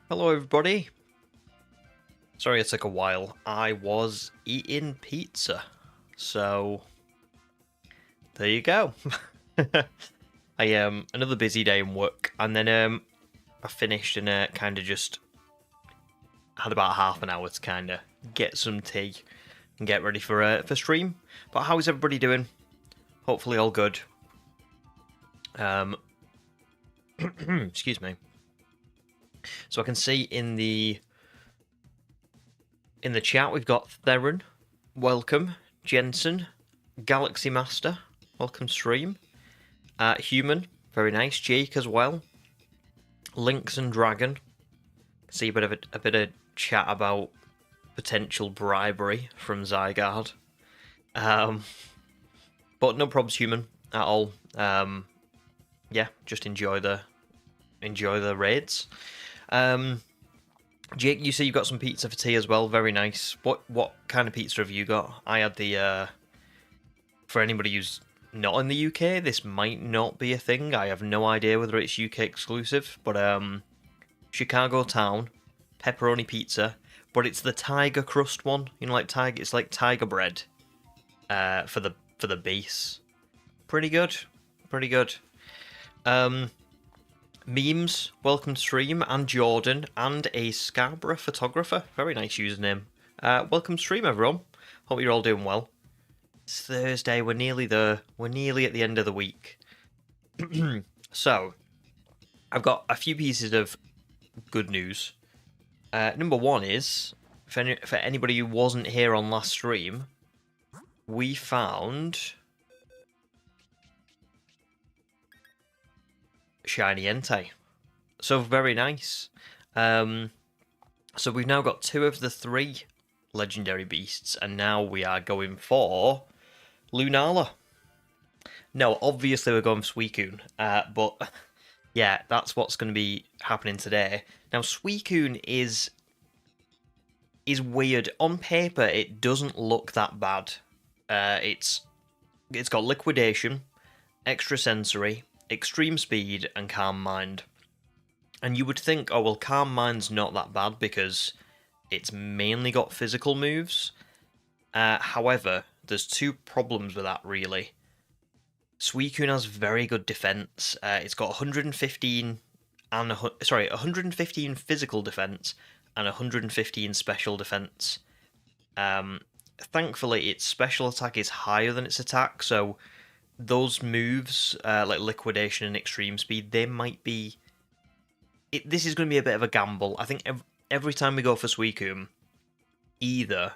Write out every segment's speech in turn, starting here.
Hello, everybody. Sorry it took a while. I was eating pizza. So, there you go. Another busy day in work, and then I finished and kind of just had about half an hour to kind of get some tea and get ready for stream. But how is everybody doing? Hopefully all good. Excuse me. So I can see in the chat we've got Theron, welcome, Jensen, Galaxy Master, welcome stream, Human, very nice, Jake as well, Lynx and Dragon. See a bit of chat about potential bribery from Zygarde, but no probs, Human, at all. Yeah, just enjoy the raids. Jake, you say you've got some pizza for tea as well. Very nice. What kind of pizza have you got? I had the for anybody who's not in the UK, this might not be a thing. I have no idea whether it's UK exclusive, but Chicago Town pepperoni pizza, but it's the tiger crust one. You know, like tiger. It's like tiger bread. For the base. Pretty good. Pretty good. Memes, welcome to stream, and Jordan, and a Scarborough photographer. Very nice username. Welcome to stream, everyone. Hope you're all doing well. It's Thursday. We're nearly there. We're nearly at the end of the week. So, I've got a few pieces of good news. Number one is, for anybody who wasn't here on last stream, we found shiny Entei. So very nice. So we've now got 2 of the 3 legendary beasts, and now we are going for Lunala. No, obviously we're going for Suicune, but yeah, that's what's going to be happening today. Now Suicune is weird. On paper, it doesn't look that bad. It's got liquidation, extrasensory, extreme speed, and calm mind. And you would think, oh well, calm mind's not that bad because it's mainly got physical moves. However, there's 2 problems with that really. Suicune has very good defense. It's got 115 physical defense and 115 special defense. Thankfully, its special attack is higher than its attack, so those moves, like liquidation and extreme speed, they might be. This is going to be a bit of a gamble. I think every time we go for Suicune, either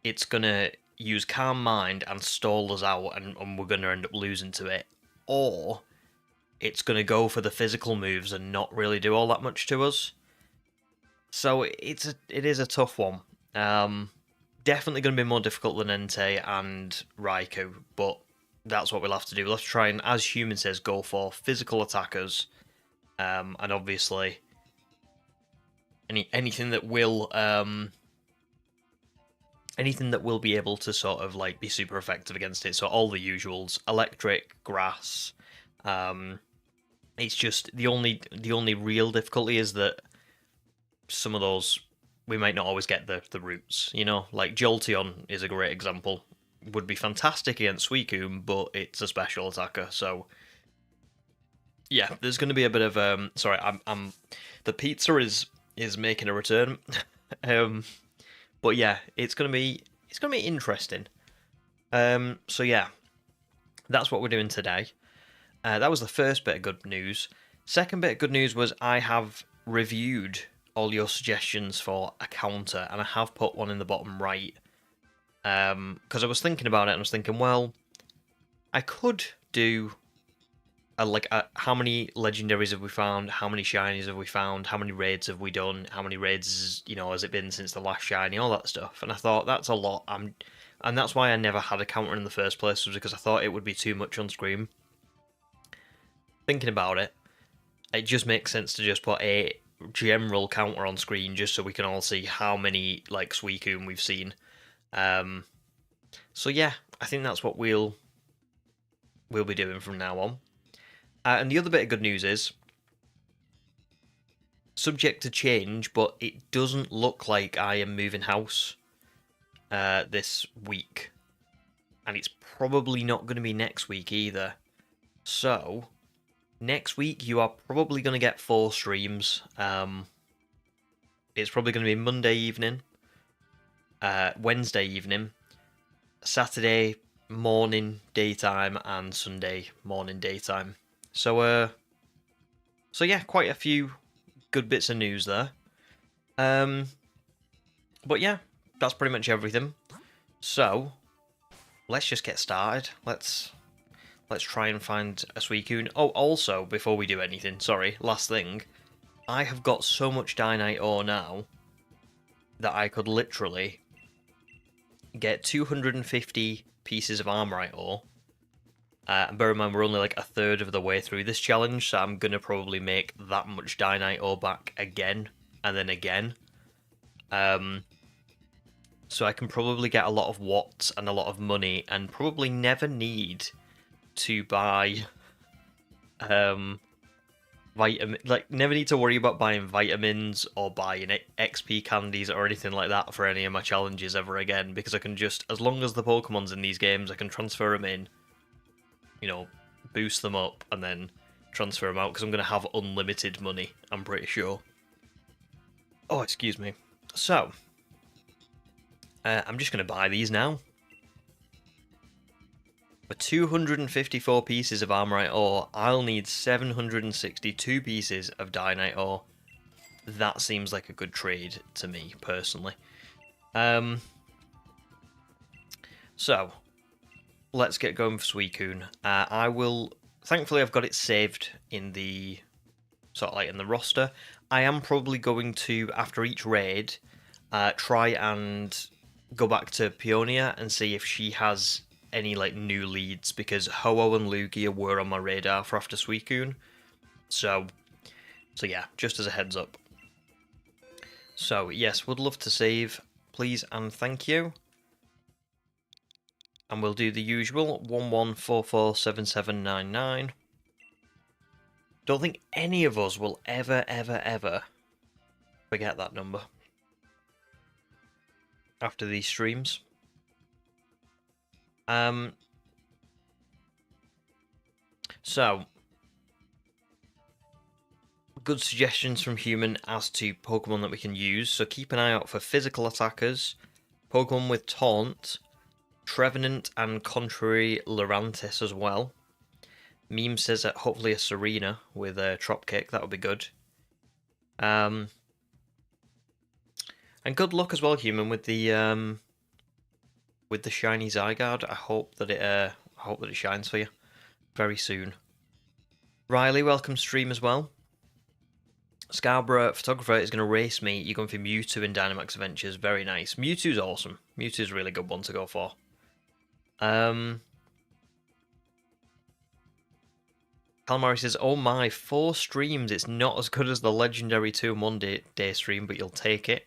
it's going to use Calm Mind and stall us out, and we're going to end up losing to it, or it's going to go for the physical moves and not really do all that much to us. So it is a tough one. Definitely going to be more difficult than Entei and Raikou, but that's what we'll have to do. We'll have to try and, as Human says, go for physical attackers, and obviously anything that will be able to sort of like be super effective against it. So all the usuals: electric, grass. It's just the only real difficulty is that some of those we might not always get the roots. You know, like Jolteon is a great example. Would be fantastic against Suicune, but it's a special attacker, so yeah, there's going to be a bit of sorry, I'm the pizza is making a return, but yeah, it's going to be interesting. So yeah, that's what we're doing today. That was the first bit of good news. Second bit of good news was I have reviewed all your suggestions for a counter, and I have put one in the bottom right. Because I was thinking about it, and I was thinking, well, I could do how many legendaries have we found, how many shinies have we found, how many raids have we done, how many raids, has it been since the last shiny, all that stuff. And I thought, that's a lot. And that's why I never had a counter in the first place, was because I thought it would be too much on screen. Thinking about it, it just makes sense to just put a general counter on screen, just so we can all see how many, like, Suicune we've seen. So yeah, I think that's what we'll be doing from now on. And the other bit of good news is subject to change, but it doesn't look like I am moving house this week. And it's probably not going to be next week either. So, next week you are probably going to get 4 streams. It's probably going to be Monday evening, Wednesday evening, Saturday morning, daytime, and Sunday morning, daytime. So yeah, quite a few good bits of news there. But yeah, that's pretty much everything. So, let's just get started. Let's try and find a Suicune. Oh, also, before we do anything, sorry, last thing. I have got so much Dynamite ore now that I could literally get 250 pieces of Armorite ore. And bear in mind, we're only like a third of the way through this challenge, so I'm going to probably make that much Dynamite ore back again, and then again. So I can probably get a lot of watts and a lot of money, and probably never need to buy never need to worry about buying vitamins or buying XP candies or anything like that for any of my challenges ever again, because I can just, as long as the Pokemon's in these games, I can transfer them in, you know, boost them up, and then transfer them out, because I'm going to have unlimited money, I'm pretty sure. Oh, excuse me. So, I'm just going to buy these now. For 254 pieces of Armorite ore, I'll need 762 pieces of Dynamite ore. That seems like a good trade to me, personally. So, let's get going for Suicune. I will... Thankfully, I've got it saved in the... sort of like in the roster. I am probably going to, after each raid, try and go back to Peonia and see if she has any like new leads, because Ho-Oh and Lugia were on my radar for after Suicune. So yeah, just as a heads up. So yes, would love to save, please and thank you. And we'll do the usual 11447799. Don't think any of us will ever forget that number after these streams. So, good suggestions from Human as to Pokemon that we can use. So keep an eye out for physical attackers, Pokemon with Taunt, Trevenant and Contrary Lurantis as well. Meme says that hopefully a Serena with a Trop Kick, that would be good. And good luck as well, Human, with the shiny Zygarde. I hope that it shines for you very soon. Riley, welcome stream as well. Scarborough Photographer is going to race me. You're going for Mewtwo in Dynamax Adventures. Very nice. Mewtwo's awesome. Mewtwo's a really good one to go for. Calamari says, oh my, 4 streams. It's not as good as the legendary 2-in-1 day stream, but you'll take it.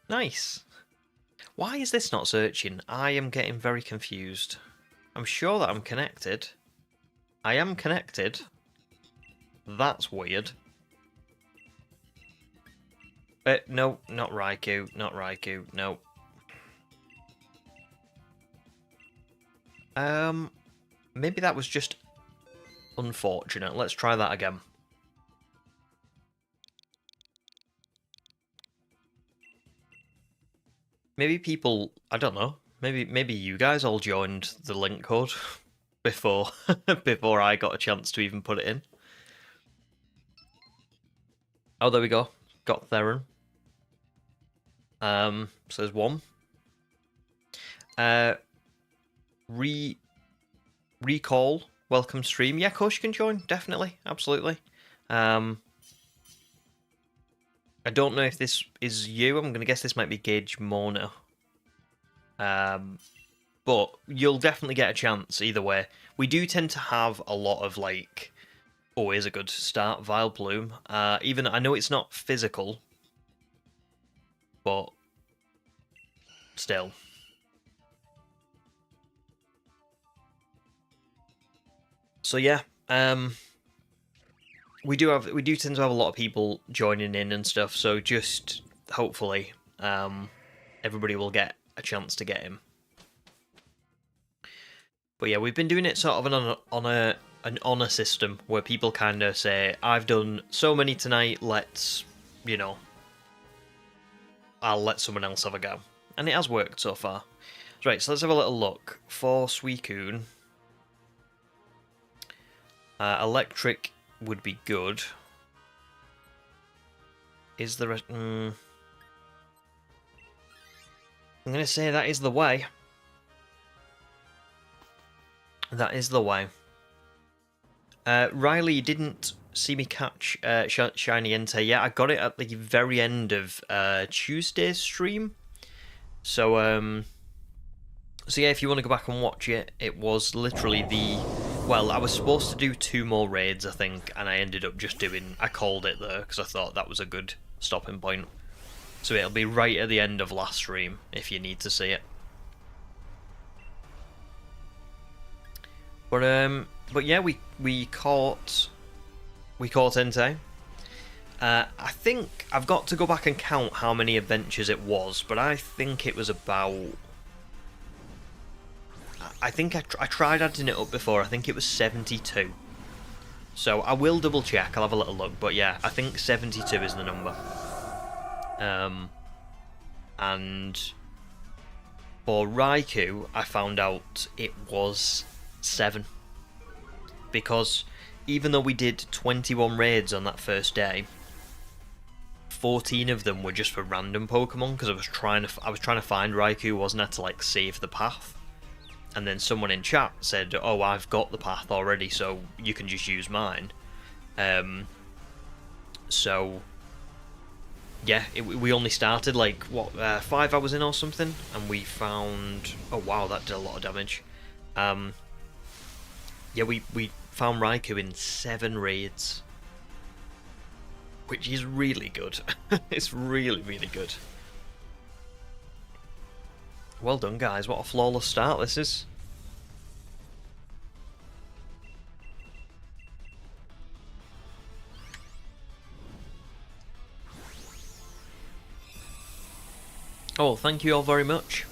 Nice. Why is this not searching? I am getting very confused. I'm sure that I'm connected. I am connected. That's weird. No, not Raikou. Not Raikou. No. Maybe that was just unfortunate. Let's try that again. Maybe people, I don't know. Maybe you guys all joined the link code before before I got a chance to even put it in. Oh, there we go. Got Theron. So there's one. Recall, welcome stream. Yeah, of course you can join. Definitely, absolutely. I don't know if this is you. I'm going to guess this might be Gage Mona. But you'll definitely get a chance either way. We do tend to have a lot of, like... Oh, here's a good start. Vileplume. Even, I know it's not physical. But... Still. So yeah, we do tend to have a lot of people joining in and stuff. So just hopefully, everybody will get a chance to get him. But yeah, we've been doing it sort of an honor system where people kind of say, "I've done so many tonight. Let's, you know, I'll let someone else have a go," and it has worked so far. Right, so let's have a little look for Suicune. Electric would be good. Is there a... I'm going to say that is the way. That is the way. Riley, you didn't see me catch Shiny Entei yet. I got it at the very end of Tuesday's stream. So, so yeah, if you want to go back and watch it, it was literally the... Well, I was supposed to do 2 more raids, I think, and I ended up just doing... I called it there, because I thought that was a good stopping point. So it'll be right at the end of last stream, if you need to see it. But yeah, we caught Entei. I think I've got to go back and count how many adventures it was, but I think it was about... I think I tried adding it up before. I think it was 72. So I will double check. I'll have a little look. But yeah, I think 72 is the number. And for Raikou, I found out it was 7. Because even though we did 21 raids on that first day, 14 of them were just for random Pokemon. Because I was trying to find Raikou, wasn't I, to like save the path. And then someone in chat said, "Oh, I've got the path already, so you can just use mine." So yeah, we only started like what 5 hours in or something, and we found... Oh wow, that did a lot of damage. Yeah, we found Raikou in 7 raids, which is really good. It's really, really good. Well done, guys. What a flawless start this is. Oh, thank you all very much.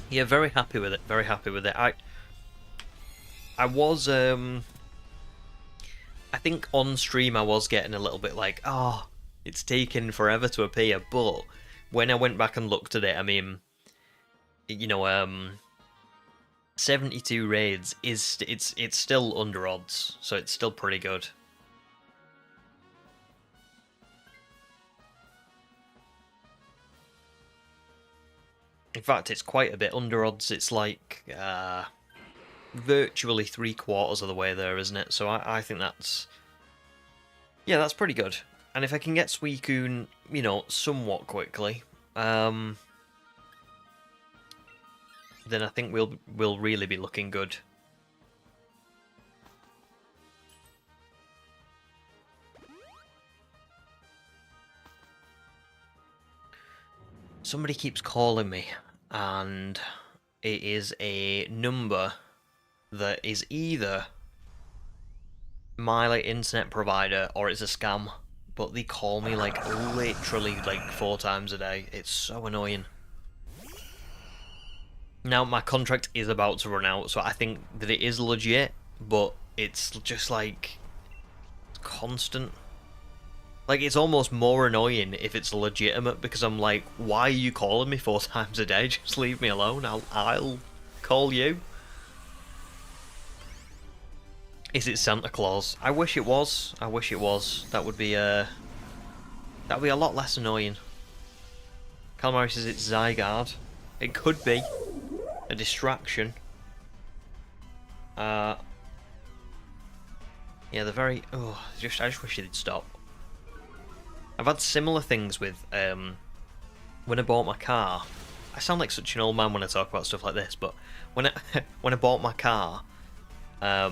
Yeah, very happy with it. Very happy with it. I was, I think on stream I was getting a little bit like, oh, it's taken forever to appear, but when I went back and looked at it, I mean, you know, 72 raids is it's still under odds, so it's still pretty good. In fact, it's quite a bit under odds. It's like virtually 3/4 of the way there, isn't it? So I think that's... Yeah, that's pretty good. And if I can get Suicune, you know, somewhat quickly, then I think we'll really be looking good. Somebody keeps calling me, and it is a number that is either my like internet provider or it's a scam. But they call me like literally like 4 times a day. It's so annoying. Now my contract is about to run out, so I think that it is legit, but it's just like constant. Like, it's almost more annoying if it's legitimate, because I'm like, why are you calling me 4 times a day? Just leave me alone. I'll call you. Is it Santa Claus? I wish it was. I wish it was. That would be a lot less annoying. Calamari says it's Zygarde. It could be a distraction. Yeah, they're very... Oh, I just wish they'd stop. I've had similar things with when I bought my car. I sound like such an old man when I talk about stuff like this, but when I bought my car, I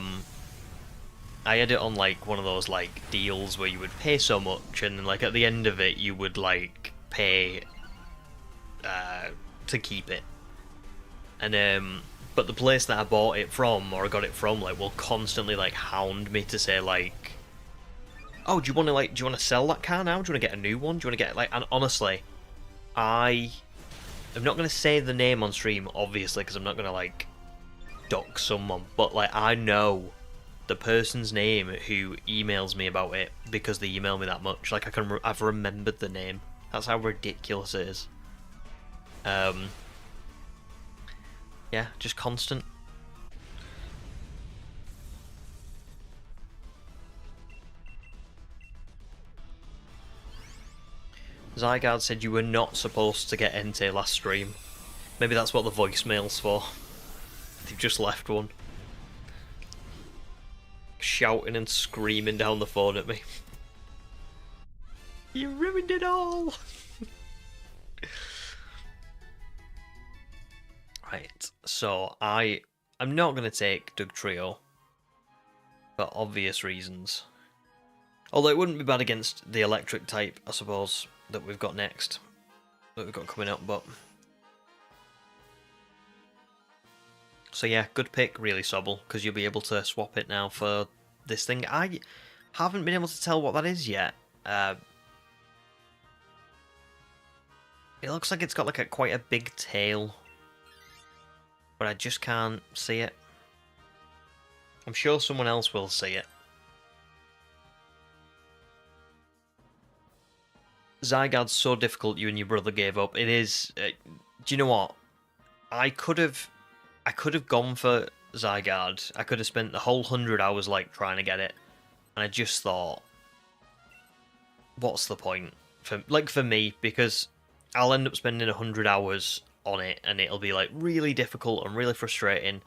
had it on like one of those like deals where you would pay so much, and then like at the end of it you would like pay to keep it. And but the place that I bought it from, or I got it from, like will constantly like hound me to say like, Oh, do you want to like? Do you want to sell that car now? Do you want to get a new one? Do you want to get like? And honestly, I'm not gonna say the name on stream, obviously, because I'm not gonna like dox someone. But like, I know the person's name who emails me about it because they email me that much. Like I've remembered the name. That's how ridiculous it is. Yeah, just constant. Zygarde said you were not supposed to get Entei last stream. Maybe that's what the voicemail's for. They've just left one. Shouting and screaming down the phone at me. You ruined it all! Right, so I'm not going to take Dugtrio. For obvious reasons. Although it wouldn't be bad against the electric type, I suppose, that we've got next. That we've got coming up, but... So yeah, good pick, really, Sobble, because you'll be able to swap it now for this thing. I haven't been able to tell what that is yet. It looks like it's got like quite a big tail. But I just can't see it. I'm sure someone else will see it. Zygarde's so difficult you and your brother gave up. It is... do you know what? I could have gone for Zygarde. I could have spent the whole 100 hours like trying to get it. And I just thought... What's the point? For me, because I'll end up spending 100 hours on it and it'll be like really difficult and really frustrating.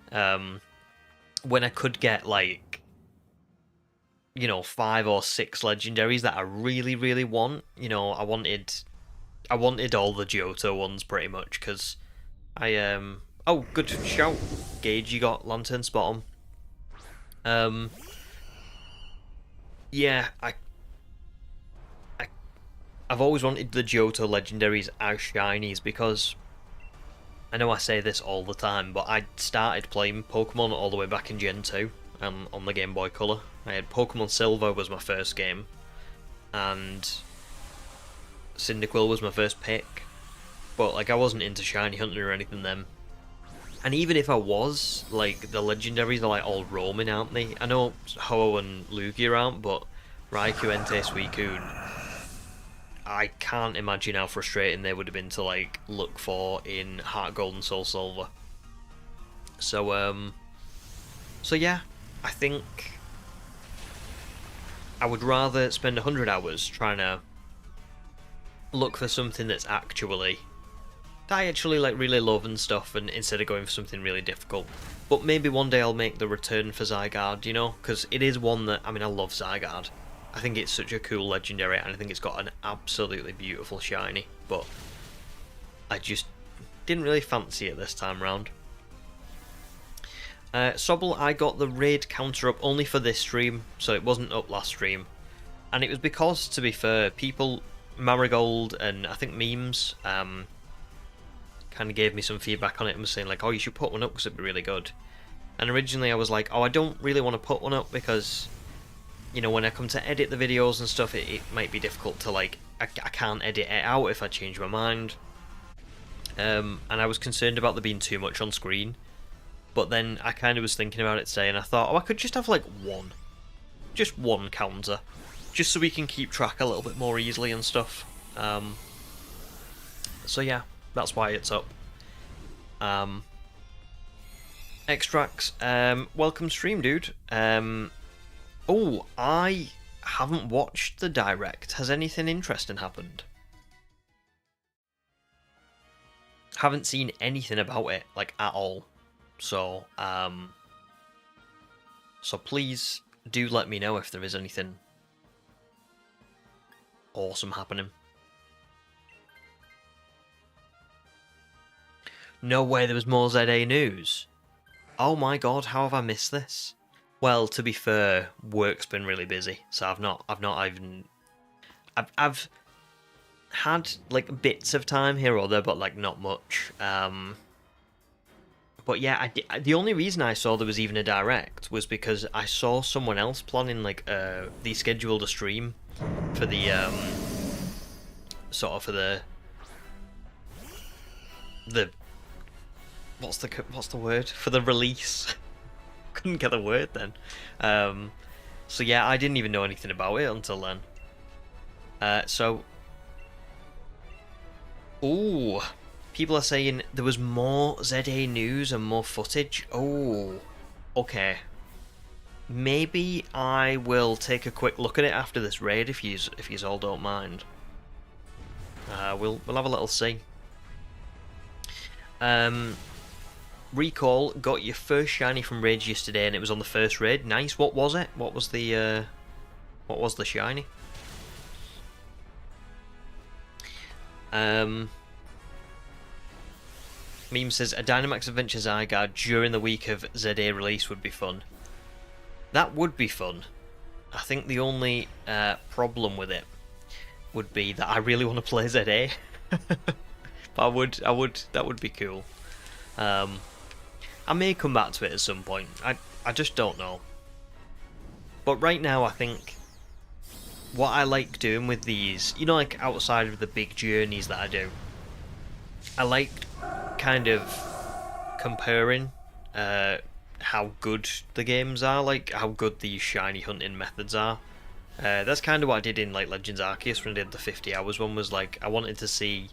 When I could get like... you know, 5 or 6 legendaries that I really, really want. You know, I wanted all the Johto ones pretty much, because oh, good shout, Gage, you got Lantern spot on. Yeah, I've always wanted the Johto legendaries as shinies, because I know I say this all the time, but I started playing Pokemon all the way back in Gen 2 on the Game Boy Color. I had Pokemon Silver was my first game, and Cyndaquil was my first pick, but like I wasn't into shiny hunting or anything then. And even if I was, like the legendaries are like all roaming, aren't they? I know Ho and Lugia aren't, but Raikou, Entei, Suicune, I can't imagine how frustrating they would have been to like look for in Heart Gold and Soul Silver. So yeah, I think I would rather spend 100 hours trying to look for something that I actually like really love and stuff, and instead of going for something really difficult. But maybe one day I'll make the return for Zygarde, you know, because it is one that, I mean, I love Zygarde. I think it's such a cool legendary, and I think it's got an absolutely beautiful shiny, but I just didn't really fancy it this time round. Sobble, I got the raid counter up only for this stream, so it wasn't up last stream. And it was because, to be fair, people, Marigold and I think Memes, kind of gave me some feedback on it and was saying like, oh, you should put one up because it'd be really good. And originally I was like, oh, I don't really want to put one up because, you know, when I come to edit the videos and stuff, it might be difficult to like, I can't edit it out if I change my mind. And I was concerned about there being too much on screen. But then I kind of was thinking about it today, and I thought, oh, I could just have like just one counter, just so we can keep track a little bit more easily and stuff. So yeah, that's why it's up. Extracts, welcome stream, dude. Oh, I haven't watched the direct. Has anything interesting happened? Haven't seen anything about it, like, at all. So, so please do let me know if there is anything awesome happening. No way there was more ZA news. Oh my god, how have I missed this? Well, to be fair, work's been really busy, so I've not even... I've had, like, bits of time here or there, but, like, not much. But But yeah, the only reason I saw there was even a direct was because I saw someone else planning like they scheduled a stream for the sort of for the what's the word for the release. Couldn't get the word then. So yeah, I didn't even know anything about it until then. Ooh, people are saying there was more ZA news and more footage. Oh, okay. Maybe I will take a quick look at it after this raid if yous all don't mind. We'll have a little see. Recall got your first shiny from raids yesterday, and it was on the first raid. Nice. What was it? What was the shiny? Meme says a Dynamax Adventures iGuard during the week of ZA release would be fun. That would be fun. I think the only problem with it would be that I really want to play ZA. But that would be cool. I may come back to it at some point. I just don't know. But right now, I think what I like doing with these, you know, like outside of the big journeys that I do, I like kind of comparing how good the games are, like how good these shiny hunting methods are. That's kind of what I did in like Legends Arceus when I did the 50 hours one. Was like I wanted to see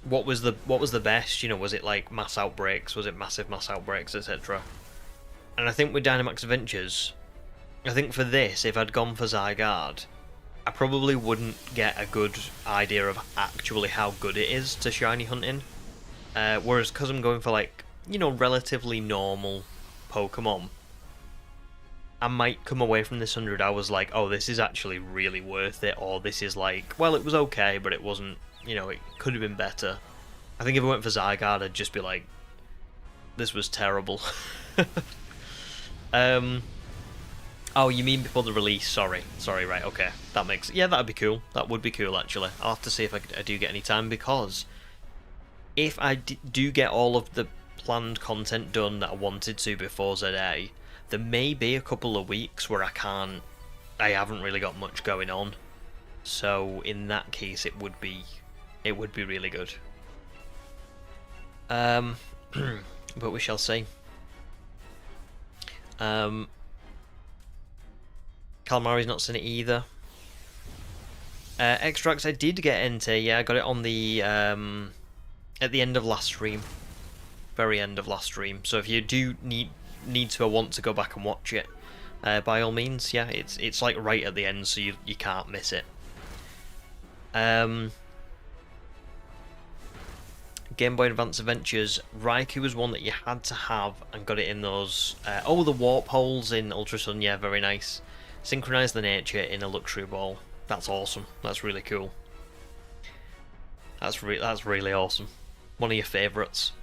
what was the best. You know, was it like mass outbreaks? Was it massive mass outbreaks, etc. And I think with Dynamax Adventures, I think for this, if I'd gone for Zygarde, I probably wouldn't get a good idea of actually how good it is to shiny hunting. Whereas because I'm going for like, you know, relatively normal Pokemon, I might come away from this 100 hours like, oh, this is actually really worth it, or this is like, well, it was okay, but it wasn't, you know, it could have been better. I think if I went for Zygarde, I'd just be like, this was terrible. Oh, you mean before the release? Sorry, right, okay. That makes... Yeah, that'd be cool. That would be cool, actually. I'll have to see if I do get any time, because if I do get all of the planned content done that I wanted to before ZA, there may be a couple of weeks where I haven't really got much going on. So, in that case, it would be really good. But we shall see. Calamari's not seen it either. Extracts, I did get into. Yeah, I got it on the at the end of last stream, very end of last stream. So if you do need to or want to go back and watch it, by all means, yeah, it's like right at the end, so you can't miss it. Game Boy Advance Adventures, Raikou was one that you had to have and got it in those. Oh, the warp holes in Ultra Sun, yeah, very nice. Synchronize the nature in a luxury ball. That's awesome. That's really cool. That's really awesome. One of your favourites.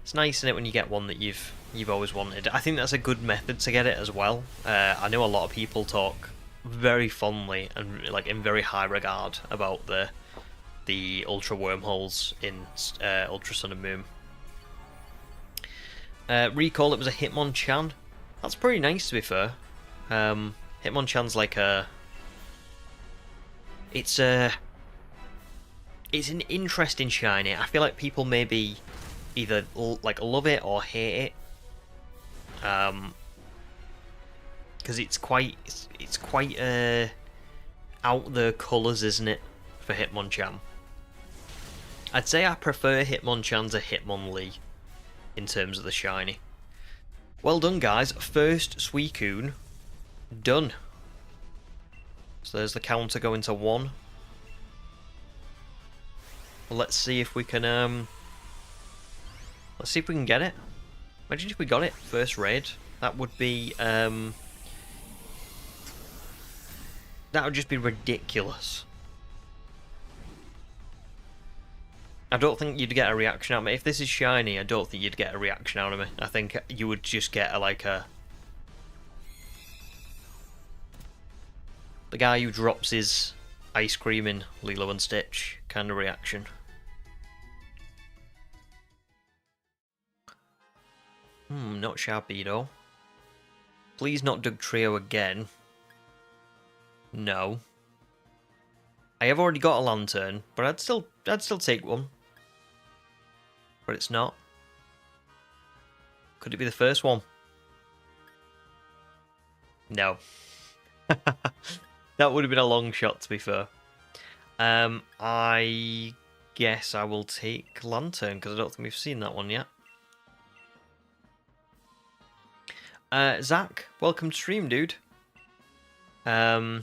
It's nice, isn't it, when you get one that you've always wanted. I think that's a good method to get it as well. I know a lot of people talk very fondly and like in very high regard about the Ultra Wormholes in Ultra Sun and Moon. Recall, it was a Hitmonchan. That's pretty nice, to be fair. Hitmonchan's like it's an interesting shiny. I feel like people maybe either like love it or hate it, because it's quite out there colours, isn't it, for Hitmonchan? I'd say I prefer Hitmonchan to Hitmonlee in terms of the shiny. Well done, guys. First Suicune done. So there's the counter going to 1. Well, let's see if we can get it. Imagine if we got it first raid. That would be that would just be ridiculous. I don't think you'd get a reaction out of me. If this is shiny, I don't think you'd get a reaction out of me. I think you would just get the guy who drops his ice cream in Lilo and Stitch kind of reaction. Not Sharpedo. Please not Dugtrio again. No. I have already got a Lantern, but I'd still take one. But it's not. Could it be the first one? No. That would have been a long shot, to be fair. I guess I will take Lantern, because I don't think we've seen that one yet. Zach, welcome to stream, dude. How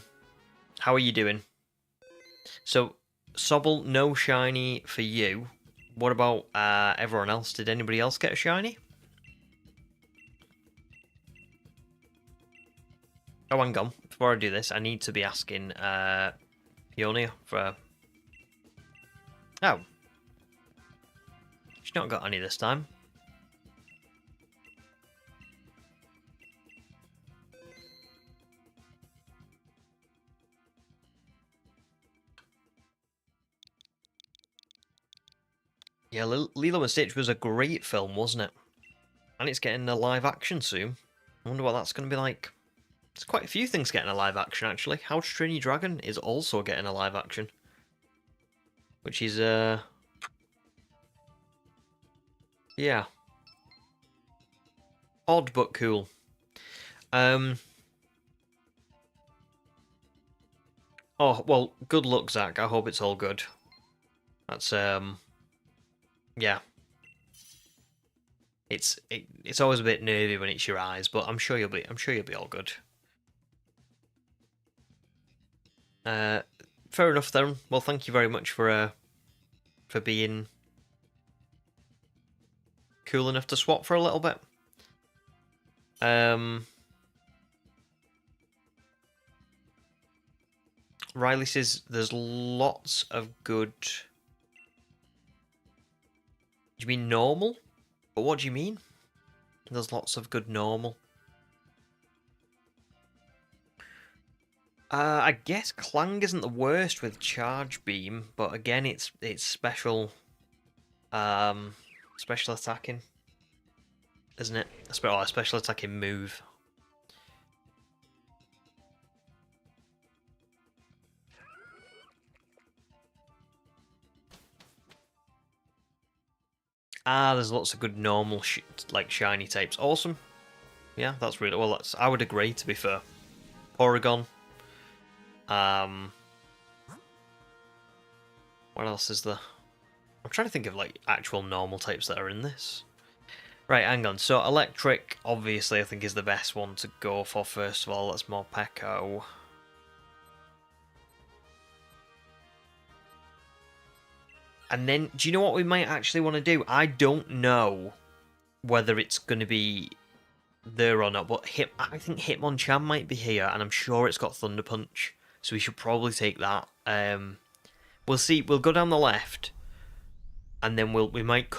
are you doing? So, Sobble, no shiny for you. What about everyone else? Did anybody else get a shiny? Oh, hang on. Before I do this, I need to be asking Peonia for... Oh. She's not got any this time. Yeah, Lilo and Stitch was a great film, wasn't it? And it's getting a live action soon. I wonder what that's going to be like. There's quite a few things getting a live action, actually. How to Train Your Dragon is also getting a live action. Which is, yeah. Odd, but cool. Oh, well, good luck, Zach. I hope it's all good. That's, yeah. It's always a bit nervy when it's your eyes, but I'm sure you'll be all good. Fair enough then. Well, thank you very much for being cool enough to swap for a little bit. Riley says there's lots of good... You mean normal? But what do you mean? There's lots of good normal. I guess Clang isn't the worst with Charge Beam, but again, it's special, special attacking, isn't it? A special attacking move. There's lots of good normal like shiny types. Awesome. Yeah, that's really well. I would agree. To be fair, Porygon. What else is there? I'm trying to think of like actual normal types that are in this. Right, hang on. So Electric, obviously, I think is the best one to go for. First of all, that's Morpeko. And then, do you know what we might actually want to do? I don't know whether it's going to be there or not, but I think Hitmonchan might be here, and I'm sure it's got Thunder Punch, so we should probably take that. We'll see. We'll go down the left, and then we might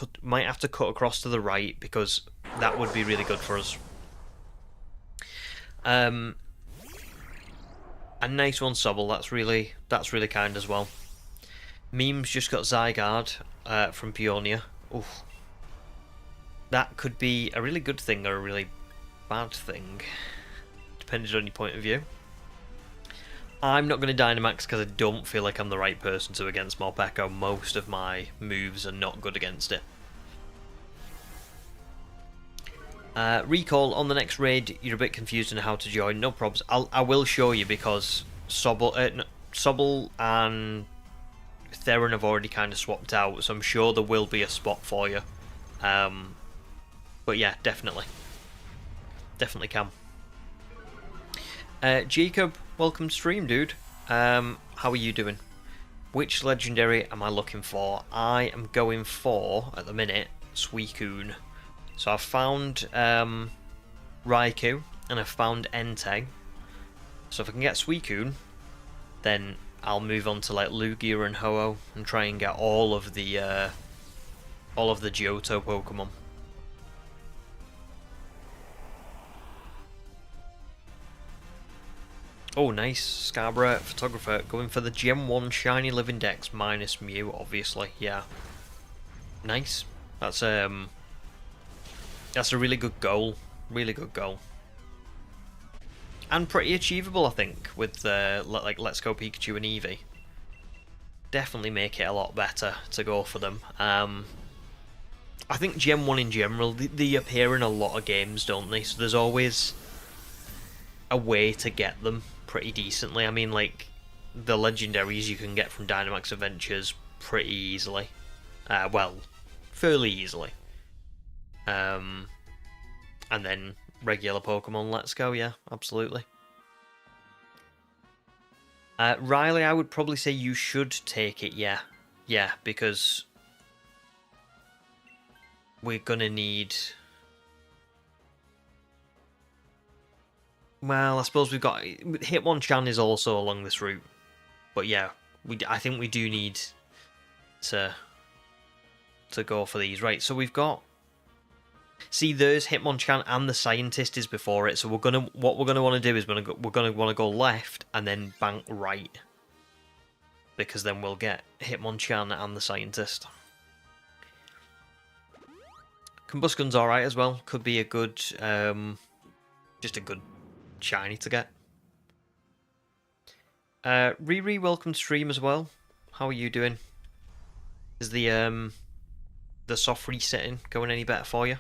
have to cut across to the right because that would be really good for us. A nice one, Sobble. That's really kind as well. Memes just got Zygarde from Peonia. Oof. That could be a really good thing or a really bad thing, depending on your point of view. I'm not going to Dynamax because I don't feel like I'm the right person to against Morpeko. Most of my moves are not good against it. Recall, on the next raid, you're a bit confused on how to join. No probs. I will show you because Sobble and Theron have already kind of swapped out, so I'm sure there will be a spot for you. But yeah, definitely can. Jacob, welcome to stream, dude. How are you doing? Which legendary am I looking for? I am going for, at the minute, Suicune. So I've found Raikou and I've found Entei. So if I can get Suicune, then I'll move on to like Lugia and Ho-Oh and try and get all of the Johto Pokemon. Oh, nice. Scarborough Photographer going for the Gen 1 Shiny Living Dex minus Mew, obviously. Yeah. Nice. That's That's a really good goal. Really good goal. And pretty achievable, I think, with like Let's Go Pikachu and Eevee. Definitely make it a lot better to go for them. I think Gen 1 in general, they appear in a lot of games, don't they? So there's always a way to get them pretty decently. I mean, like, the legendaries you can get from Dynamax Adventures pretty easily. Well, fairly easily. And then regular Pokemon Let's Go, yeah, absolutely. Riley, I would probably say you should take it, yeah. Yeah, because we're gonna need... Well, I suppose we've got... Hitmonchan is also along this route. But yeah, I think we do need to go for these. Right, so we've got... See, there's Hitmonchan and the Scientist is before it, so what we're gonna want to do is we're gonna want to go left and then bank right, because then we'll get Hitmonchan and the Scientist. Combustion's all right as well. Could be a good, just a good shiny to get. Riri, welcome to stream as well. How are you doing? Is the soft resetting going any better for you?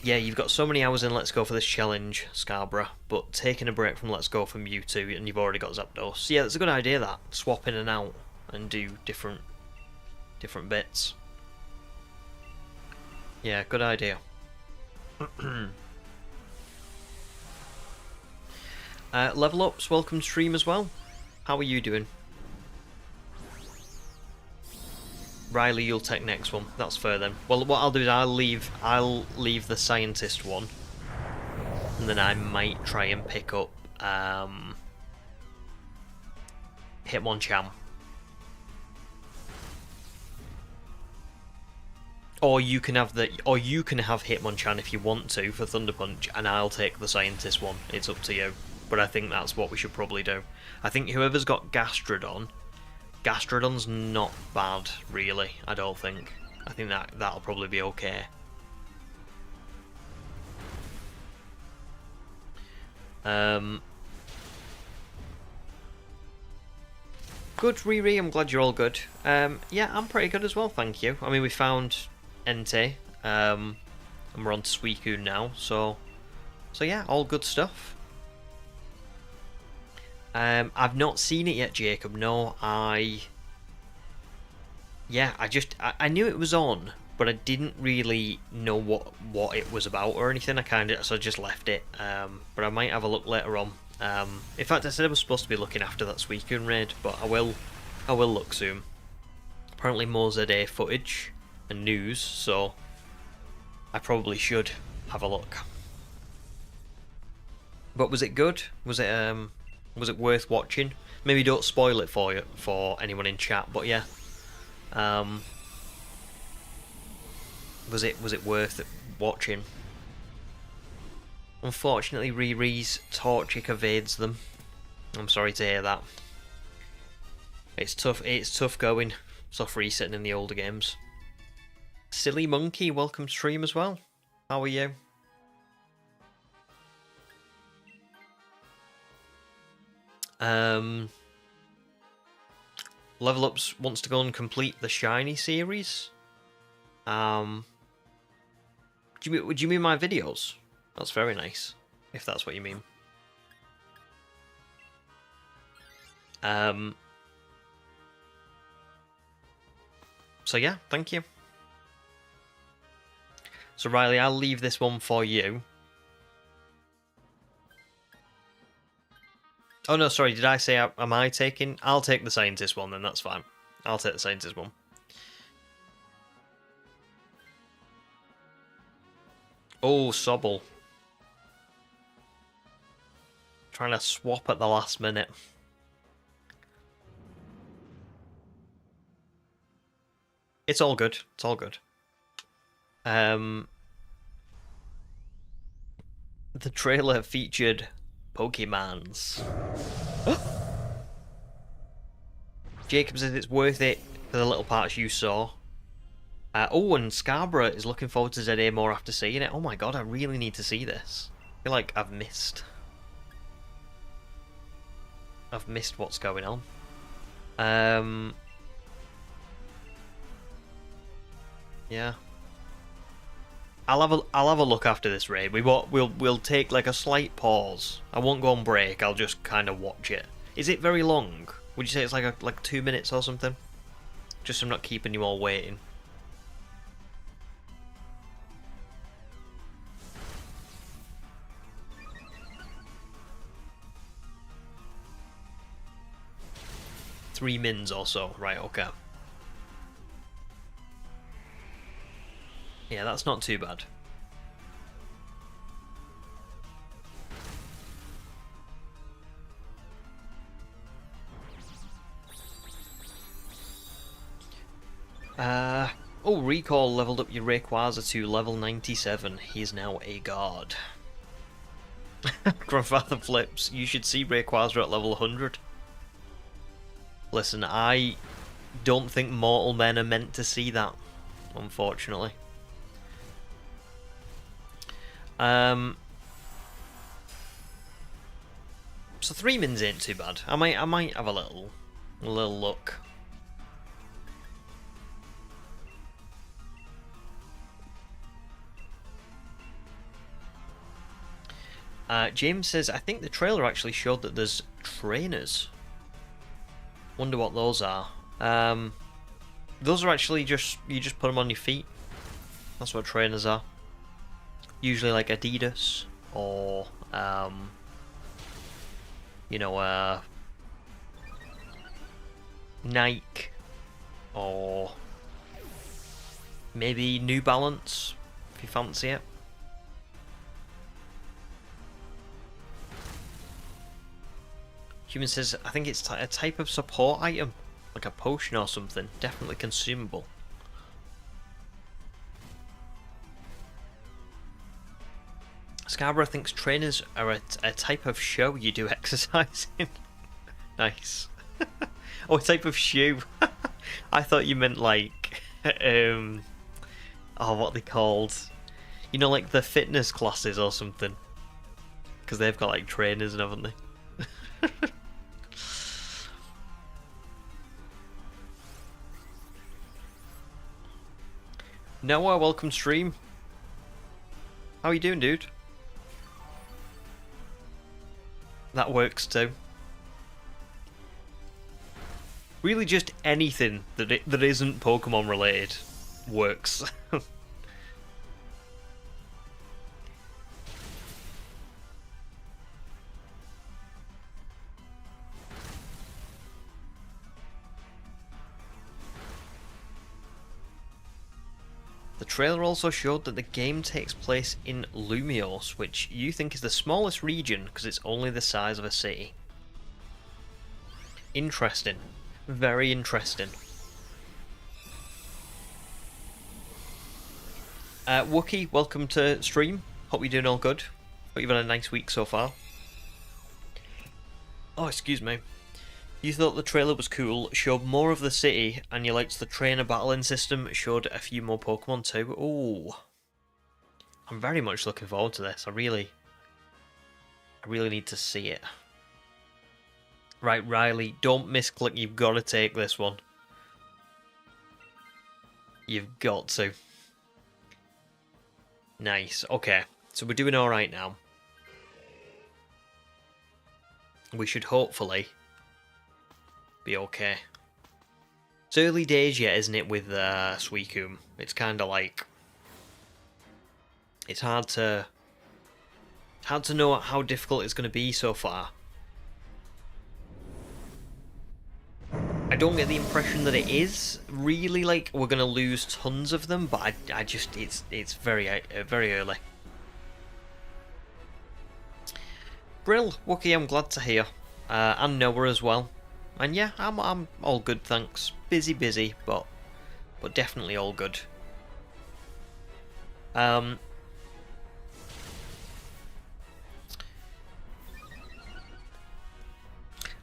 Yeah, you've got so many hours in Let's Go for this challenge, Scarborough, but taking a break from Let's Go for Mewtwo, and you've already got Zapdos. Yeah, that's a good idea, that. Swap in and out and do different bits. Yeah, good idea. Level Ups, welcome to stream as well. How are you doing? Riley, you'll take next one. That's fair then. Well, what I'll do is I'll leave the Scientist one, and then I might try and pick up Hitmonchan. Or you can have Hitmonchan if you want to for Thunder Punch, and I'll take the Scientist one. It's up to you. But I think that's what we should probably do. I think whoever's got Gastrodon's not bad, really, I don't think. I think that'll probably be okay. Good, Riri, I'm glad you're all good. Yeah, I'm pretty good as well, thank you. I mean, we found Entei, and we're on to Suicune now, so yeah, all good stuff. I've not seen it yet, Jacob. No, I knew it was on, but I didn't really know what it was about or anything. So I just left it. But I might have a look later on. In fact, I said I was supposed to be looking after that Suicune raid, but I will look soon. Apparently more ZA footage and news, so I probably should have a look. But was it good? Was it worth watching? Maybe don't spoil it for anyone in chat, but yeah. Was it worth watching? Unfortunately, Riri's Torchic evades them. I'm sorry to hear that. It's tough going. Tough resetting in the older games. Silly Monkey, welcome to stream as well. How are you? Level Ups wants to go and complete the Shiny series. Do you mean my videos? That's very nice, if that's what you mean. So yeah, thank you. So Riley, I'll leave this one for you. Oh no, sorry, did I say, am I taking? I'll take the Scientist one then, that's fine. I'll take the Scientist one. Oh, Sobble. Trying to swap at the last minute. It's all good, it's all good. The trailer featured Pokemons. Jacob says it's worth it for the little parts you saw. Oh, and Scarborough is looking forward to ZA more after seeing it. Oh my god, I really need to see this. I feel like I've missed what's going on. Yeah. I'll have a look after this raid. We'll take like a slight pause. I won't go on break. I'll just kind of watch it. Is it very long? Would you say it's like 2 minutes or something? Just so I'm not keeping you all waiting. Three mins or so. Right, okay. Yeah, that's not too bad. Oh, Recall leveled up your Rayquaza to level 97. He is now a god. Grandfather Flips, you should see Rayquaza at level 100. Listen, I don't think mortal men are meant to see that, unfortunately. So 3 mins ain't too bad. I might have a little look. James says, I think the trailer actually showed that there's trainers. Wonder what those are. Those are actually you just put them on your feet. That's what trainers are. Usually like Adidas or Nike or maybe New Balance if you fancy it. Human says, I think it's a type of support item, like a potion or something. Definitely consumable. Scarborough thinks trainers are a type of show you do exercise in. Nice. Oh, a type of shoe. I thought you meant like, oh, what are they called? You know, like the fitness classes or something. Because they've got like trainers and haven't they? Noah, welcome stream. How are you doing, dude? That works too. Really, just anything that isn't Pokemon related works. The trailer also showed that the game takes place in Lumiose, which you think is the smallest region because it's only the size of a city. Interesting. Very interesting. Wookie, welcome to stream. Hope you're doing all good. Hope you've had a nice week so far. Oh, excuse me. You thought the trailer was cool, showed more of the city, and you liked the trainer battling system, showed a few more Pokemon too. Ooh. I'm very much looking forward to this. I really need to see it. Right, Riley, don't misclick. You've got to take this one. You've got to. Nice. Okay, so we're doing alright now. We should hopefully be okay. It's early days yet, isn't it, with Suicune? It's kind of like... It's hard to know how difficult it's going to be so far. I don't get the impression that it is really like we're going to lose tons of them, but I just it's very early. Brill, Wookie, I'm glad to hear, and Noah as well. And yeah, I'm all good, thanks. Busy, but definitely all good.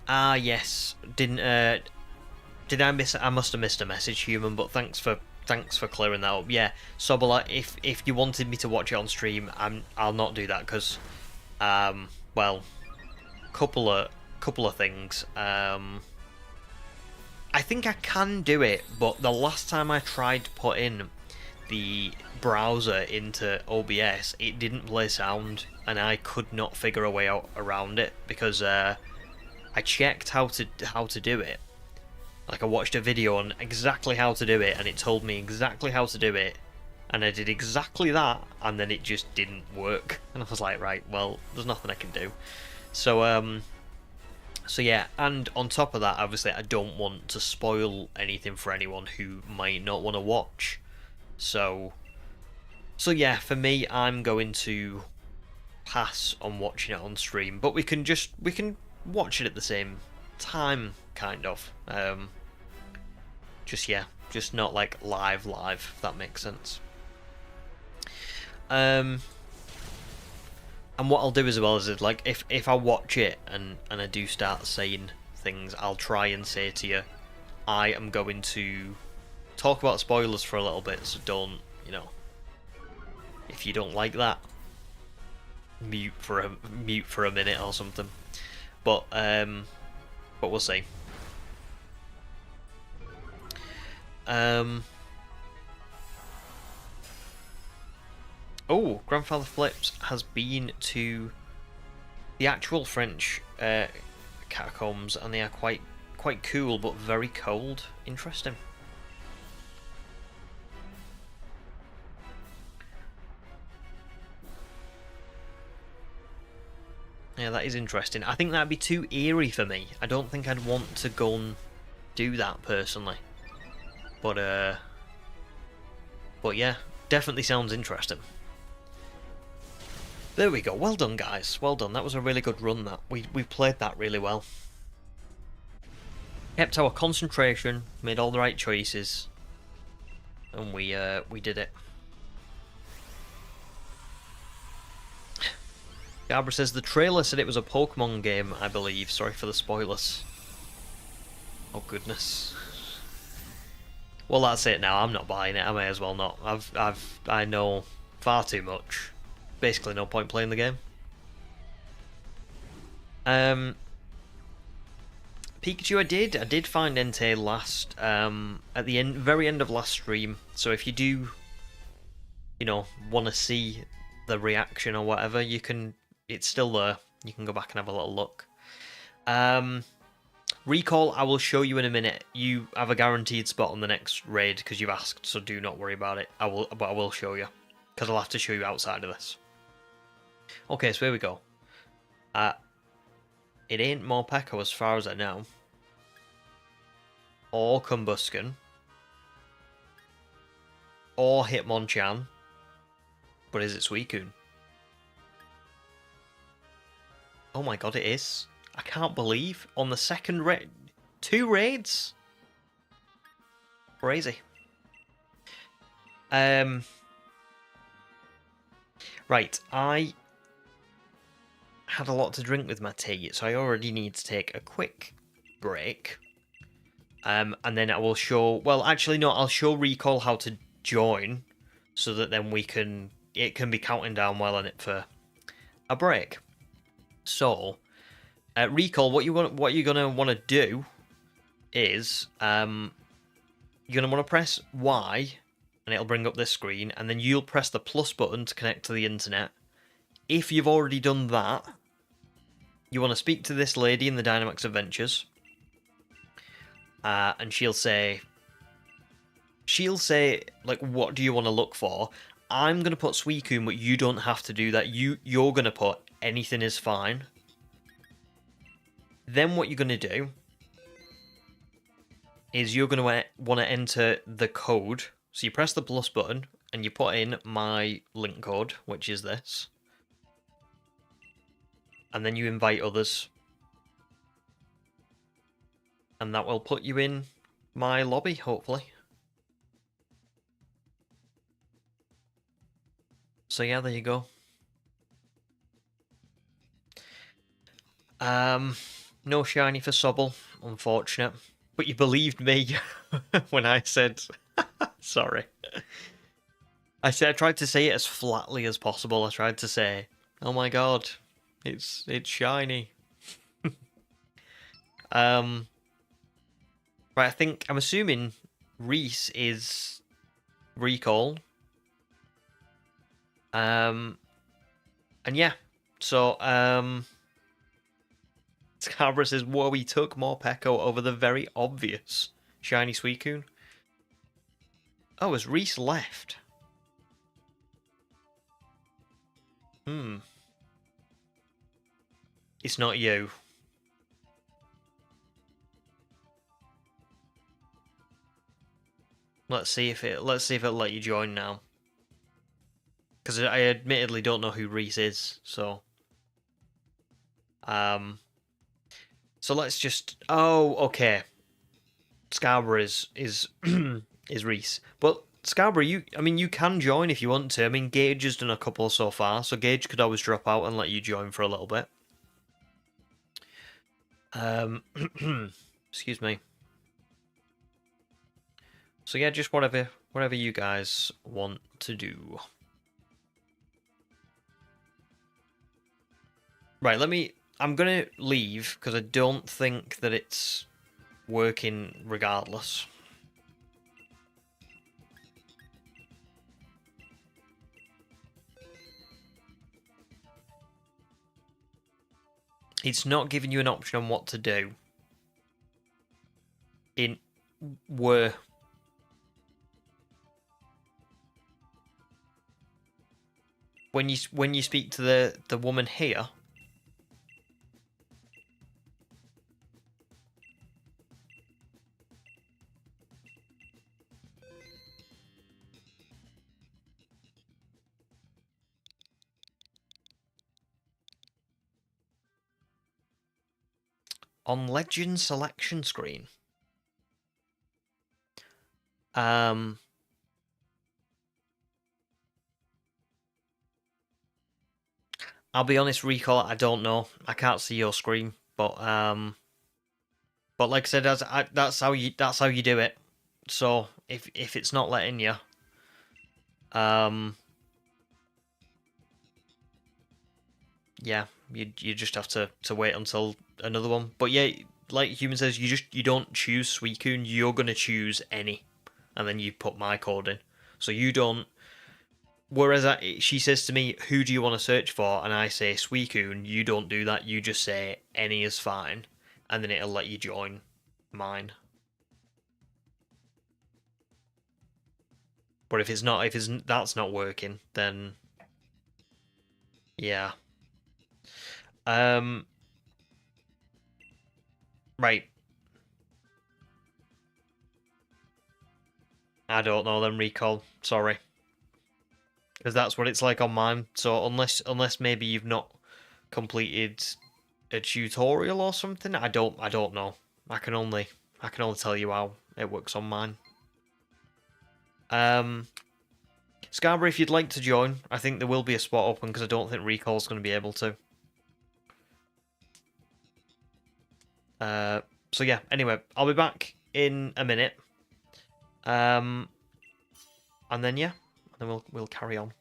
Yes, did I miss? I must have missed a message, human. But thanks for Thanks for clearing that up. Yeah, Sobala, if you wanted me to watch it on stream, I'll not do that because, well, couple of things. I think I can do it, but the last time I tried to put in the browser into OBS, it didn't play sound, and I could not figure a way out around it because I checked how to do it. Like, I watched a video on exactly how to do it, and it told me exactly how to do it, and I did exactly that, and then it just didn't work. And I was like, right, well, there's nothing I can do. So yeah, and on top of that, obviously, I don't want to spoil anything for anyone who might not want to watch. So yeah, for me, I'm going to pass on watching it on stream, but we can watch it at the same time, kind of. Just not like live, if that makes sense. And what I'll do as well is like if I watch it and I do start saying things, I'll try and say to you, I am going to talk about spoilers for a little bit, so don't, if you don't like that, mute for a minute or something. But we'll see. Oh, Grandfather Flips has been to the actual French catacombs, and they are quite cool, but very cold. Interesting. Yeah, that is interesting. I think that'd be too eerie for me. I don't think I'd want to go and do that personally. But yeah, definitely sounds interesting. There we go. Well done, guys. Well done. That was a really good run. That we played that really well. Kept our concentration, made all the right choices, and we did it. Gabra says the trailer said it was a Pokemon game, I believe. Sorry for the spoilers. Oh goodness. Well, that's it now. I'm not buying it. I may as well not. I know far too much. Basically, no point playing the game. Pikachu, I did find Entei last at the very end of last stream. So if you do, want to see the reaction or whatever, you can. It's still there. You can go back and have a little look. Recall, I will show you in a minute. You have a guaranteed spot on the next raid because you've asked, so do not worry about it. I will show you because I'll have to show you outside of this. Okay, so here we go. It ain't Morpeko as far as I know, or Combusken, or Hitmonchan, but is it Suicune? Oh my god, it is. I can't believe. On the second raid. 2 raids? Crazy. Right, I had a lot to drink with my tea, so I already need to take a quick break. And then I will show... Well, actually, no, I'll show Recall how to join, so that then it can be counting down well on it for a break. So... Recall, what you're gonna want to do is you're gonna want to press Y, and it'll bring up this screen, and then you'll press the plus button to connect to the internet. If you've already done that, you want to speak to this lady in the Dynamax Adventures, and she'll say, like, what do you want to look for? I'm gonna put Suicune, but you don't have to do that. You're gonna put anything is fine. Then what you're going to do is you're going to want to enter the code. So you press the plus button and you put in my link code, which is this. And then you invite others. And that will put you in my lobby, hopefully. So yeah, there you go. No shiny for Sobble, unfortunate. But you believed me when I said Sorry. I tried to say it as flatly as possible. I tried to say, "Oh my god, it's shiny." Right. I'm assuming Reese is recall. And yeah, so Scarborough says, "Whoa, we took Morpeko over the very obvious shiny Suicune." Oh, has Reese left? Hmm. It's not you. Let's see if it'll let you join now. Because I admittedly don't know who Reese is, so so let's just. Oh, okay. Scarborough is is Reese, but Scarborough, you can join if you want to. I mean, Gage has done a couple so far, so Gage could always drop out and let you join for a little bit. Excuse me. So yeah, just whatever you guys want to do. Right, I'm gonna leave because I don't think that it's working regardless. It's not giving you an option on what to do. In where when you speak to the woman here. On Legend selection screen. I'll be honest, Recall, I don't know. I can't see your screen, but like I said, that's how you do it. So if it's not letting you, yeah, you just have to wait until another one. But yeah, like Human says, you don't choose Suicune, you're gonna choose any, and then you put my code in. So you don't. Whereas she says to me, "Who do you want to search for?" and I say Suicune, you don't do that. You just say any is fine, and then it'll let you join mine. But if that's not working, then yeah. Um. Right. I don't know then, Recall. Sorry, because that's what it's like on mine. So unless maybe you've not completed a tutorial or something, I don't know. I can only tell you how it works on mine. Scarborough, if you'd like to join, I think there will be a spot open because I don't think Recall's going to be able to. So yeah, anyway, I'll be back in a minute. And then yeah, and then we'll carry on.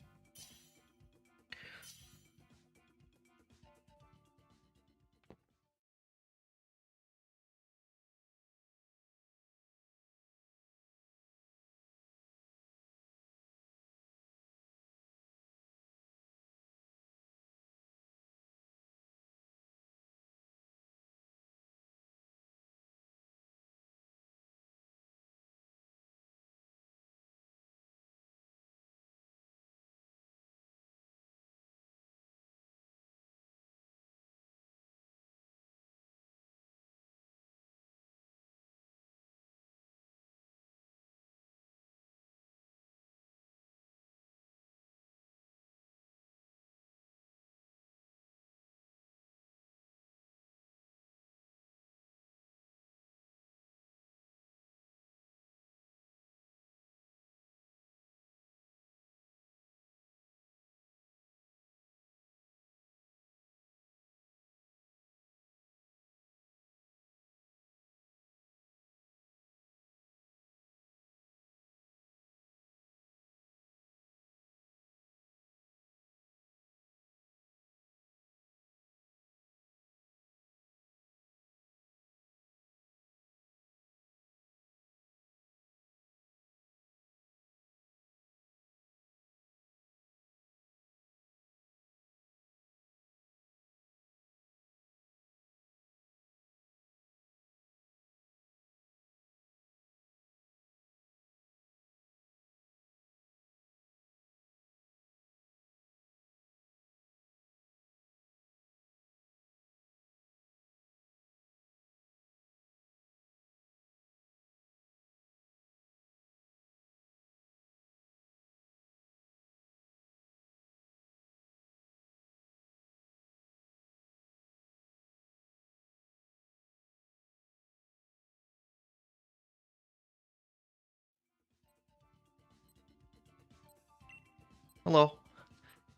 Hello.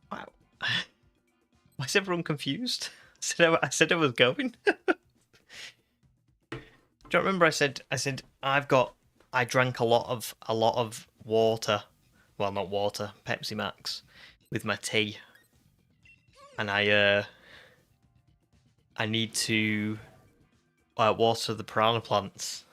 Wow. Why is everyone confused? I said I was going. Do you remember I said I drank a lot of water. Well, not water, Pepsi Max with my tea. And I need to water the piranha plants.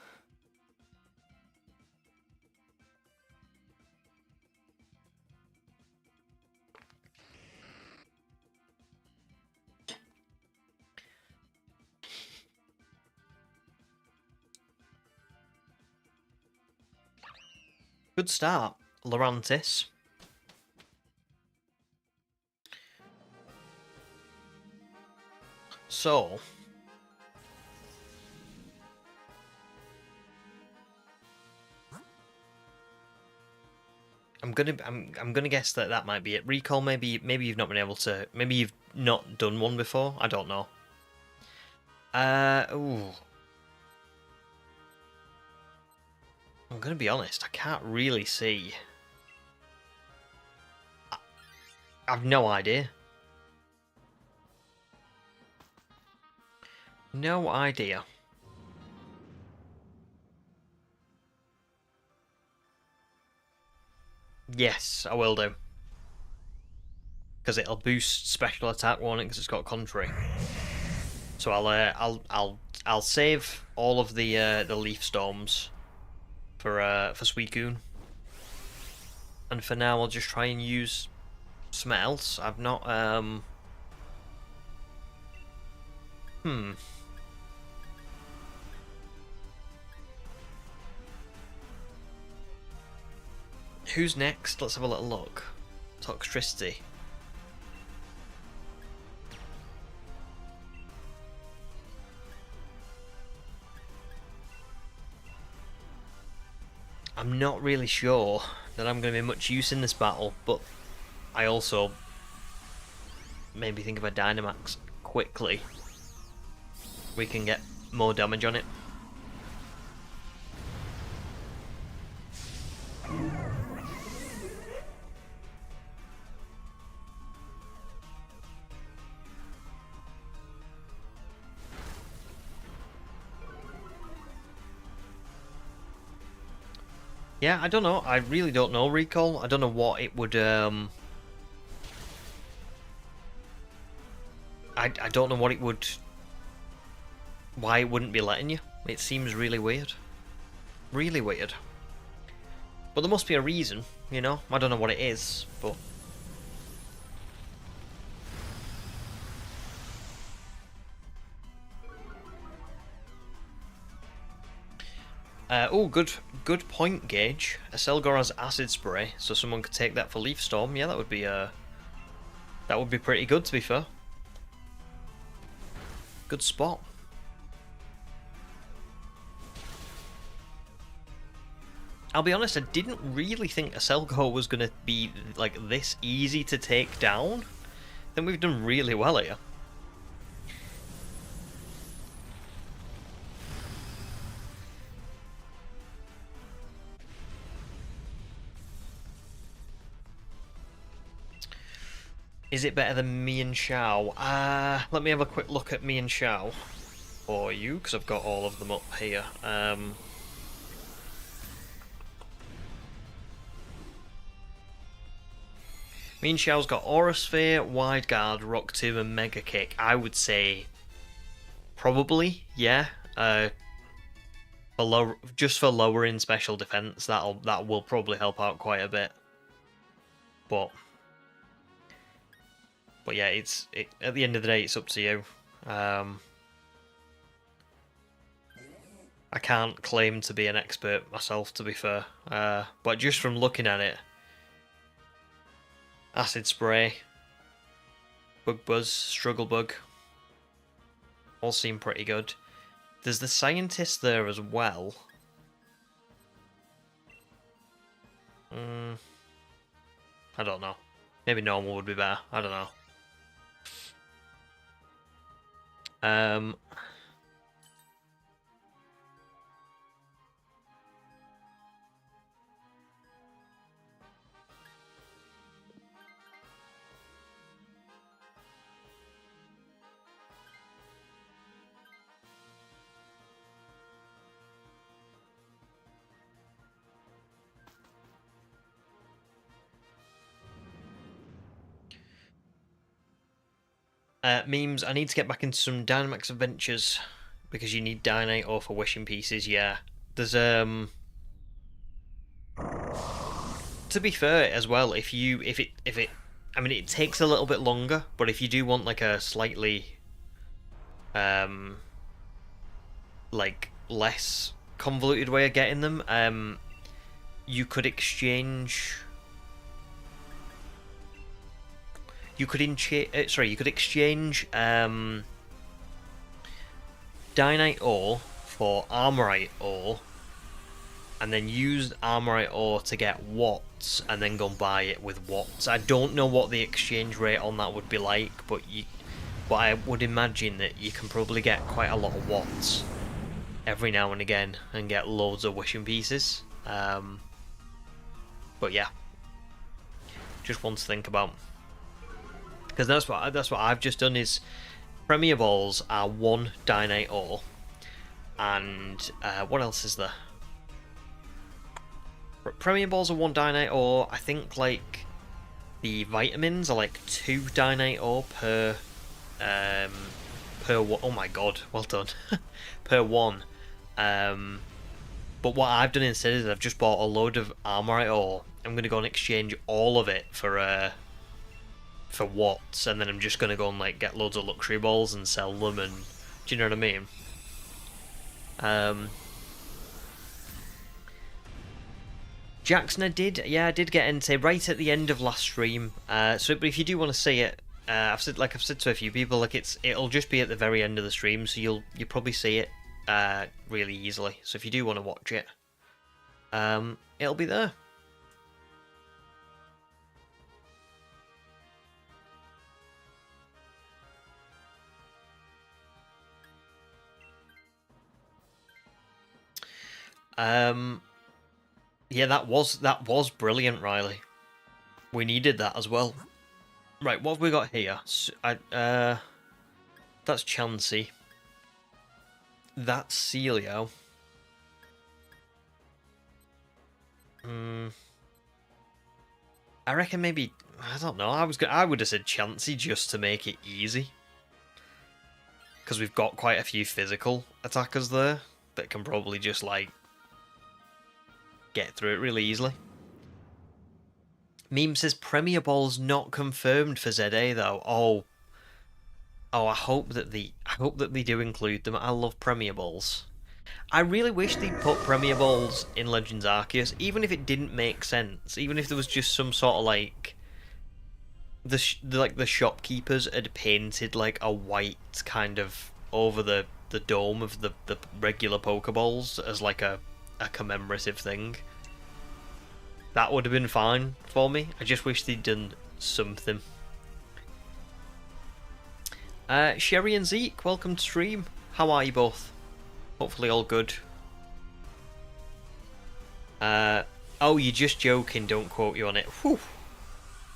Good start, Laurantis. So, I'm gonna guess that might be it. Recall, maybe you've not been able to. Maybe you've not done one before. I don't know. Ooh. I'm gonna be honest. I can't really see. I've no idea. No idea. Yes, I will do. Because it'll boost special attack warning because it's got contrary. So I'll save all of the leaf storms for Suicune. And for now I'll just try and use something else. I've not Who's next? Let's have a little look. Toxtricity. I'm not really sure that I'm going to be much use in this battle, but I also maybe think of a Dynamax quickly. We can get more damage on it. Yeah, I don't know. I really don't know, Recall. I don't know what it would, I don't know what it would... Why it wouldn't be letting you. It seems really weird. Really weird. But there must be a reason, you know? I don't know what it is, but... oh, good point, Gage. Aselgor has Acid Spray, so someone could take that for Leaf Storm. Yeah, that would be pretty good, to be fair. Good spot. I'll be honest, I didn't really think Aselgor was going to be like this easy to take down. I think we've done really well here. Is it better than me and Xiao? Let me have a quick look at me and Xiao for you, because I've got all of them up here. Me and Xiao's got Aura Sphere, Wide Guard, Rock Tomb, and Mega Kick. I would say probably, yeah. Just for lowering special defense, that will probably help out quite a bit. But yeah, at the end of the day, it's up to you. I can't claim to be an expert myself, to be fair. But just from looking at it, Acid Spray, Bug Buzz, Struggle Bug, all seem pretty good. There's the Scientist there as well. I don't know. Maybe normal would be better. I don't know. Memes, I need to get back into some Dynamax Adventures because you need Dynite or for wishing pieces, yeah. There's to be fair as well, if it I mean it takes a little bit longer, but if you do want like a slightly like less convoluted way of getting them, you could exchange you could exchange Dynite ore for Armorite ore, and then use Armorite ore to get watts, and then go and buy it with watts. I don't know what the exchange rate on that would be like, but I would imagine that you can probably get quite a lot of watts every now and again and get loads of wishing pieces. But yeah, just one to think about, because that's what I've just done. Is Premier Balls are 1 Dynite ore, and what else is there? Premier Balls are 1 Dynite ore. I think like the vitamins are like 2 Dynite ore per oh my god, well done. Per one. But what I've done instead is I've just bought a load of Armorite ore. I'm gonna go and exchange all of it for watts, and then I'm just gonna go and like get loads of luxury balls and sell them, and do you know what I mean? Jackson, I did get into right at the end of last stream. But if you do want to see it, I've said to a few people, like it'll just be at the very end of the stream, so you'll probably see it really easily. So if you do want to watch it, it'll be there. Yeah, that was brilliant, Riley. We needed that as well. Right, what have we got here? That's Chansey. That's Celio. I reckon maybe, I don't know. I would have said Chansey just to make it easy, because we've got quite a few physical attackers there that can probably just like get through it really easily. Meme says Premier Ball's not confirmed for ZA though. Oh, I hope that they do include them. I love Premier Balls. I really wish they'd put Premier Balls in Legends Arceus, even if it didn't make sense. Even if there was just some sort of like the shopkeepers had painted like a white kind of over the dome of the regular Pokeballs as like a commemorative thing. That would have been fine for me. I just wish they'd done something. Sherry and Zeke, welcome to stream. How are you both? Hopefully all good. Oh, you're just joking, don't quote you on it. Whew.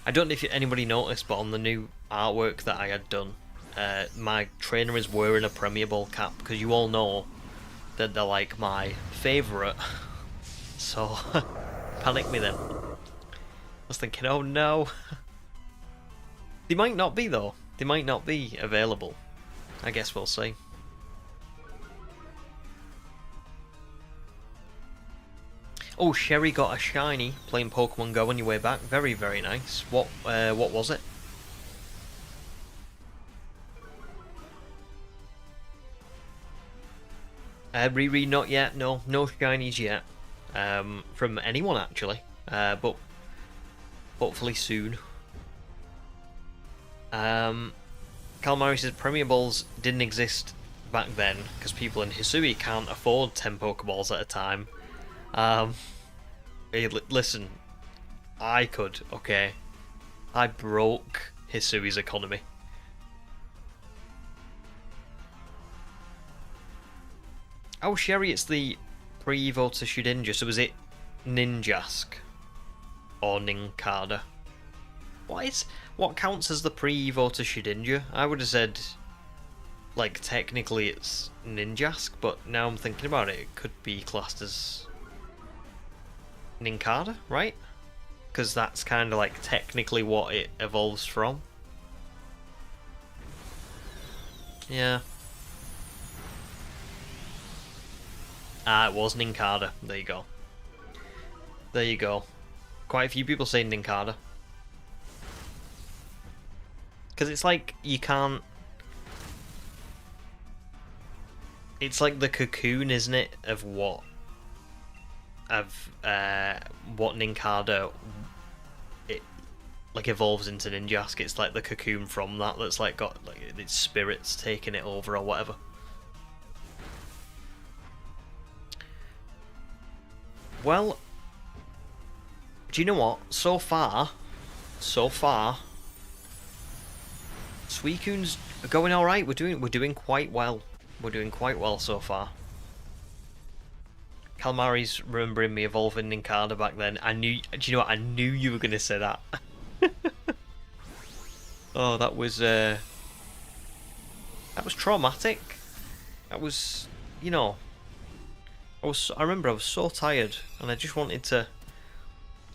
I don't know if anybody noticed, but on the new artwork that I had done, my trainer is wearing a Premier Ball cap, because you all know that they're like my favourite. So, panic me then. I was thinking, oh no. They might not be though. They might not be available. I guess we'll see. Oh, Sherry got a shiny playing Pokemon Go on your way back. Very, very nice. What was it? Riri, not yet. No shinies yet. From anyone actually. But hopefully soon. Calamari says Premier Balls didn't exist back then because people in Hisui can't afford 10 Pokeballs at a time. Hey, listen, I could, okay? I broke Hisui's economy. Oh, Sherry, it's the pre-evo to Shudinja, so was it Ninjask? Or Ninkada? What counts as the pre-evo to Shudinja? I would have said, like, technically it's Ninjask, but now I'm thinking about it, it could be classed as Ninkada, right? Because that's kind of like technically what it evolves from. Yeah. Ah, it was Ninkada. There you go. There you go. Quite a few people say Ninkada. Because it's like, you can't... It's like the cocoon, isn't it, of what... what Ninkada... It, like, evolves into Ninjask. It's like the cocoon from that that's like got, like, its spirits taking it over or whatever. Well... Do you know what? So far... Suicune's going alright. We're doing quite well. We're doing quite well so far. Calamari's remembering me evolving Ninkada back then. I knew. Do you know what? I knew you were gonna say that. Oh, that was traumatic. That was, you know. I remember I was so tired, and I just wanted to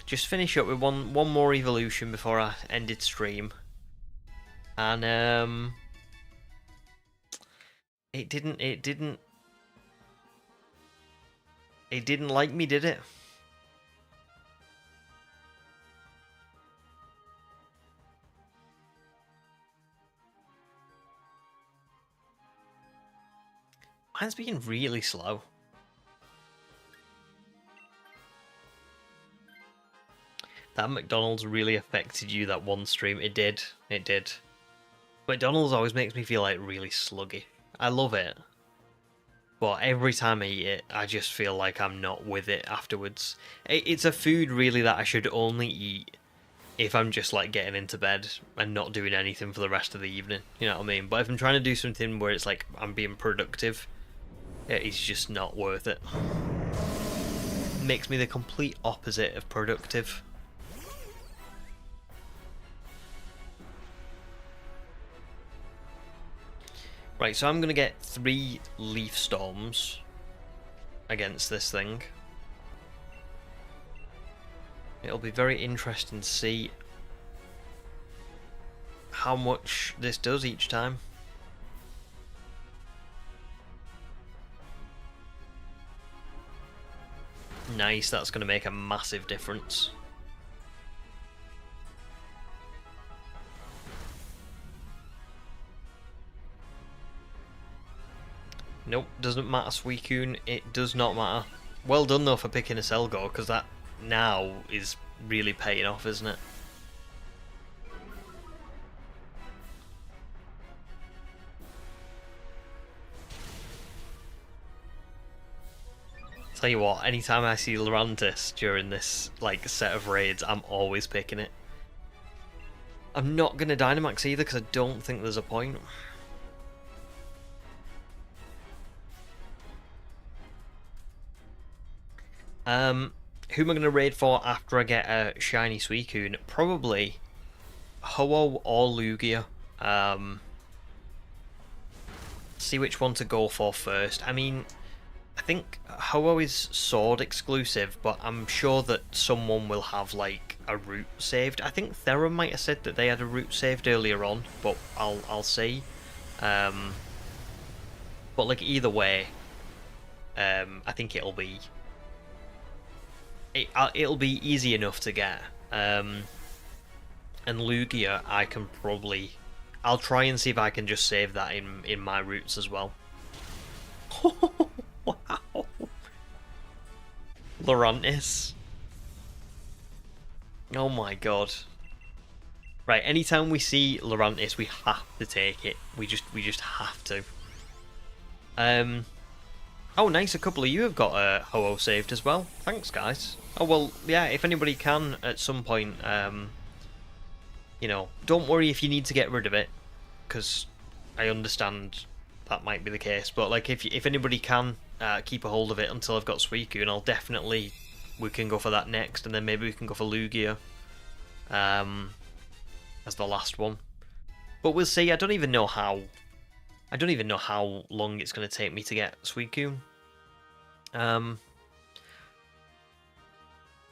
just finish up with one more evolution before I ended stream. And it didn't like me, did it? Mine's being really slow. That McDonald's really affected you that one stream. It did. It did. McDonald's always makes me feel like really sluggy. I love it. But every time I eat it, I just feel like I'm not with it afterwards. It's a food really that I should only eat if I'm just like getting into bed and not doing anything for the rest of the evening. You know what I mean? But if I'm trying to do something where it's like I'm being productive, it's just not worth it. Makes me the complete opposite of productive. Right, so I'm going to get 3 Leaf Storms against this thing. It'll be very interesting to see how much this does each time. Nice, that's going to make a massive difference. Nope, doesn't matter, Suicune. It does not matter. Well done though for picking a Selgo, because that now is really paying off, isn't it? Tell you what, anytime I see Lurantis during this like set of raids, I'm always picking it. I'm not going to Dynamax either, because I don't think there's a point. Who am I going to raid for after I get a shiny Suicune? Probably Ho-Oh or Lugia. See which one to go for first. I mean, I think Ho-Oh is sword exclusive, but I'm sure that someone will have like a route saved. I think Thera might have said that they had a route saved earlier on, but I'll see. But like either way, I think it'll be easy enough to get. And Lugia, I can probably... I'll try and see if I can just save that in my routes as well. Wow. Lurantis. Oh my god. Right, anytime we see Lurantis, we have to take it. We just have to. Oh, nice. A couple of you have got a Ho-Oh saved as well. Thanks, guys. Oh, well, yeah, if anybody can at some point, you know, don't worry if you need to get rid of it, because I understand that might be the case. But, like, if anybody can keep a hold of it until I've got Suicune, I'll definitely... We can go for that next, and then maybe we can go for Lugia as the last one. But we'll see. I don't even know how long it's going to take me to get Suicune.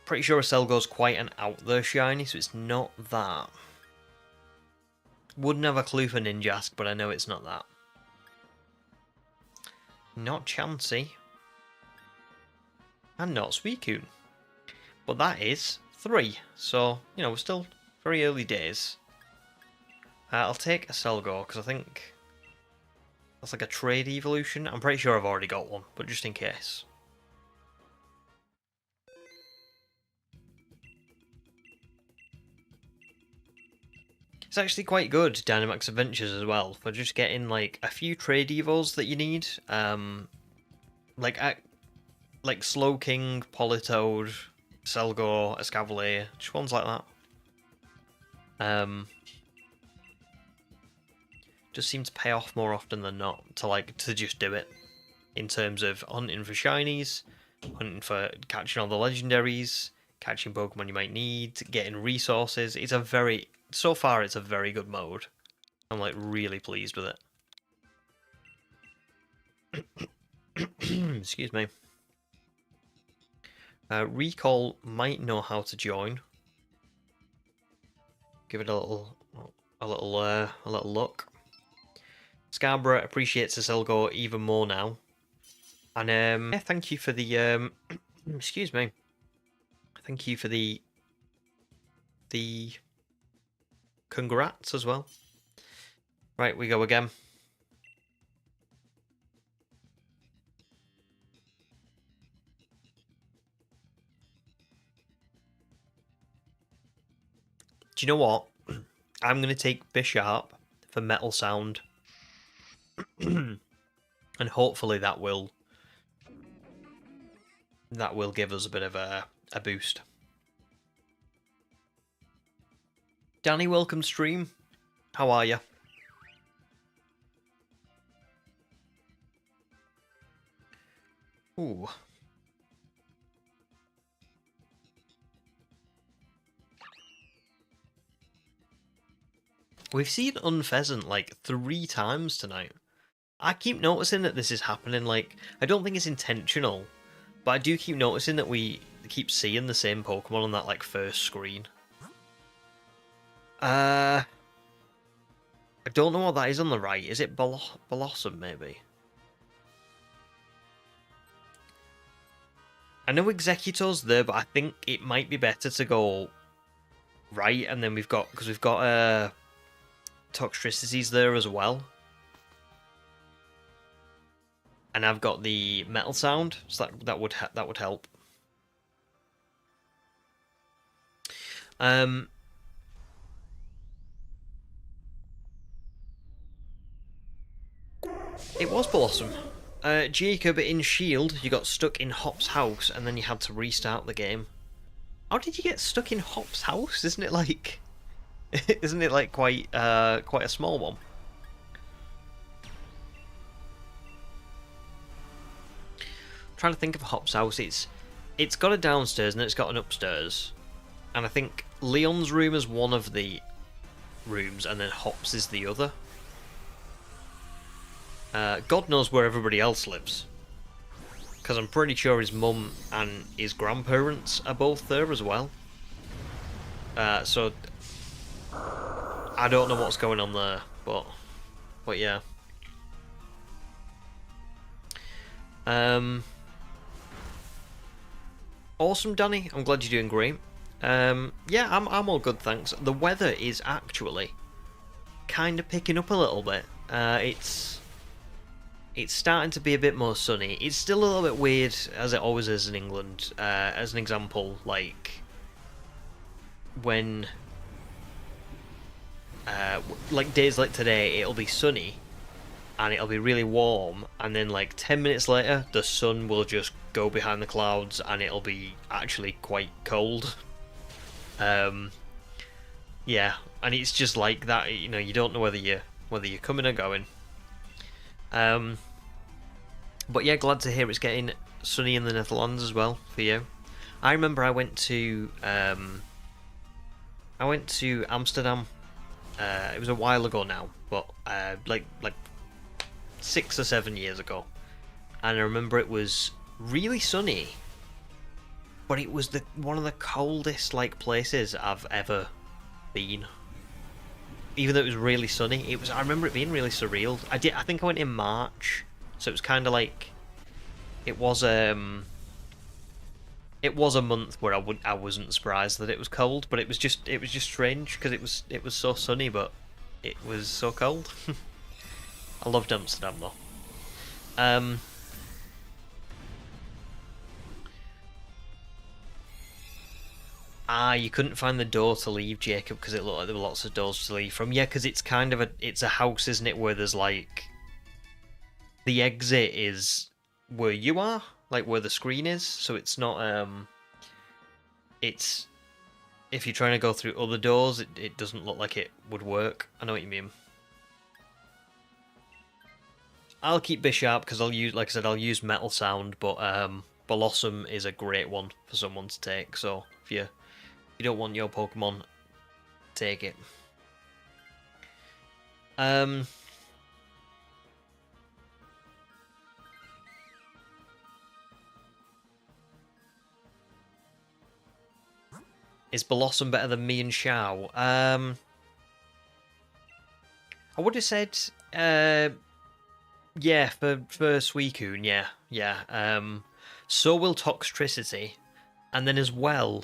Pretty sure a Selgo's quite an out there shiny, so it's not that. Wouldn't have a clue for Ninjask, but I know it's not that. not Chansey, and not Suicune. But that is 3, so, you know, we're still very early days. I'll take a Selgor, because I think that's like a trade evolution. I'm pretty sure I've already got one, but just in case. It's actually quite good, Dynamax Adventures as well, for just getting like a few trade evos that you need. Like Slowking, Politoed, Selgor, Escavalier, just ones like that. Just seem to pay off more often than not to just do it. In terms of hunting for shinies, hunting for catching all the legendaries, catching Pokemon you might need, getting resources. So far it's a very good mode. I'm like really pleased with it. Excuse me. Recall might know how to join. Give it a little look. Scarborough appreciates the Selgor even more now. And yeah, thank you for the excuse me. Thank you for the congrats as well. Right, we go again. Do you know what? I'm going to take Bisharp for Metal Sound. And hopefully that will give us a bit of a boost. Danny, welcome stream. How are you? Ooh. We've seen Unpheasant like 3 times tonight. I keep noticing that this is happening, like, I don't think it's intentional, but I do keep noticing that we keep seeing the same Pokemon on that, like, first screen. I don't know what that is on the right. Is it Blossom, maybe? I know Executor's there, but I think it might be better to go right, and then we've got Toxtricity's there as well. And I've got the Metal Sound, so that would help. It was Blossom. Jacob, in Shield, you got stuck in Hop's house, and then you had to restart the game. How did you get stuck in Hop's house? Isn't it like quite a small one? Trying to think of Hop's house. It's got a downstairs and it's got an upstairs, and I think Leon's room is one of the rooms, and then Hop's is the other. God knows where everybody else lives, because I'm pretty sure his mum and his grandparents are both there as well. So I don't know what's going on there, but yeah. Awesome, Danny. I'm glad you're doing great. Yeah, I'm all good, thanks. The weather is actually kind of picking up a little bit. It's starting to be a bit more sunny. It's still a little bit weird, as it always is in England. As an example, like when like days like today, it'll be sunny and it'll be really warm, and then like 10 minutes later the sun will just go behind the clouds and it'll be actually quite cold. Yeah, and it's just like that, you know, you don't know whether you're coming or going. But yeah, glad to hear it's getting sunny in the Netherlands as well for you. I remember I went to Amsterdam. It was a while ago now, but like 6 or 7 years ago, and I remember it was really sunny, but it was one of the coldest like places I've ever been. Even though it was really sunny, I remember it being really surreal. I think I went in March, So it was kind of like it was a month where I wasn't surprised that it was cold, but it was just strange because it was so sunny, but it was so cold. I loved Amsterdam though. You couldn't find the door to leave, Jacob, because it looked like there were lots of doors to leave from. Yeah, because it's kind of it's a house, isn't it, where there's like the exit is where you are, like where the screen is. So it's not it's if you're trying to go through other doors, it doesn't look like it would work. I know what you mean. I'll keep Bisharp because I'll use, like I said, I'll use Metal Sound, but Blossom is a great one for someone to take. So if you don't want your Pokemon, take it. Is Blossom better than me and Xiao? I would have said, yeah, for Suicune, yeah. So will Toxtricity, and then as well,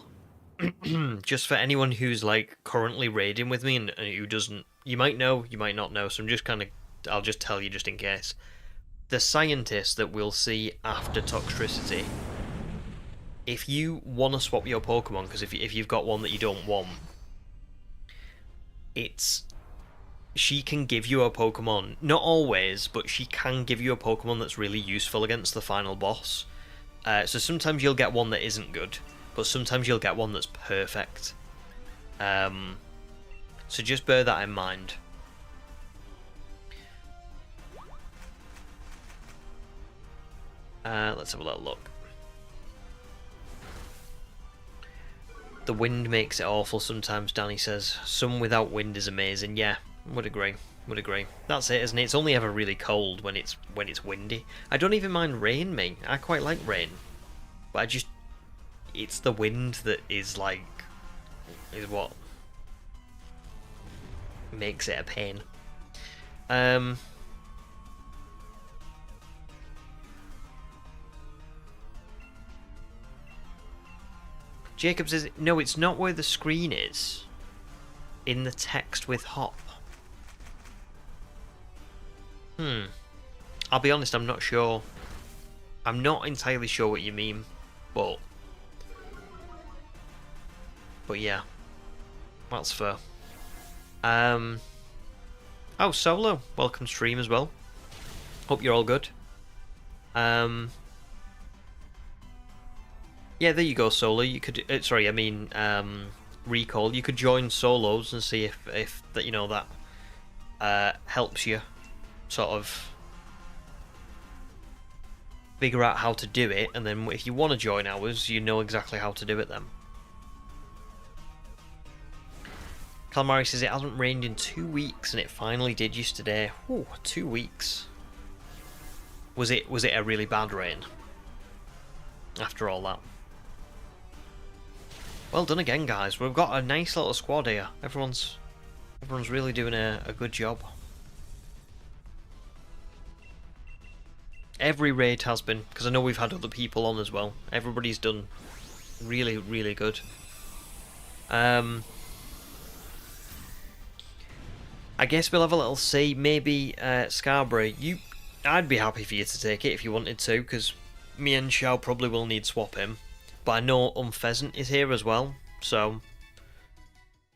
just for anyone who's like currently raiding with me and who doesn't, you might know, you might not know, so I'll just tell you just in case. The scientist that we'll see after Toxtricity, if you want to swap your Pokemon, because if you've got one that you don't want, she can give you a Pokemon, not always, but she can give you a Pokemon that's really useful against the final boss. So sometimes you'll get one that isn't good, but sometimes you'll get one that's perfect. So just bear that in mind. Let's have a little look. The wind makes it awful sometimes, Danny says. Sun without wind is amazing. Yeah, would agree. Would agree. That's it, isn't it? It's only ever really cold when it's windy. I don't even mind rain, mate. I quite like rain. But it's the wind that is what makes it a pain. Jacob says, no, it's not where the screen is. In the text with hop. I'll be honest, I'm not sure. I'm not entirely sure what you mean, but yeah, that's fair. Oh, Solo, welcome stream as well. Hope you're all good. Yeah, there you go, Solo. You could, Recall. You could join solos and see if that, you know, that helps you sort of figure out how to do it, and then if you want to join ours, you know exactly how to do it then. Calamari says it hasn't rained in 2 weeks, and it finally did yesterday. Ooh, 2 weeks. Was it a really bad rain after all that? Well done again, guys. We've got a nice little squad here. Everyone's really doing a good job. Every raid has been, because I know we've had other people on as well. Everybody's done really, really good. I guess we'll have a little see. Maybe Scarborough, I'd be happy for you to take it if you wanted to, because me and Xiao probably will need swap him. But I know Unpheasant is here as well, so.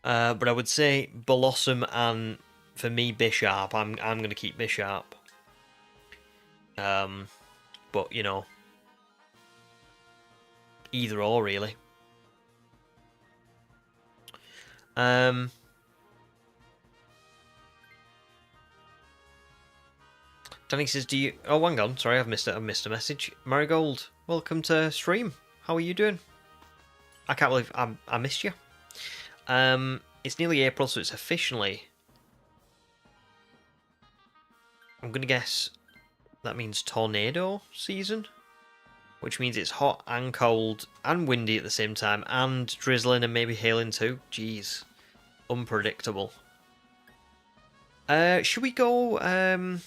But I would say Blossom and, for me, Bisharp. I'm going to keep Bisharp. But, you know, either or, really. Danny says, do you... Oh, hang on. Sorry, I've missed a message. Marigold, welcome to stream. How are you doing? I can't believe I missed you. It's nearly April, so it's officially... I'm going to guess that means tornado season, which means it's hot and cold and windy at the same time, and drizzling and maybe hailing too. Jeez. Unpredictable. Should we go...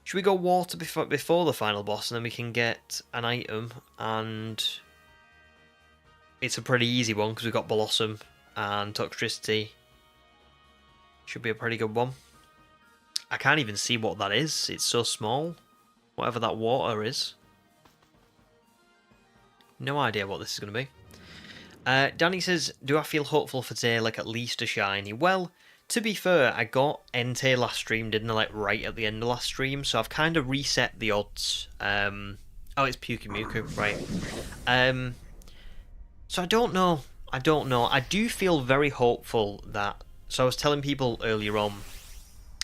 Should we go water before the final boss, and then we can get an item? And it's a pretty easy one because we've got Blossom and Toxtricity. Should be a pretty good one. I can't even see what that is. It's so small. Whatever that water is. No idea what this is going to be. Danny says, do I feel hopeful for today, like at least a shiny? Well, to be fair, I got Entei last stream, didn't I, like right at the end of last stream, so I've kind of reset the odds. Oh, it's Pyukumuku, right. So I don't know. I do feel very hopeful that... So I was telling people earlier on,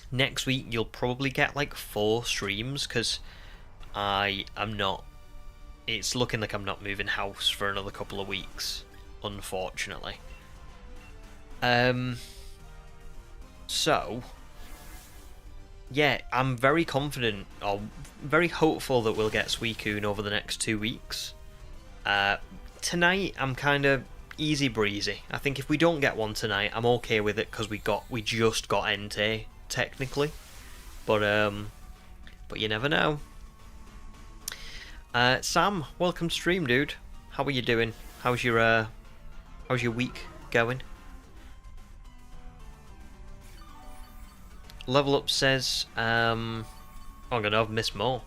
next week you'll probably get like 4 streams, because I am not... It's looking like I'm not moving house for another couple of weeks, unfortunately. So, yeah, I'm very confident, or very hopeful that we'll get Suicune over the next 2 weeks. Tonight, I'm kind of easy breezy. I think if we don't get one tonight, I'm okay with it because we just got Entei technically, but you never know. Sam, welcome to stream, dude. How are you doing? How's your week going? Level Up says, I'm gonna have missed more.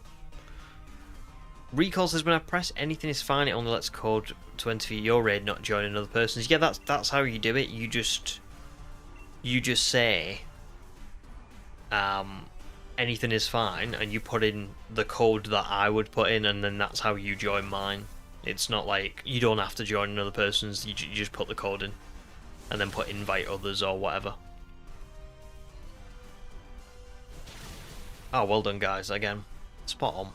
Recall says, when I press anything is fine, it only lets code to enter your raid, not join another person's. Yeah, that's how you do it. You just say, anything is fine, and you put in the code that I would put in, and then that's how you join mine. It's not like you don't have to join another person's. You just put the code in, and then put invite others or whatever. Oh, well done, guys. Again, spot on.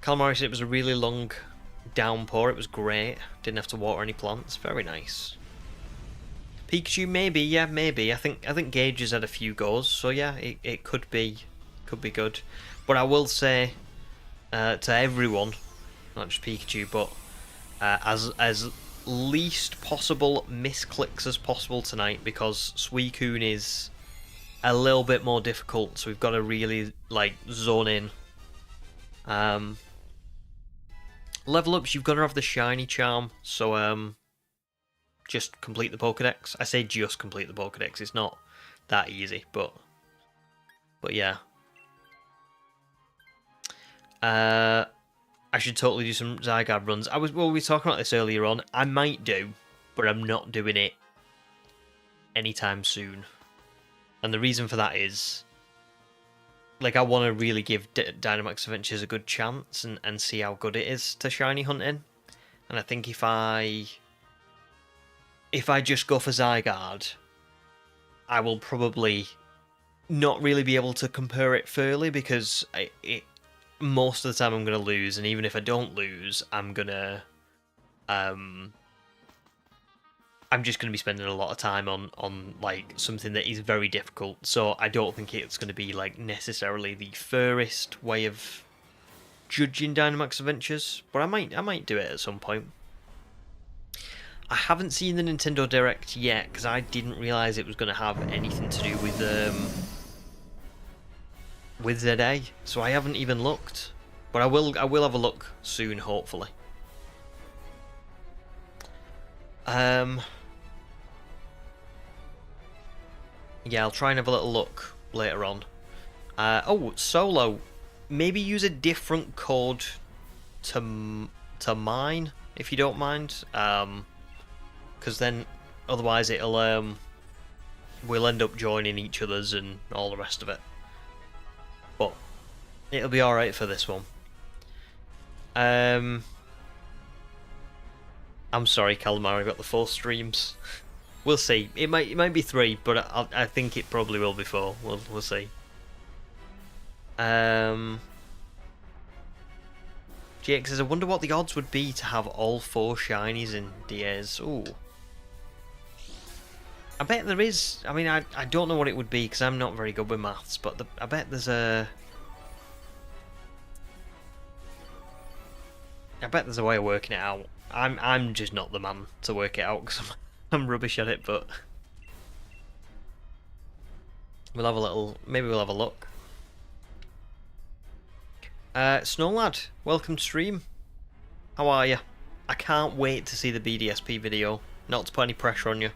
Calamari said it was a really long downpour. It was great. Didn't have to water any plants. Very nice. Pikachu, maybe. Yeah, maybe. I think Gage has had a few goes, so yeah, it could be good. But I will say to everyone, not just Pikachu, but as least possible misclicks as possible tonight, because Suicune is a little bit more difficult, so we've got to really like zone in. Level ups, you've got to have the shiny charm, so just complete the Pokedex. I say just complete the Pokedex, it's not that easy, but yeah. I should totally do some Zygarde runs. We were talking about this earlier on. I might do, but I'm not doing it anytime soon. And the reason for that is, like, I want to really give Dynamax Adventures a good chance and see how good it is to shiny hunting. And I think if I just go for Zygarde, I will probably not really be able to compare it fairly, because most of the time I'm going to lose, and even if I don't lose, I'm just going to be spending a lot of time on like something that is very difficult, so I don't think it's going to be like necessarily the fairest way of judging Dynamax Adventures, but I might do it at some point. I haven't seen the Nintendo Direct yet because I didn't realise it was going to have anything to do with ZA, so I haven't even looked, but I will have a look soon, hopefully. Yeah, I'll try and have a little look later on. Oh, Solo, maybe use a different code to mine, if you don't mind, because then otherwise it'll we'll end up joining each other's and all the rest of it. But it'll be alright for this one. I'm sorry, Calamari, I got the 4 streams. We'll see. It might be 3, but I think it probably will be 4. We'll see. GX says, I wonder what the odds would be to have all 4 shinies in DS. Ooh. I bet there is. I mean, I don't know what it would be because I'm not very good with maths, but I bet there's a... I bet there's a way of working it out. I'm just not the man to work it out because I'm rubbish at it, but we'll have a little... Maybe we'll have a look. Snowlad, welcome to stream. How are you? I can't wait to see the BDSP video. Not to put any pressure on you.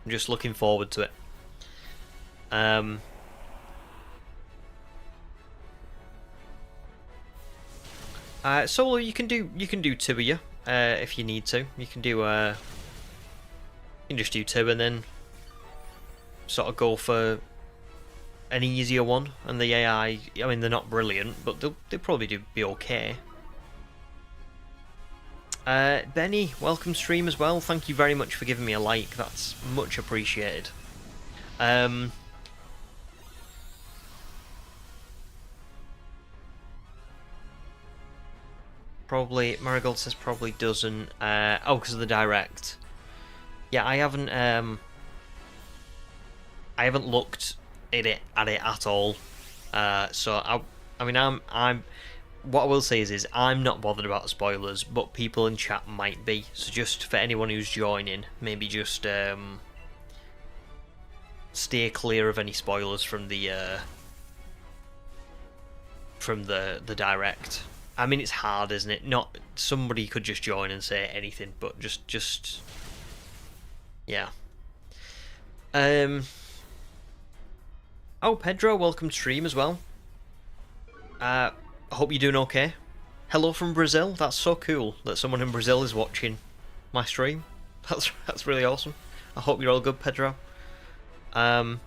I'm just looking forward to it. Solo, you can do two of you if you need to. You can do you can just do two and then sort of go for an easier one. And the AI, I mean, they're not brilliant, but they'll probably be okay. Benny, welcome stream as well. Thank you very much for giving me a like. That's much appreciated. Probably, Marigold says probably doesn't. Oh, because of the direct. Yeah, I haven't looked at it at all. So I mean, I'm. What I will say is I'm not bothered about the spoilers, but people in chat might be. So just for anyone who's joining, maybe just steer clear of any spoilers from the direct. I mean, it's hard, isn't it? Not somebody could just join and say anything, but just yeah. Oh, Pedro, welcome to stream as well. I hope you're doing okay. Hello from Brazil. That's so cool that someone in Brazil is watching my stream. That's really awesome. I hope you're all good, Pedro. So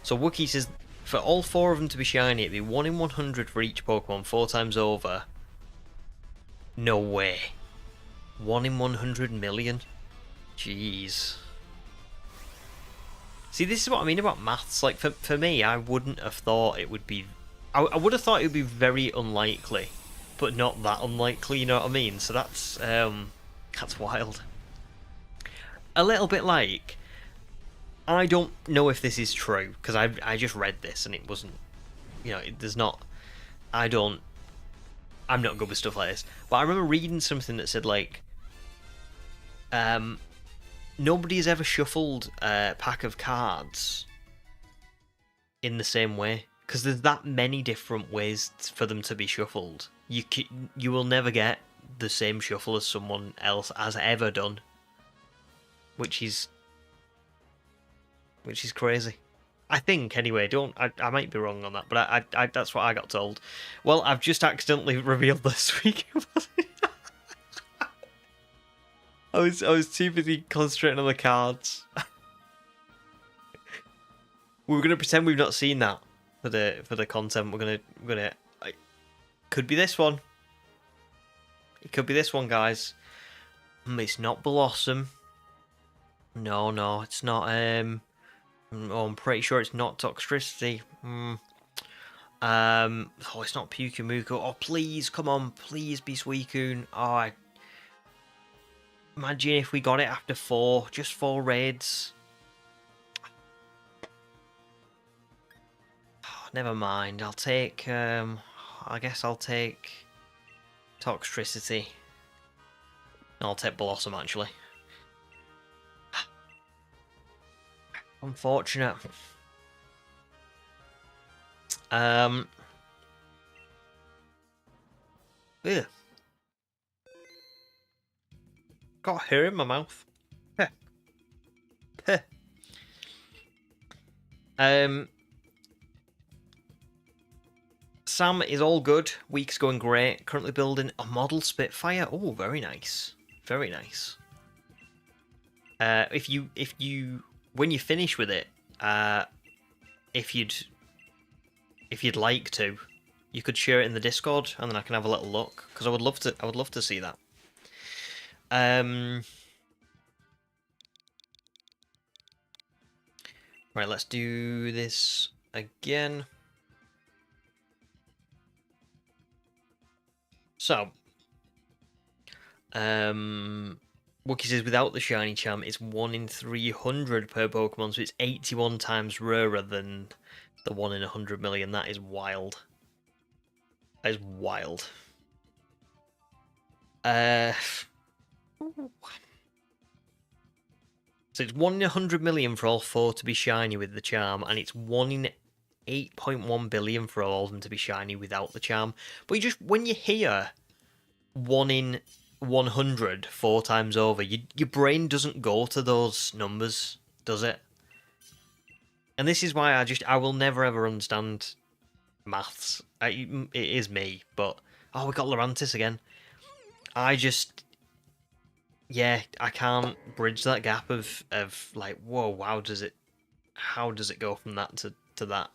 Wookie says, for all four of them to be shiny, it'd be 1 in 100 for each Pokemon 4 times over. No way. 1 in 100 million? Jeez. See, this is what I mean about maths. Like, for me, I wouldn't have thought it would be... I would have thought it would be very unlikely, but not that unlikely, you know what I mean? So that's wild. A little bit like... I don't know if this is true, because I just read this and it wasn't... You know, there's not... I'm not good with stuff like this. But I remember reading something that said, like... Nobody's ever shuffled a pack of cards in the same way. Because there's that many different ways for them to be shuffled. You will never get the same shuffle as someone else has ever done. Which is crazy. I think, anyway. I might be wrong on that, but I that's what I got told. Well, I've just accidentally revealed this week. I was too busy concentrating on the cards. We were gonna pretend we've not seen that for the content. We're gonna. Could be this one. It could be this one, guys. It's not Blossom. No, it's not. Oh, I'm pretty sure it's not Toxtricity. Oh, it's not Pukumuku. Oh, please, come on, please be Suicune. Oh, imagine if we got it after just 4 raids. Oh, never mind. I'll take. I guess I'll take Toxtricity. I'll take Blossom actually. Unfortunate. Yeah. Got hair in my mouth. Heh. Heh. Sam is all good. Week's going great. Currently building a model Spitfire. Oh, very nice. Very nice. If you when you finish with it, if you'd like to, you could share it in the Discord, and then I can have a little look, because I would love to see that. Right, let's do this again. So, Wookie says without the shiny charm, it's 1 in 300 per Pokemon, so it's 81 times rarer than the 1 in 100 million. That is wild. That is wild. So it's 1 in 100 million for all 4 to be shiny with the charm, and it's 1 in 8.1 billion for all of them to be shiny without the charm. But you just, when you hear 1 in 100 4 times over, your brain doesn't go to those numbers, does it? And this is why I will never ever understand maths. It is me, but oh, we got Lurantis again. Yeah, I can't bridge that gap of like, whoa, how does it go from that to that?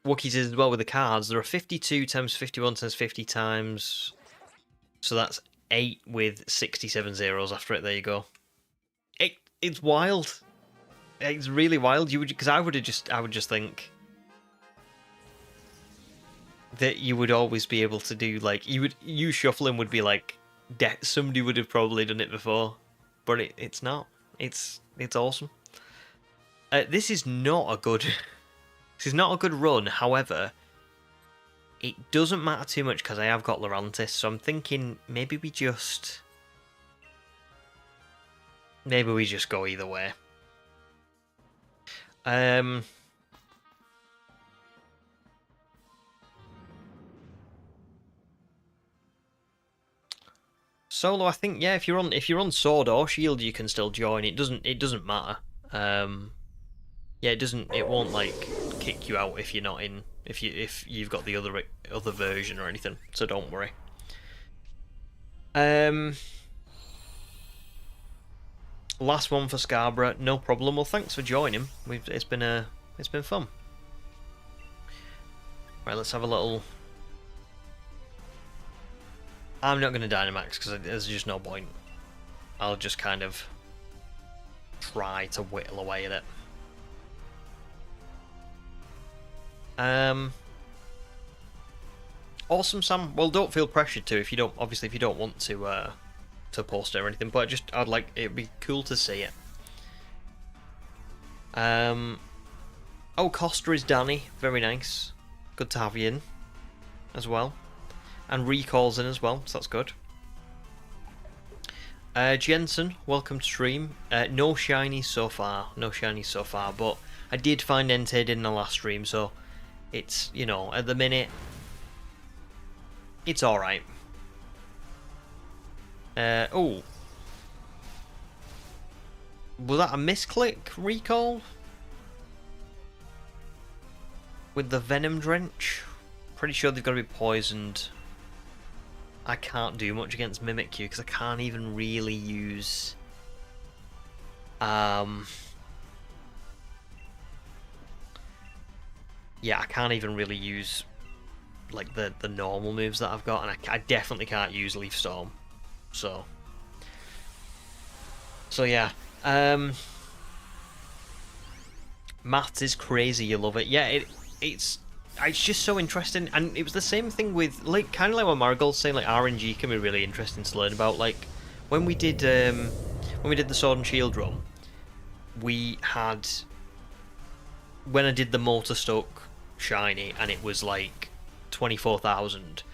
Wookie says as well with the cards, there are 52 times 51 times 50 times, so that's 8 with 67 zeros after it. There you go. It's wild. It's really wild. Because I would just think that you would always be able to do, like, you shuffling would be like somebody would have probably done it before, but it's not. It's awesome. This is not a good run. However, it doesn't matter too much because I have got Lurantis, so I'm thinking maybe we just go either way. Solo, I think, yeah, if you're on Sword or Shield, you can still join. It doesn't matter. Yeah, it won't like kick you out if you're not in, if you've got the other version or anything. So don't worry. Last one for Scarborough, no problem. Well, thanks for joining. It's been fun. Right, let's have a little. I'm not going to Dynamax because there's just no point. I'll just kind of try to whittle away at it. Awesome, Sam. Well, don't feel pressured to if you don't want to post it or anything. But it'd be cool to see it. Oh, Costa is Danny. Very nice. Good to have you in as well. And Recall's in as well, so that's good. Jensen, welcome to stream. No shinies so far. But I did find Entei in the last stream, so it's, at the minute, it's alright. Oh. Was that a misclick, Recall? With the Venom Drench? Pretty sure they've got to be poisoned. I can't do much against Mimikyu because I can't even really use yeah, I can't even really use like the normal moves that I've got, and I definitely can't use Leaf Storm. So yeah. Maths is crazy, you love it. Yeah, it's just so interesting, and it was the same thing with, like, kind of like what Marigold's saying, like, RNG can be really interesting to learn about. Like, when we did the Sword and Shield run, we had, when I did the Motorstoke shiny, and it was like 24,000,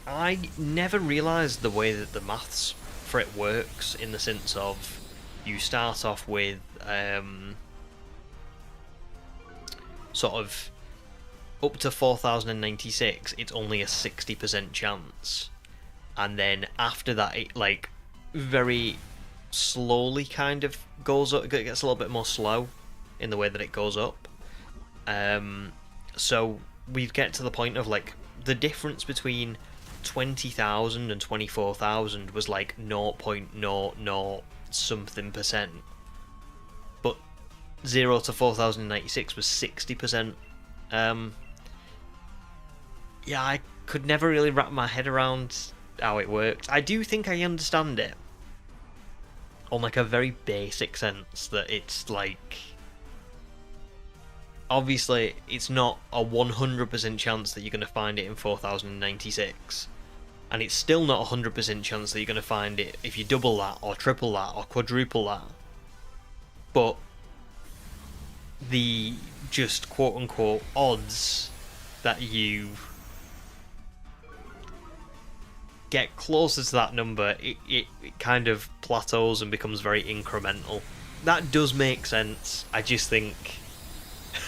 I never realised the way that the maths for it works, in the sense of, you start off with, sort of, up to 4,096, it's only a 60% chance, and then after that, it like very slowly kind of goes up. It gets a little bit more slow in the way that it goes up. So we get to the point of like the difference between 20,000 and 24,000 was like 0.00 something percent, but 0 to 4,096 was 60%. Yeah, I could never really wrap my head around how it worked. I do think I understand it on like a very basic sense, that it's like, obviously it's not a 100% chance that you're going to find it in 4,096, and it's still not a 100% chance that you're going to find it if you double that or triple that or quadruple that, but the just quote unquote odds that you get closer to that number, it kind of plateaus and becomes very incremental. that does make sense. I just think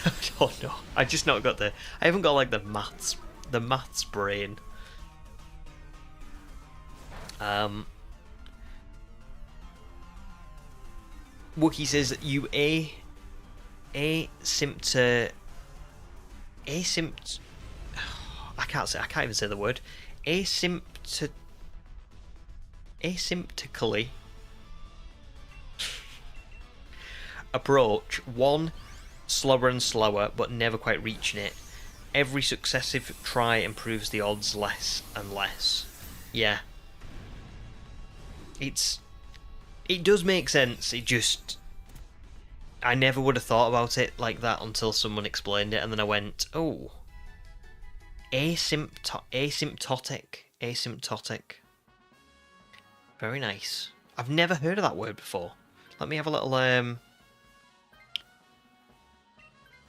I don't know. I just not got the. I haven't got like the maths brain. Wookie says that you asympt. I can't even say the word. Asymptically approach one slower and slower, but never quite reaching it. Every successive try improves the odds less and less. Yeah. It does make sense. I never would have thought about it like that until someone explained it, and then I went, oh, asymptotic. Very nice. I've never heard of that word before. Let me have a little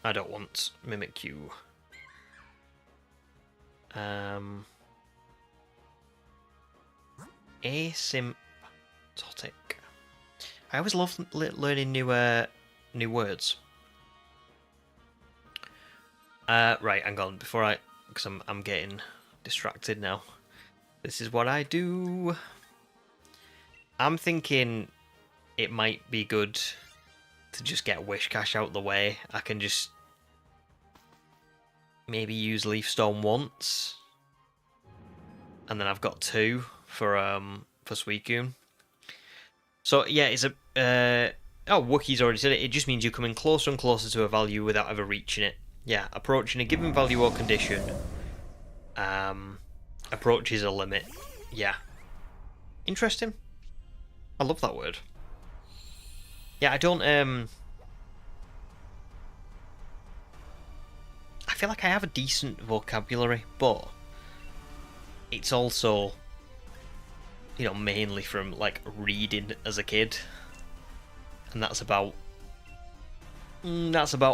I don't want Mimikyu. Asymptotic. I always love learning new words. Right, hang on. Because I'm getting distracted now. This is what I do. I'm thinking it might be good to just get Wishcash out the way. I can just maybe use Leaf Storm once, and then I've got 2 for Suicune. So yeah, it's a Wookiee's already said it. It just means you're coming closer and closer to a value without ever reaching it. Yeah, approaching a given value or condition approaches a limit. Yeah, interesting. I love that word. Yeah, I don't I feel like I have a decent vocabulary, but it's also, you know, mainly from like reading as a kid, and that's about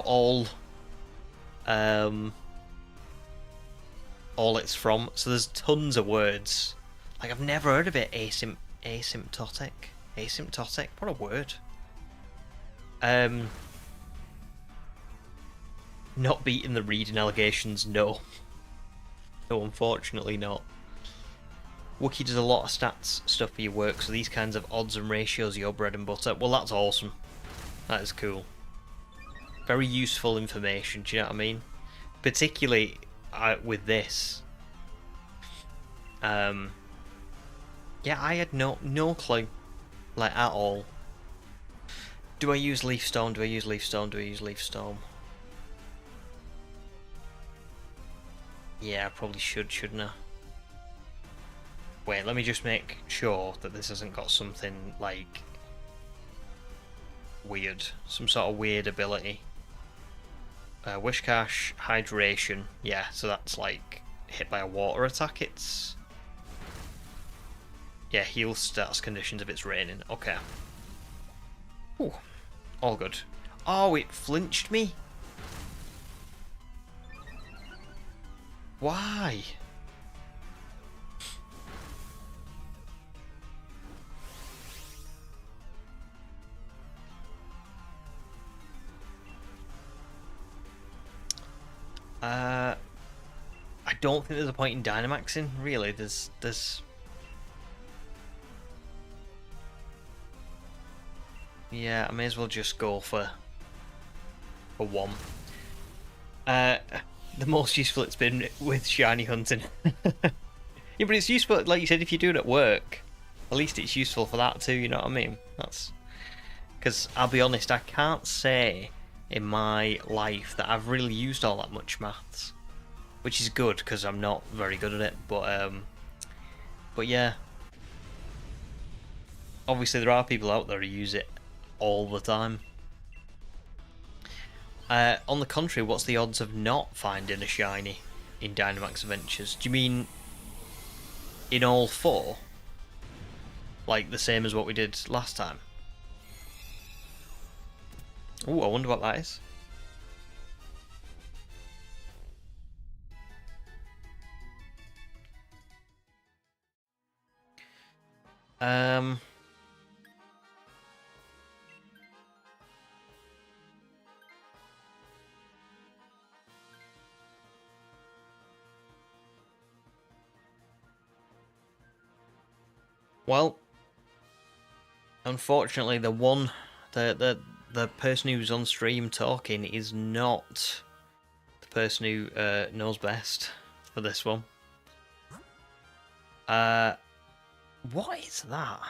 all it's from. So there's tons of words. Like I've never heard of it. Asymptotic. What a word. Not beating the reading allegations, no. No, unfortunately not. Wookie does a lot of stats stuff for your work, so these kinds of odds and ratios are your bread and butter. Well, that's awesome. That is cool. Very useful information, do you know what I mean? Particularly with this. Yeah, I had no clue. Like, at all. Do I use Leaf Storm? Do I use Leaf Storm? Yeah, I probably shouldn't I? Wait, let me just make sure that this hasn't got something, like, weird. Some sort of weird ability. Wishcash, Hydration. Yeah, so that's, like, hit by a water attack. It's... Yeah, heal stats conditions if it's raining. Okay. Ooh, all good. Oh, it flinched me? Why? I don't think there's a point in Dynamaxing, really. There's... Yeah, I may as well just go for 1. The most useful it's been with shiny hunting. Yeah, but it's useful, like you said, if you're doing it at work. At least it's useful for that too, you know what I mean? That's... Because, I'll be honest, I can't say in my life that I've really used all that much maths. Which is good, because I'm not very good at it, but yeah. Obviously there are people out there who use it all the time. On the contrary, what's the odds of not finding a shiny in Dynamax Adventures? Do you mean in all 4? Like the same as what we did last time? Ooh, I wonder what that is. Well, unfortunately, the person who's on stream talking is not the person who knows best for this one. What is that?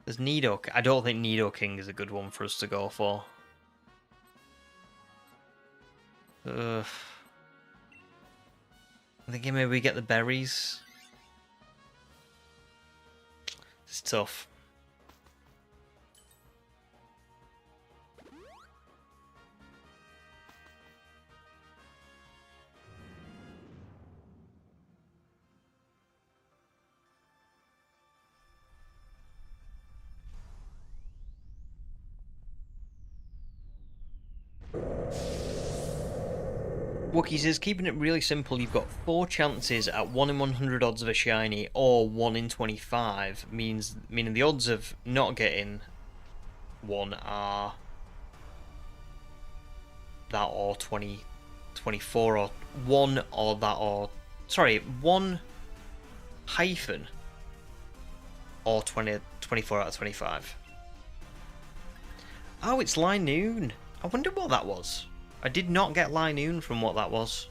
There's Nido. I don't think Nidoking is a good one for us to go for. I'm thinking maybe we get the berries. It's tough. Wookie says, keeping it really simple, you've got 4 chances at 1 in 100 odds of a shiny, or 1 in 25, meaning the odds of not getting one are that or 20, 24, or 1 or that or... Sorry, 1 hyphen or 20, 24 out of 25. Oh, it's Linoon. I wonder what that was. I did not get Linoon from what that was.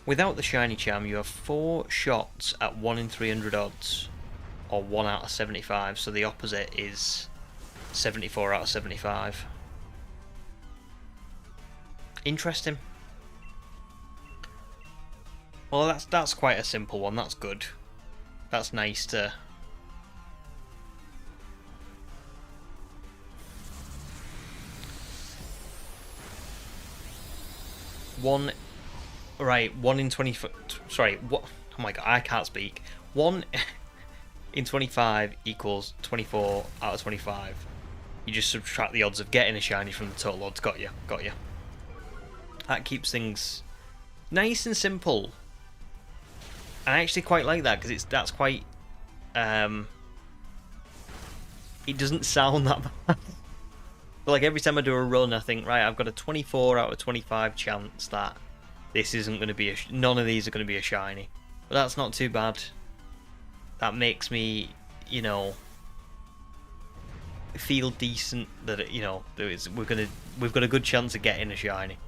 Without the shiny charm, you have 4 shots at 1 in 300 odds, or 1 out of 75. So the opposite is 74 out of 75. Interesting. Well, that's quite a simple one. That's good. That's nice to... Right, 1 in 20... Sorry, what? Oh my god, I can't speak. 1 in 25 equals 24 out of 25. You just subtract the odds of getting a shiny from the total odds. Got you. That keeps things nice and simple. I actually quite like that, because that's quite... it doesn't sound that bad. But like every time I do a run, I think, right, I've got a 24 out of 25 chance that this isn't going to be none of these are going to be a shiny. But that's not too bad. That makes me, you know, feel decent that, you know, we've got a good chance of getting a shiny.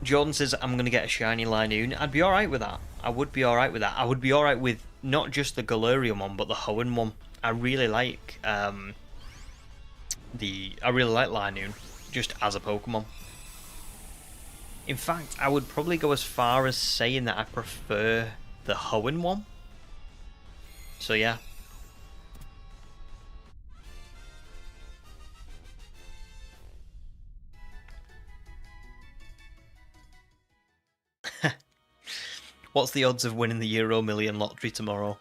Jordan says, I'm going to get a shiny Linoon. I'd be alright with that. I would be alright with that. I would be alright with not just the Galarian one, but the Hoenn one. I really like Linoon, just as a Pokemon. In fact, I would probably go as far as saying that I prefer the Hoenn one. So yeah. What's the odds of winning the Euro Million lottery tomorrow?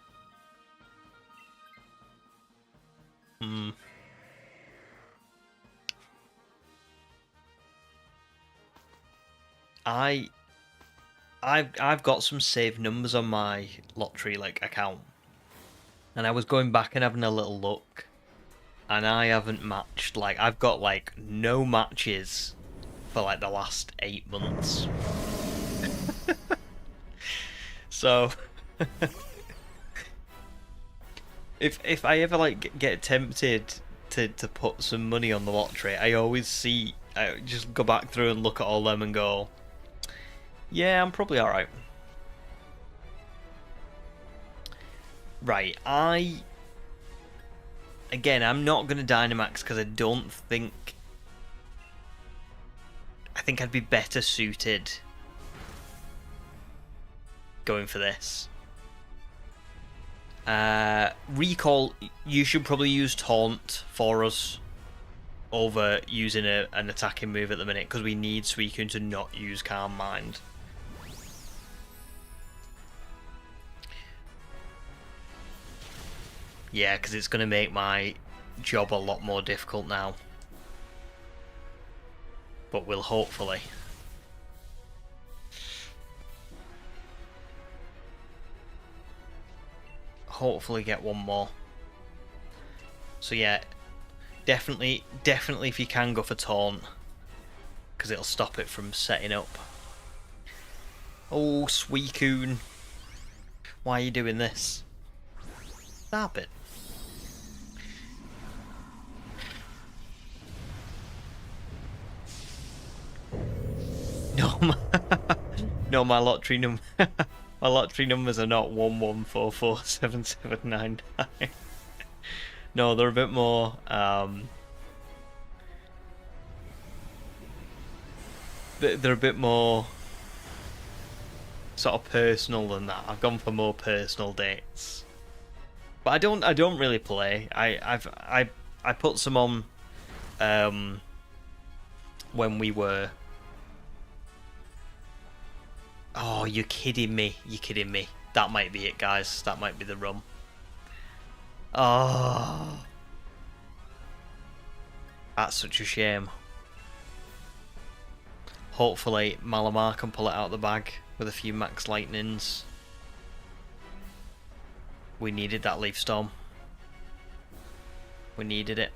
I've got some saved numbers on my lottery account, and I was going back and having a little look, and I haven't matched. I've got no matches for the last 8 months. So if I ever get tempted to put some money on the lottery, I just go back through and look at all them and go, yeah, I'm probably alright. Right, I'm not going to Dynamax because I think I'd be better suited going for this. Recall, you should probably use Taunt for us over using an attacking move at the minute, because we need Suicune to not use Calm Mind. Yeah, because it's going to make my job a lot more difficult now. But we'll hopefully get one more. So yeah, definitely if you can, go for taunt, because it'll stop it from setting up. Oh, Suicune, why are you doing this? Stop it. No, no, my lottery number. My lottery numbers are not 11447799. No, they're a bit more. They're a bit more sort of personal than that. I've gone for more personal dates, but I don't really play. I put some on when we were. Oh, you're kidding me. You're kidding me. That might be it, guys. That might be the rum. Oh. That's such a shame. Hopefully, Malamar can pull it out of the bag with a few max lightnings. We needed that Leaf Storm. We needed it.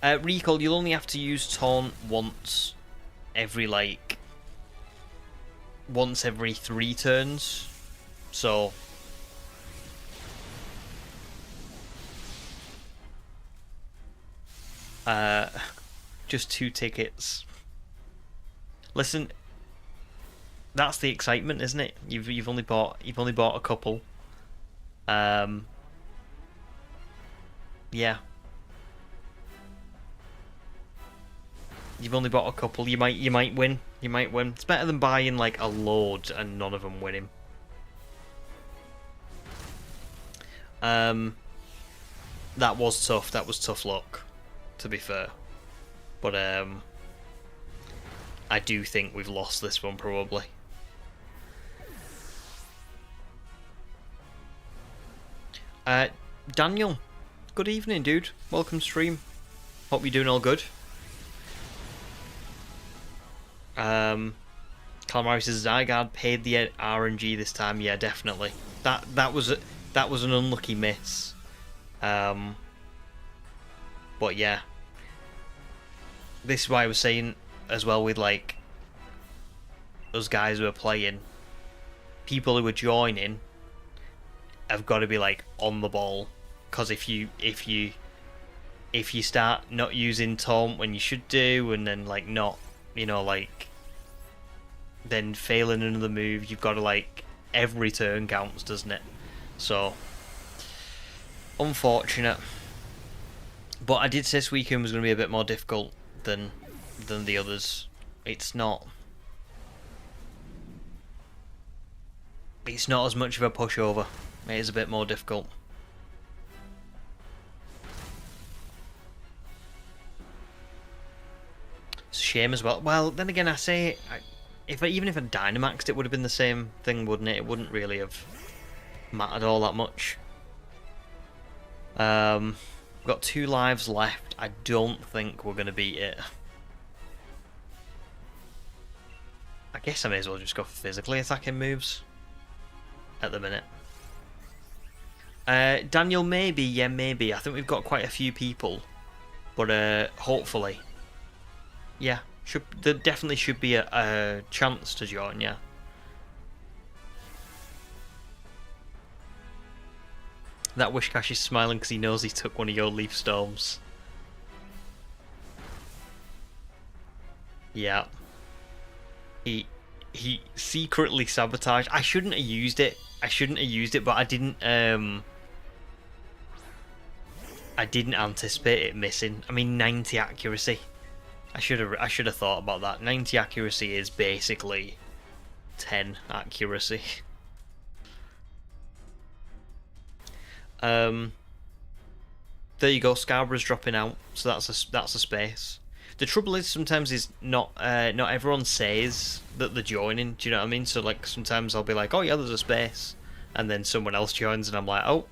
Recall, you'll only have to use Taunt once every, like, once every 3 turns. So, just 2 tickets. Listen, that's the excitement, isn't it? You've only bought a couple. Yeah. You've only bought a couple. You might win. You might win. It's better than buying like a load and none of them winning. That was tough. That was tough luck, to be fair. But I do think we've lost this one probably. Daniel, good evening, dude. Welcome stream. Hope you're doing all good. Calamari says Zygarde paid the RNG this time. Yeah, definitely. That was an unlucky miss. But yeah, this is why I was saying as well with like those guys who are playing, people who are joining have got to be like on the ball, because if you start not using taunt when you should do, and then like not, you know, like then failing another move, you've got to like every turn counts, doesn't it? So unfortunate. But I did say Suicune was going to be a bit more difficult than the others. It's not as much of a pushover. It is a bit more difficult. It's a shame as well. Well, then again, I say, even if I Dynamaxed, it would have been the same thing, wouldn't it? It wouldn't really have mattered all that much. We've got 2 lives left. I don't think we're going to beat it. I guess I may as well just go for physically attacking moves at the minute. Daniel, maybe, yeah, maybe. I think we've got quite a few people, but hopefully, yeah, there definitely should be a chance to join, yeah. That Wishcash is smiling because he knows he took one of your Leaf Storms. Yeah. He secretly sabotaged. I shouldn't have used it. But I didn't anticipate it missing. I mean, 90 accuracy. I should have thought about that. 90 accuracy is basically 10 accuracy. There you go. Scarborough's dropping out, so that's a space. The trouble is sometimes is not everyone says that they're joining. Do you know what I mean? So like sometimes I'll be like, oh yeah, there's a space, and then someone else joins, and I'm like, oh,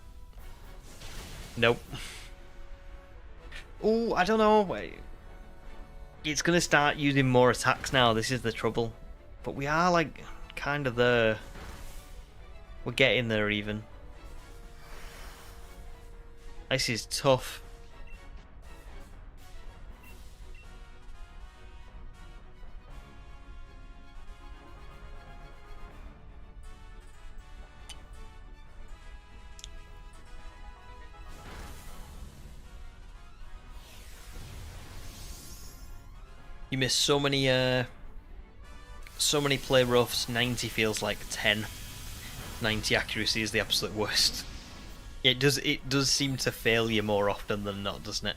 nope. Oh, I don't know. Wait. It's gonna start using more attacks now. This is the trouble. But we are like kind of there. We're getting there even. This is tough. You miss so many play roughs. 90 feels like 10. 90 accuracy is the absolute worst. It does seem to fail you more often than not, doesn't it?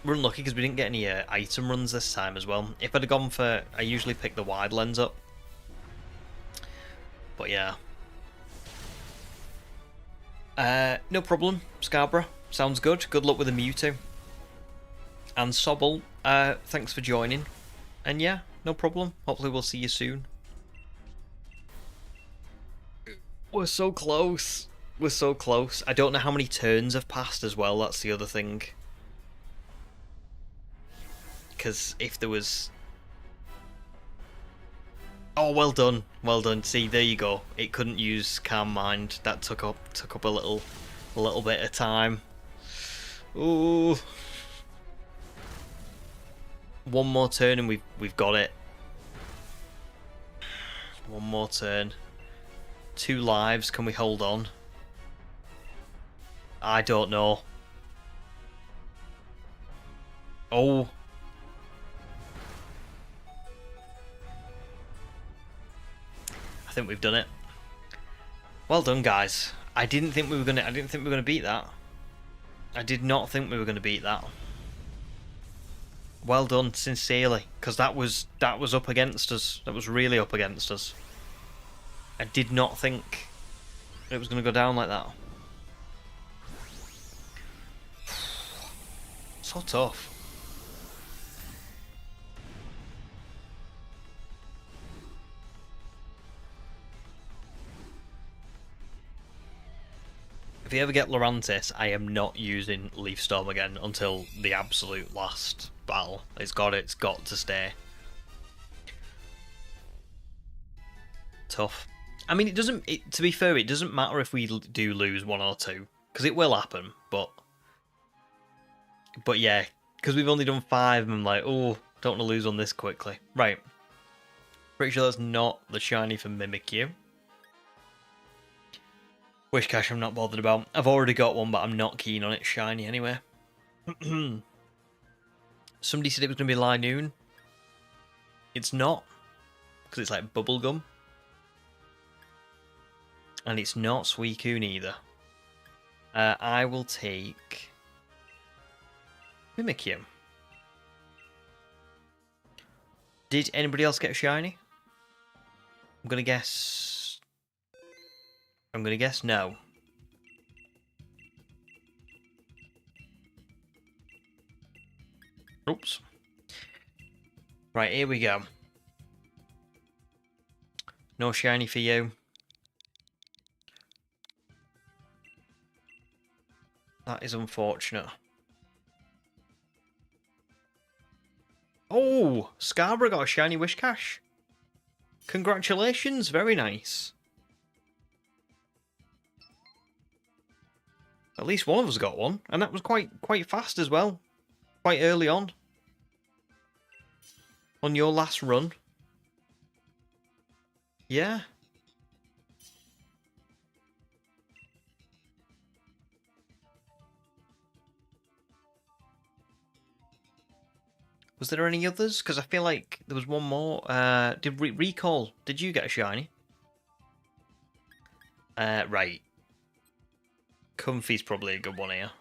We're unlucky because we didn't get any item runs this time as well. If I'd have gone for... I usually pick the wide lens up. But yeah. No problem, Scarborough. Sounds good. Good luck with the Mewtwo. And Sobble, thanks for joining. And yeah, no problem. Hopefully we'll see you soon. We're so close. We're so close. I don't know how many turns have passed as well, that's the other thing. Because if there was... Oh, well done. Well done. See, there you go. It couldn't use Calm Mind. That took up a little bit of time. Ooh. One more turn and we've got it. One more turn. 2 lives. Can we hold on? I don't know. Oh. I think we've done it. Well done, guys. I didn't think we were gonna beat that. I did not think we were gonna beat that. Well done, sincerely, because that was up against us. That was really up against us. I did not think it was going to go down like that. So tough. If you ever get Lurantis, I am not using Leaf Storm again until the absolute last battle. It's got to stay. Tough. I mean, to be fair, it doesn't matter if we do lose 1 or 2, because it will happen, but yeah, because we've only done 5, and I'm like, oh, don't want to lose on this quickly. Right. Pretty sure that's not the shiny for Mimikyu. Wishcash I'm not bothered about. I've already got one, but I'm not keen on it shiny anyway. Somebody said it was going to be Linoon. It's not, because it's like bubblegum. And it's not Suicune either. I will take Mimikyu. Did anybody else get a shiny? I'm gonna guess no. Oops. Right, here we go. No shiny for you. That is unfortunate. Oh, Scarborough got a shiny Wishcash. Congratulations, very nice. At least one of us got one, and that was quite fast as well. Quite early on. On your last run. Yeah. Was there any others? Because I feel like there was one more. Did Recall? Did you get a shiny? Right. Comfy's probably a good one here.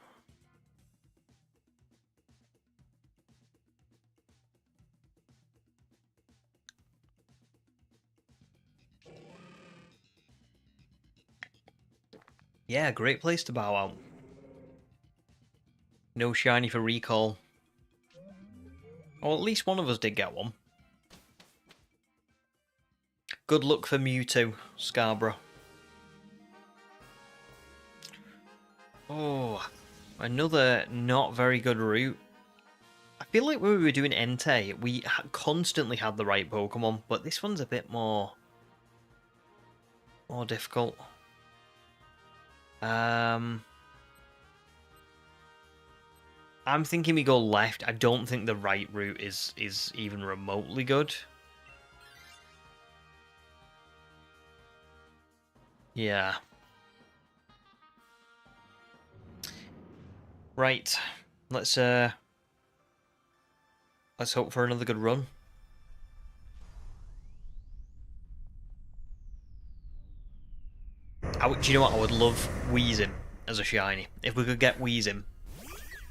Yeah, great place to bow out. No shiny for Recall. Well, at least one of us did get one. Good luck for Mewtwo, Scarborough. Oh, another not very good route. I feel like when we were doing Entei, we constantly had the right Pokemon, but this one's a bit more difficult. I'm thinking we go left. I don't think the right route is even remotely good. Yeah. Right. Let's hope for another good run. Do you know what? I would love Weezing as a shiny. If we could get Weezing,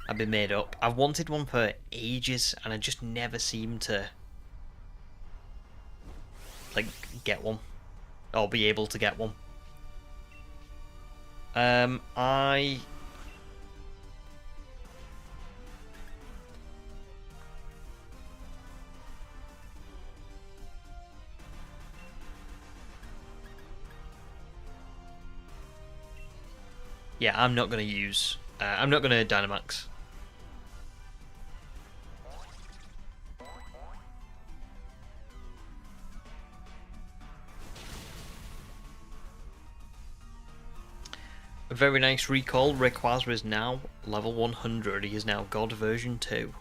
I'd be made up. I've wanted one for ages, and I just never seem to like get one or be able to get one. Yeah, I'm not gonna use. I'm not gonna Dynamax. A very nice recall. Rayquaza is now level 100. He is now God version 2.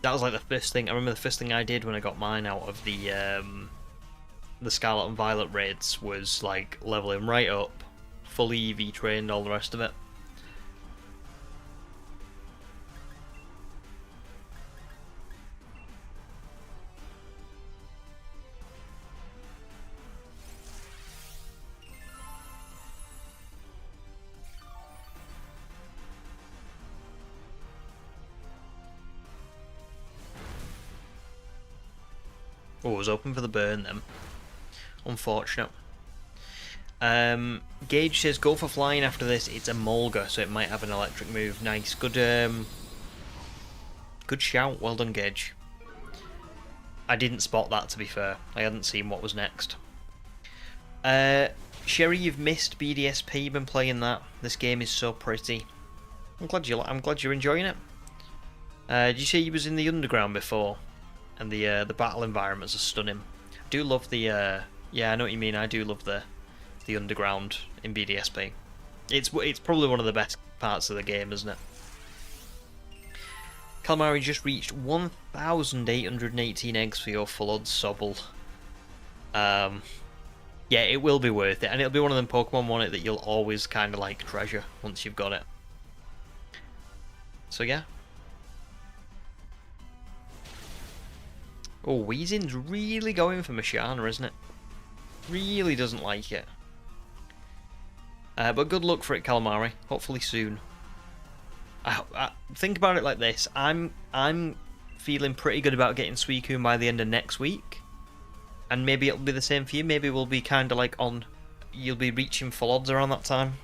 That was like the first thing. I remember the first thing I did when I got mine out of the Scarlet and Violet raids was like level him right up, fully EV trained, all the rest of it. Oh, I was open for the burn then. Unfortunate. Gage says go for flying after this. It's a Molga, so it might have an electric move. Nice, good shout. Well done, Gage. I didn't spot that, to be fair. I hadn't seen what was next. Sherry, you've missed BDSP. You've been playing that. This game is so pretty. I'm glad you're enjoying it. Did you say you was in the underground before? And the battle environments are stunning. I do love the yeah, I know what you mean. I do love the underground in BDSP. It's probably one of the best parts of the game, isn't it? Calamari just reached 1,818 eggs for your full odds Sobble. Yeah, it will be worth it, and it'll be one of them Pokemon, won't it, that you'll always kind of like treasure once you've got it. So yeah. Oh, Weezing's really going for Mashana, isn't it? Really doesn't like it. But good luck for it, Calamari. Hopefully soon. I think about it like this. I'm feeling pretty good about getting Suicune by the end of next week. And maybe it'll be the same for you. Maybe we'll be kind of like on... You'll be reaching full odds around that time.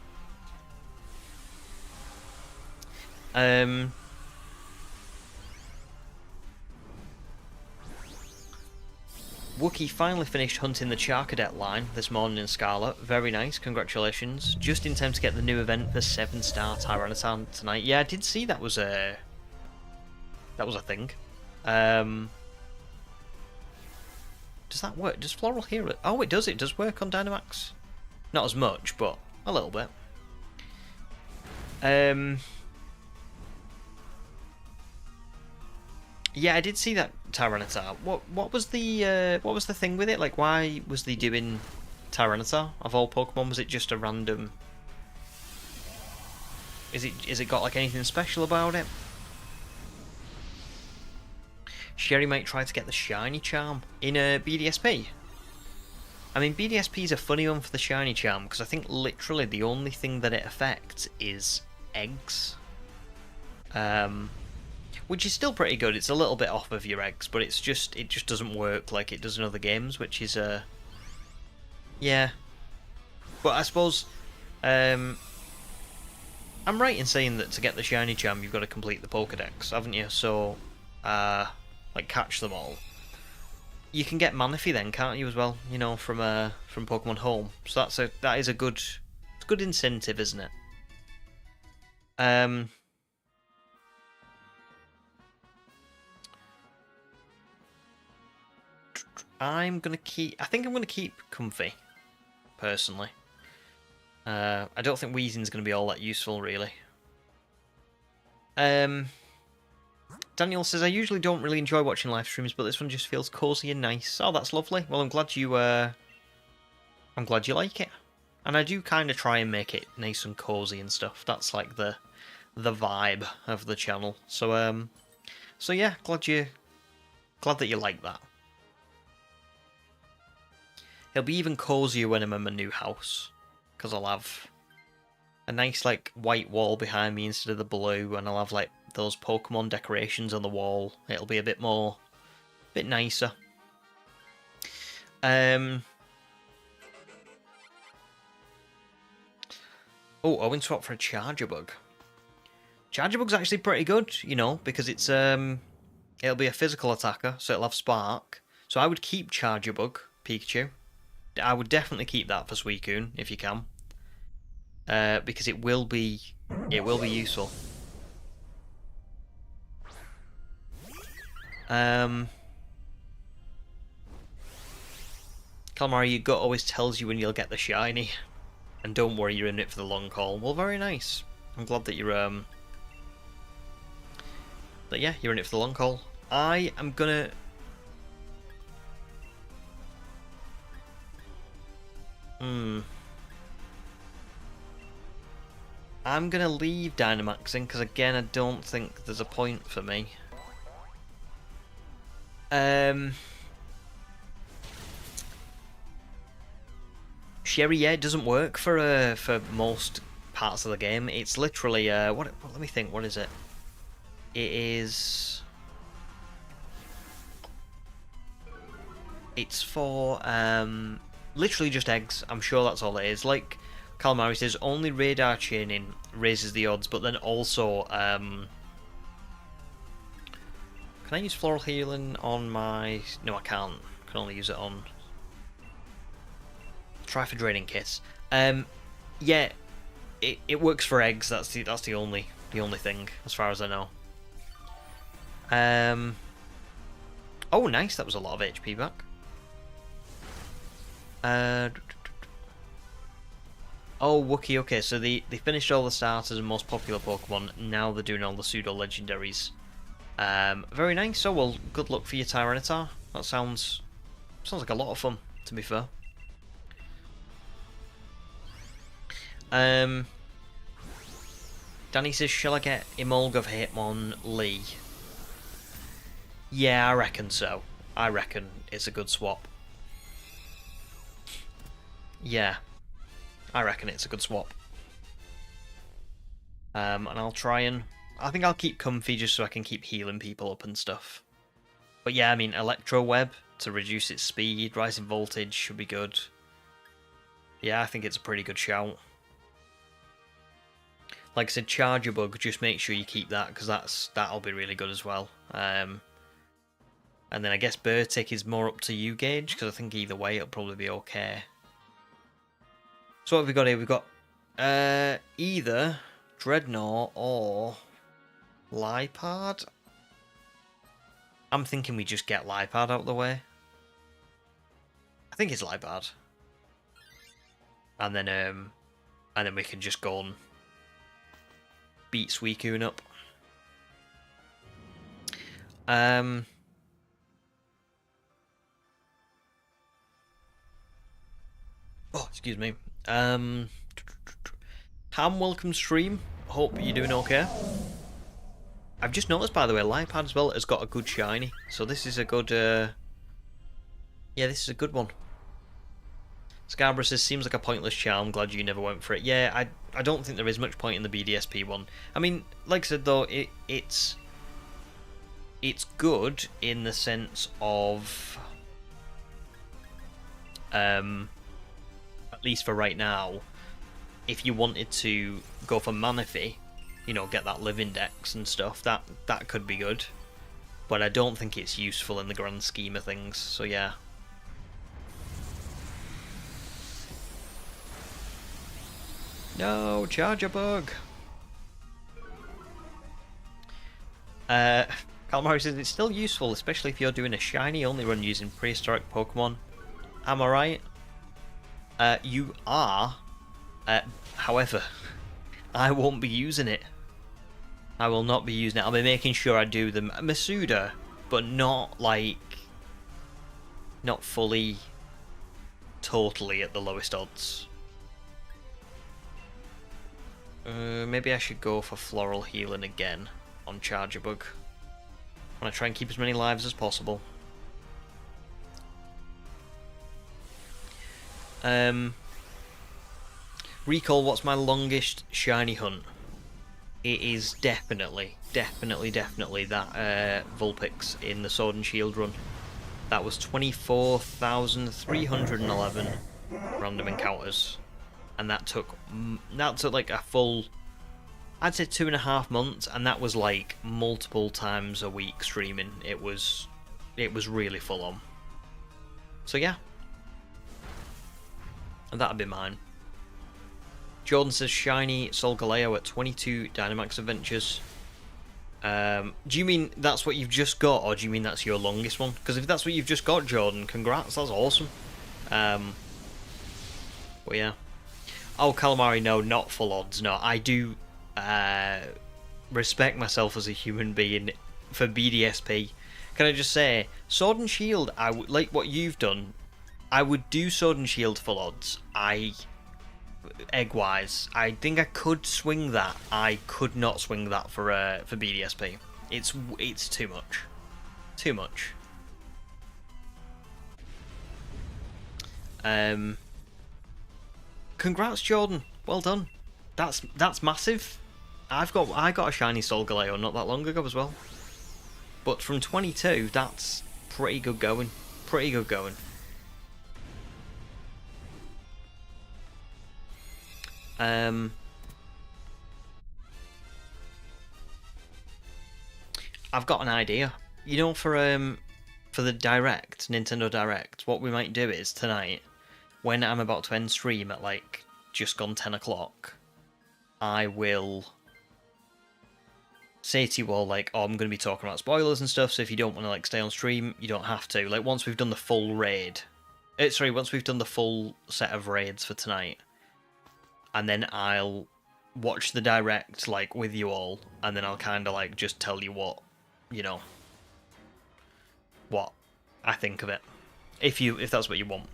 Wookie finally finished hunting the Charcadet line this morning in Scarlet. Very nice, congratulations. Just in time to get the new event for 7-star Tyranitar tonight. Yeah, I did see that was a thing. Does that work? Does Floral hear it? Oh, it does. It does work on Dynamax. Not as much, but a little bit. Yeah, I did see that Tyranitar. What was the thing with it? Like, why was they doing Tyranitar of all Pokemon? Was it just a random? Is it got like anything special about it? Sherry might try to get the shiny charm in a BDSP. I mean, BDSP is a funny one for the shiny charm because I think literally the only thing that it affects is eggs. Which is still pretty good. It's a little bit off of your eggs, but it just doesn't work like it does in other games, which is yeah. But I suppose I'm right in saying that to get the shiny charm you've got to complete the Pokédex, haven't you? So like catch them all. You can get Manaphy then, can't you, as well? You know, from Pokemon Home. So that is a good incentive, isn't it? I think I'm gonna keep Comfy, personally. I don't think Weezing's gonna be all that useful, really. Daniel says, I usually don't really enjoy watching live streams, but this one just feels cozy and nice. Oh, that's lovely. Well, I'm glad you like it. And I do kind of try and make it nice and cozy and stuff. That's like the vibe of the channel. So yeah, glad that you like that. It'll be even cozier when I'm in my new house, because I'll have a nice like white wall behind me instead of the blue, and I'll have like those Pokemon decorations on the wall. It'll be a bit nicer. Oh, I went swap for a Charger Bug. Charger Bug's actually pretty good, you know, because it's it'll be a physical attacker, so it'll have Spark. So I would keep Charger Bug, Pikachu. I would definitely keep that for Suicune if you can, because it will be useful. Calamari, your gut always tells you when you'll get the shiny, and don't worry, you're in it for the long haul. Well, very nice. I'm glad that you're yeah, you're in it for the long haul. I am gonna. I'm gonna leave Dynamaxing because again, I don't think there's a point for me. Sherry, yeah, it doesn't work for most parts of the game. It's literally what? Let me think. What is it? It is. It's for literally just eggs. I'm sure that's all it is. Like Calamari says, only radar chaining raises the odds, but then also can I use floral healing on my? No, I can't. I can only use it on. Try for draining kiss. Yeah, it works for eggs. That's the only thing as far as I know. Oh, nice. That was a lot of HP back. Oh, Wookie. Okay, so they finished all the starters and most popular Pokemon. Now they're doing all the pseudo legendaries. Very nice. So well, good luck for your Tyranitar. That sounds like a lot of fun, to be fair. Danny says, shall I get Emolga for Hitmonlee? Yeah, I reckon so. I reckon it's a good swap. Yeah, I reckon it's a good swap. And I'll try and... I think I'll keep Comfy just so I can keep healing people up and stuff. But yeah, I mean, Electro Web to reduce its speed, rising voltage should be good. Yeah, I think it's a pretty good shout. Like I said, Charger Bug, just make sure you keep that, because that'll be really good as well. And then I guess Burtic is more up to you, Gage, because I think either way it'll probably be okay. So what have we got here? We've got either Dreadnought or Lipard. I'm thinking we just get Lipard out of the way. I think it's Lipard. And then we can just go and beat Suicune up. Oh, excuse me. Ham, welcome stream. Hope you're doing okay. I've just noticed, by the way, Lipard as well has got a good shiny, so this is a good. Yeah, this is a good one. Scarborough says, seems like a pointless charm, glad you never went for it. Yeah, I don't think there is much point in the BDSP one. I mean, like I said though, it's good in the sense of at least for right now, if you wanted to go for Manaphy, you know, get that live index and stuff, that could be good. But I don't think it's useful in the grand scheme of things, so yeah. No, Charger Bug! Calamari says it's still useful, especially if you're doing a shiny only run using prehistoric Pokemon. Am I right? You are. However, I won't be using it. I will not be using it. I'll be making sure I do the Masuda, but not like... not fully... totally at the lowest odds. Maybe I should go for Floral Healing again on Charjabug. I want to try and keep as many lives as possible. Recall, what's my longest shiny hunt? It is definitely that Vulpix in the Sword and Shield run. That was 24,311 random encounters, and that took like a full, I'd say 2.5 months, and that was like multiple times a week streaming. It was really full on. So yeah, and that'd be mine. Jordan says shiny Solgaleo at 22 Dynamax Adventures. Do you mean that's what you've just got, or do you mean that's your longest one? Because if that's what you've just got, Jordan, congrats, that's awesome. But yeah. Oh, Calamari, no, not full odds. No, I do respect myself as a human being for BDSP. Can I just say, Sword and Shield, I would like what you've done. I would do Sword and Shield full odds. Egg-wise, I think I could swing that. I could not swing that for BDSP. It's too much. Too much. Congrats, Jordan. Well done. That's massive. I got a shiny Solgaleo not that long ago as well. But from 22, that's pretty good going. Pretty good going. I've got an idea. You know, for the Direct, Nintendo Direct, what we might do is tonight, when I'm about to end stream at like just gone 10 o'clock, I will say to you all like, oh, I'm going to be talking about spoilers and stuff, so if you don't want to like stay on stream, you don't have to. Like once we've done the full raid, once we've done the full set of raids for tonight, and then I'll watch the Direct like with you all, and then I'll kind of like just tell you what, you know, what I think of it, if that's what you want.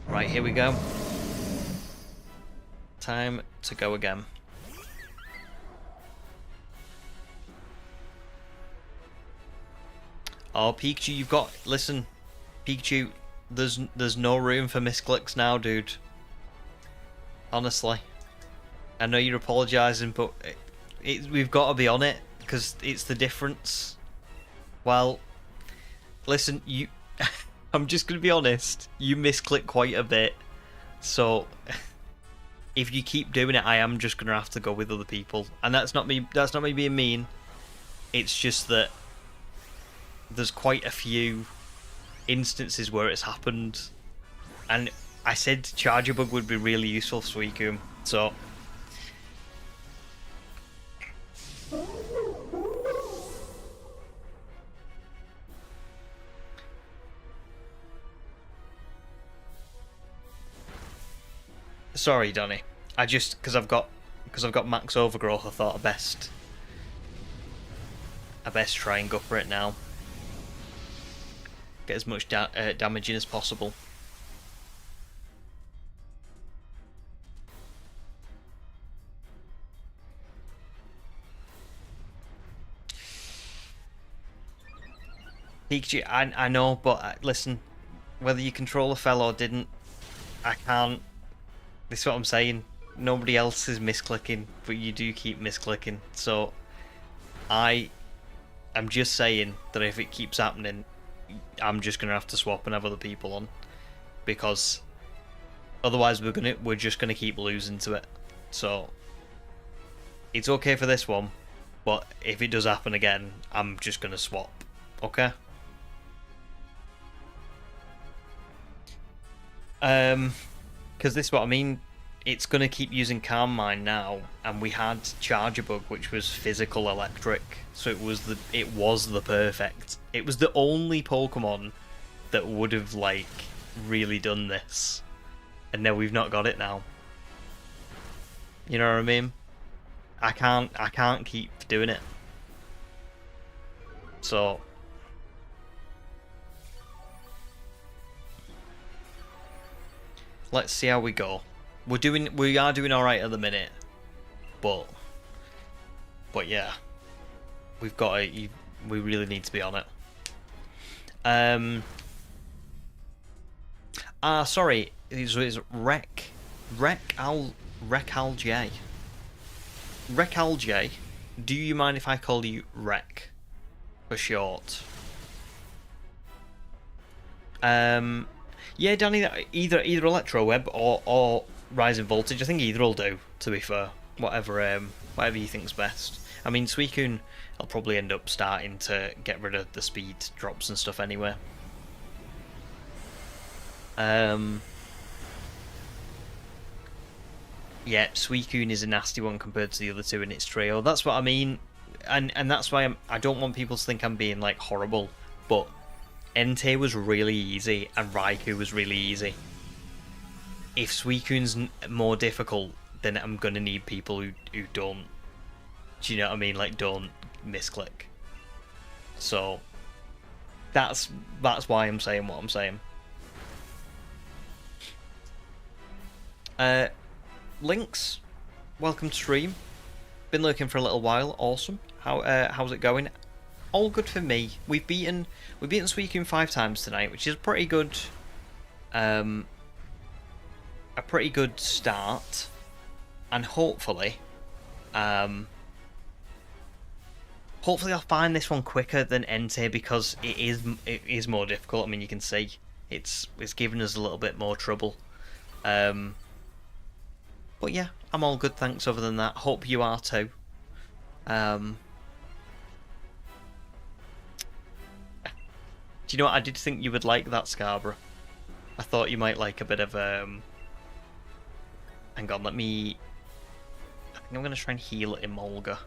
Right, here we go. Time to go again. Oh, Pikachu, you've got... Listen, Pikachu, there's no room for misclicks now, dude. Honestly. I know you're apologising, but we've got to be on it, because it's the difference. Well, listen, you... I'm just going to be honest, you misclick quite a bit, so... If you keep doing it, I am just going to have to go with other people. And that's not me being mean. It's just that there's quite a few instances where it's happened. And I said Charjabug would be really useful for Suicune, so... Sorry, Donny. I just because I've got max overgrowth, I thought I best try and go for it now. Get as much damage in as possible. Pikachu, I know, but listen, whether you control a fell or didn't, I can't. This is what I'm saying. Nobody else is misclicking, but you do keep misclicking. So, I'm just saying that if it keeps happening, I'm just gonna have to swap and have other people on, because otherwise we're just gonna keep losing to it. So, it's okay for this one, but if it does happen again, I'm just gonna swap. Okay? Because this is what I mean, it's going to keep using Calm Mind now, and we had Charjabug, which was physical electric, so it was the perfect. It was the only Pokemon that would have, like, really done this, and now we've not got it now. You know what I mean? I can't keep doing it. So let's see how we go. We are doing all right at the minute, but yeah, we really need to be on it. Sorry, it's Rec'al J. Rec'al J. Do you mind if I call you Rec for short? Yeah, Danny, either Electro Web or Rising Voltage. I think either will do, to be fair. Whatever you think's best. I mean, Suicune, I'll probably end up starting to get rid of the speed drops and stuff anyway. Yeah, Suicune is a nasty one compared to the other two in its trio. That's what I mean, and that's why I don't want people to think I'm being like horrible, but Entei was really easy and Raikou was really easy. If Suicune's more difficult, then I'm gonna need people who don't. Do you know what I mean? Like, don't misclick. So that's why I'm saying what I'm saying. Lynx, welcome to stream. Been lurking for a little while. Awesome. How's it going? All good for me. We've beaten Suicune 5 times tonight, which is pretty good. A pretty good start, and hopefully I'll find this one quicker than Entei because it is more difficult. I mean, you can see it's giving us a little bit more trouble. But yeah, I'm all good, thanks. Other than that, hope you are too. Do you know what? I did think you would like that, Scarborough. I thought you might like a bit of hang on, let me. I think I'm gonna try and heal Emolga.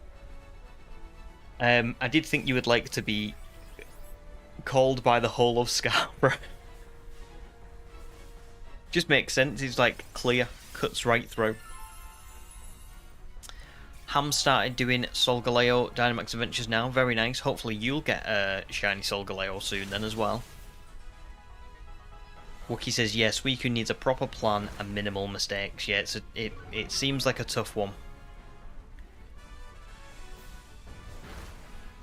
I did think you would like to be called by the whole of Scarborough. Just makes sense. He's like clear, cuts right through. Ham started doing Solgaleo Dynamax Adventures now. Very nice. Hopefully you'll get a shiny Solgaleo soon then as well. Wookie says yes, Suicune needs a proper plan and minimal mistakes. Yeah, it seems like a tough one.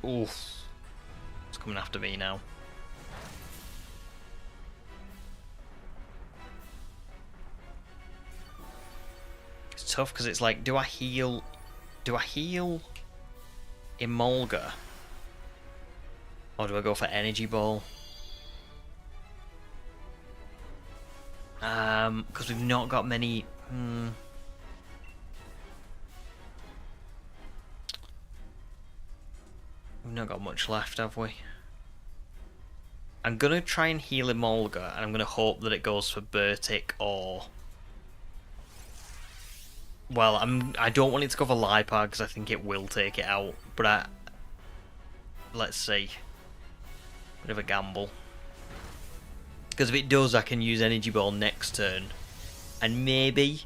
Oof. It's coming after me now. It's tough because it's like, do I heal Emolga? Or do I go for Energy Ball? Because we've not got many. We've not got much left, have we? I'm gonna try and heal Emolga, and I'm gonna hope that it goes for Bertic or. Well, I don't want it to go for Liepard because I think it will take it out. But let's see. Bit of a gamble. Because if it does, I can use Energy Ball next turn. And maybe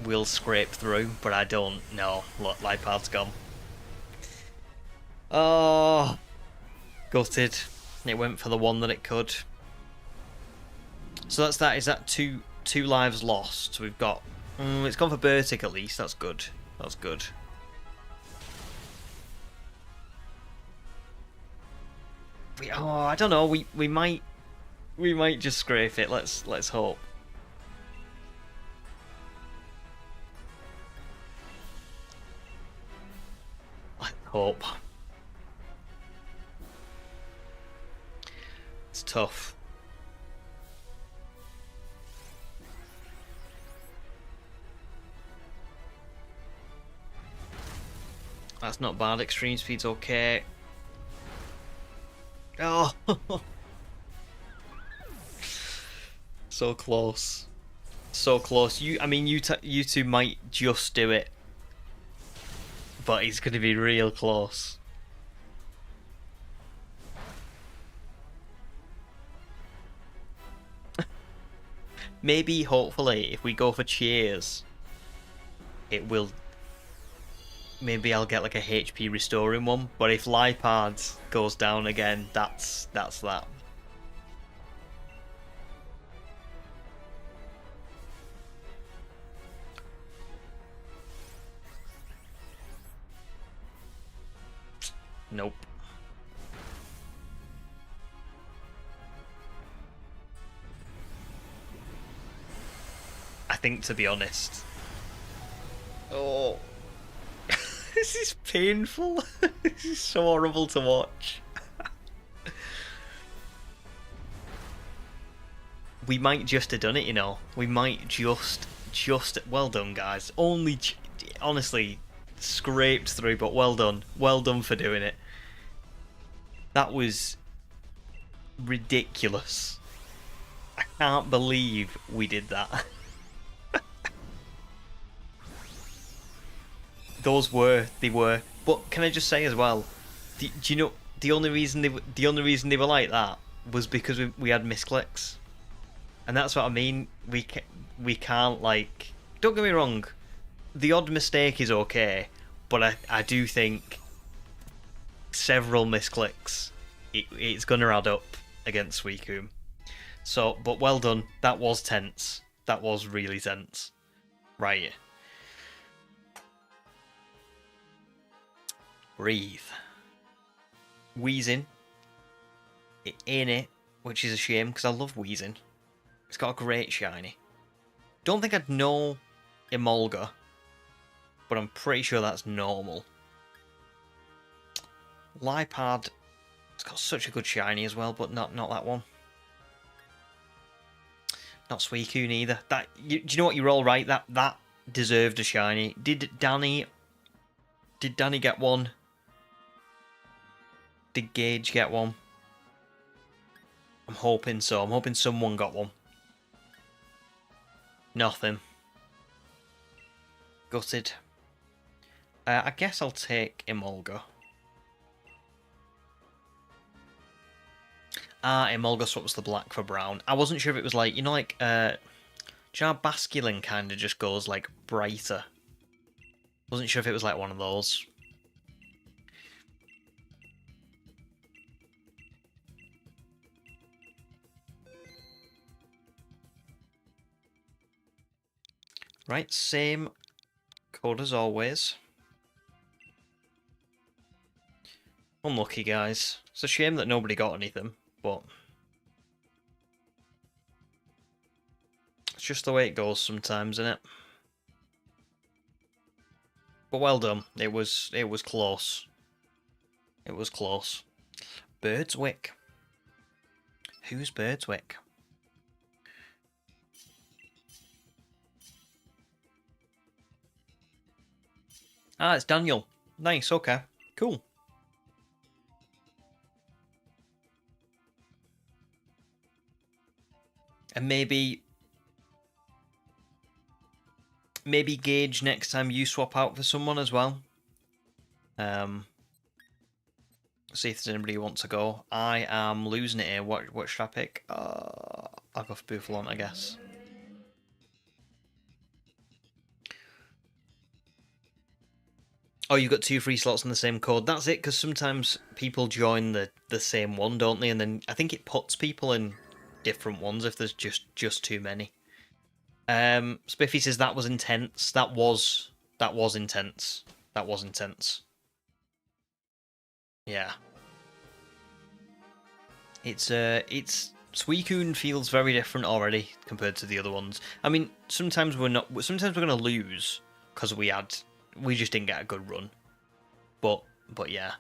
we'll scrape through, but I don't know. Look, Liepard's gone. Oh, gutted. It went for the one that it could. So that's that. Is that two lives lost? So we've got. It's gone for Bertic at least. That's good. That's good. I don't know. We might just scrape it. Let's hope. Let's hope. It's tough. That's not bad. Extreme speed's okay. Oh, so close, so close. I mean, you two might just do it, but it's going to be real close. Maybe, hopefully, if we go for cheers, it will. Maybe I'll get like a HP restoring one. But if Lipard goes down again, that's that. Nope. I think, to be honest. Oh. This is painful. This is so horrible to watch. We might just have done it, you know. We might just. Well done, guys. Honestly, scraped through, but well done. Well done for doing it. That was ridiculous. I can't believe we did that. They were. But can I just say as well? Do you know the only reason they were like that was because we had misclicks, and that's what I mean. We can't, like. Don't get me wrong, the odd mistake is okay, but I do think several misclicks, it's gonna add up against Suicune. So, but well done. That was tense. That was really tense. Right. Breathe. Wheezing. It ain't it, which is a shame because I love Wheezing. It's got a great shiny. Don't think I'd know Emolga, but I'm pretty sure that's normal. Lipard, it's got such a good shiny as well, but not that one. Not Suicune either. Do you know what? You're all right. That deserved a shiny. Did Danny get one? Did Gage get one? I'm hoping so. I'm hoping someone got one. Nothing. Gutted. I guess I'll take Emolga. Emolga swaps the black for brown. I wasn't sure if it was like, you know, like, do you know how Basculin kind of just goes, like, brighter? Wasn't sure if it was like one of those. Right, same code as always. Unlucky, guys. It's a shame that nobody got anything, but it's just the way it goes sometimes, isn't it? But well done. It was close. It was close. Birdswick. Who's Birdswick? Ah, it's Daniel. Nice, okay. Cool. And maybe Gage next time you swap out for someone as well. See if there's anybody who wants to go. I am losing it here. What should I pick? I'll go for Buffalon, I guess. Oh, you got 2 free slots on the same code. That's it, because sometimes people join the same one, don't they? And then I think it puts people in different ones if there's just too many. Spiffy says that was intense. That was intense. That was intense. Yeah. It's Suicune feels very different already compared to the other ones. I mean, sometimes we're gonna lose because we just didn't get a good run. But yeah.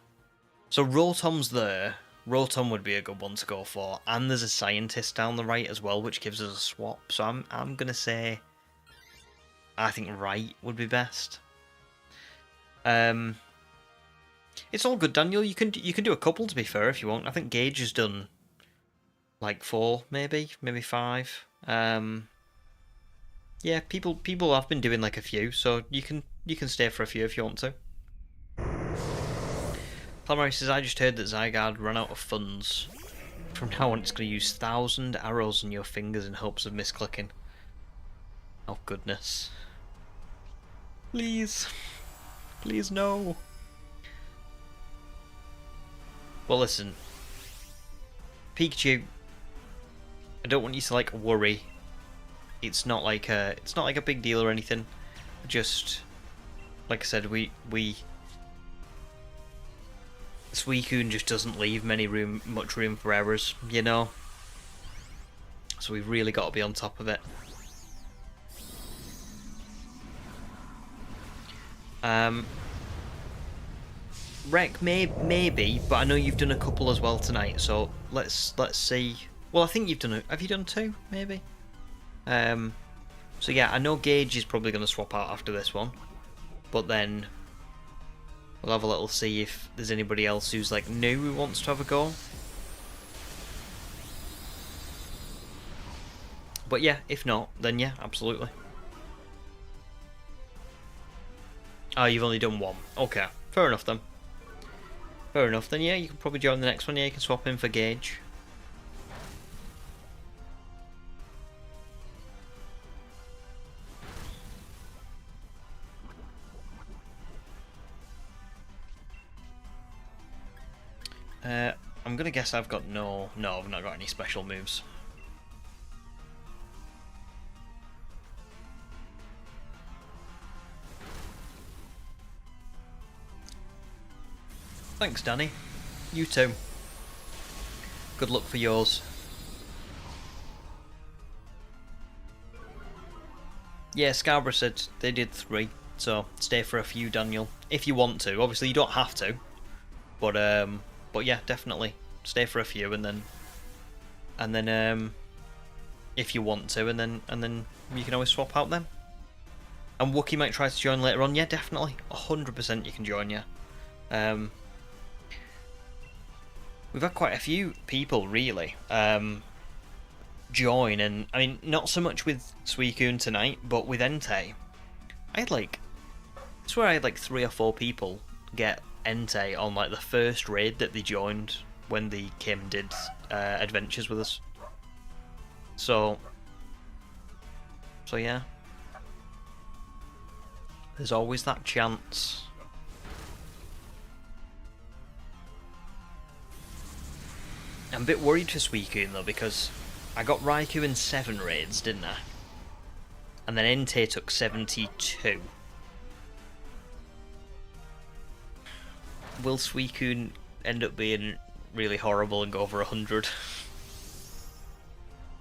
So Rotom's there. Rotom would be a good one to go for. And there's a scientist down the right as well, which gives us a swap. So I'm gonna say I think right would be best. It's all good, Daniel. You can do a couple, to be fair, if you want. I think Gage has done like 4, maybe 5. Yeah, people have been doing like a few, so you can stay for a few if you want to. Calamari says, I just heard that Zygarde ran out of funds. From now on, it's going to use 1,000 arrows on your fingers in hopes of misclicking. Oh, goodness. Please. Please, no. Well, listen. Pikachu, I don't want you to, like, worry. It's not like a big deal or anything. Just, like I said, Suicune just doesn't leave much room for errors, you know? So we've really got to be on top of it. Wreck maybe, but I know you've done a couple as well tonight, so let's see. Well, I think you've done have you done 2, maybe? So yeah, I know Gage is probably going to swap out after this one, but then we'll have a little see if there's anybody else who's like new who wants to have a go. But yeah, if not, then yeah, absolutely. Oh, you've only done 1. Okay, fair enough then. Fair enough then, yeah, you can probably join the next one. Yeah, you can swap in for Gage. I'm gonna guess I've got no, I've not got any special moves. Thanks, Danny. You too. Good luck for yours. Yeah, Scarborough said they did 3, so stay for a few, Daniel, if you want to. Obviously, you don't have to, but yeah, definitely stay for a few, and then if you want to, and then you can always swap out them. And Wookie might try to join later on. Yeah, definitely, 100% you can join. Yeah. We've had quite a few people really join, and I mean, not so much with Suicune tonight, but with Entei. I swear I had like 3 or 4 people get Entei on like the first raid that they joined when they came and did adventures with us. So yeah, there's always that chance. I'm a bit worried for Suicune though, because I got Raikou in 7 raids, didn't I? And then Entei took 72. Will Suicune end up being really horrible and go over 100?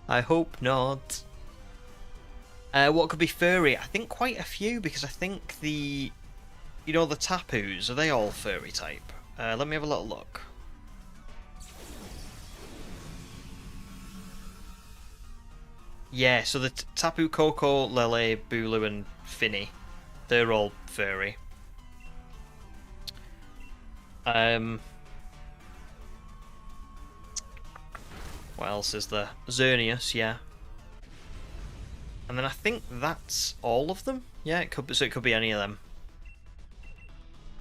I hope not. What could be furry? I think quite a few, because I think the Tapus, are they all furry type? Let me have a little look. Yeah, so the Tapu, Koko, Lele, Bulu, and Finny, they're all furry. What else is there? Xerneas, yeah. And then I think that's all of them. Yeah, it could be, so it could be any of them.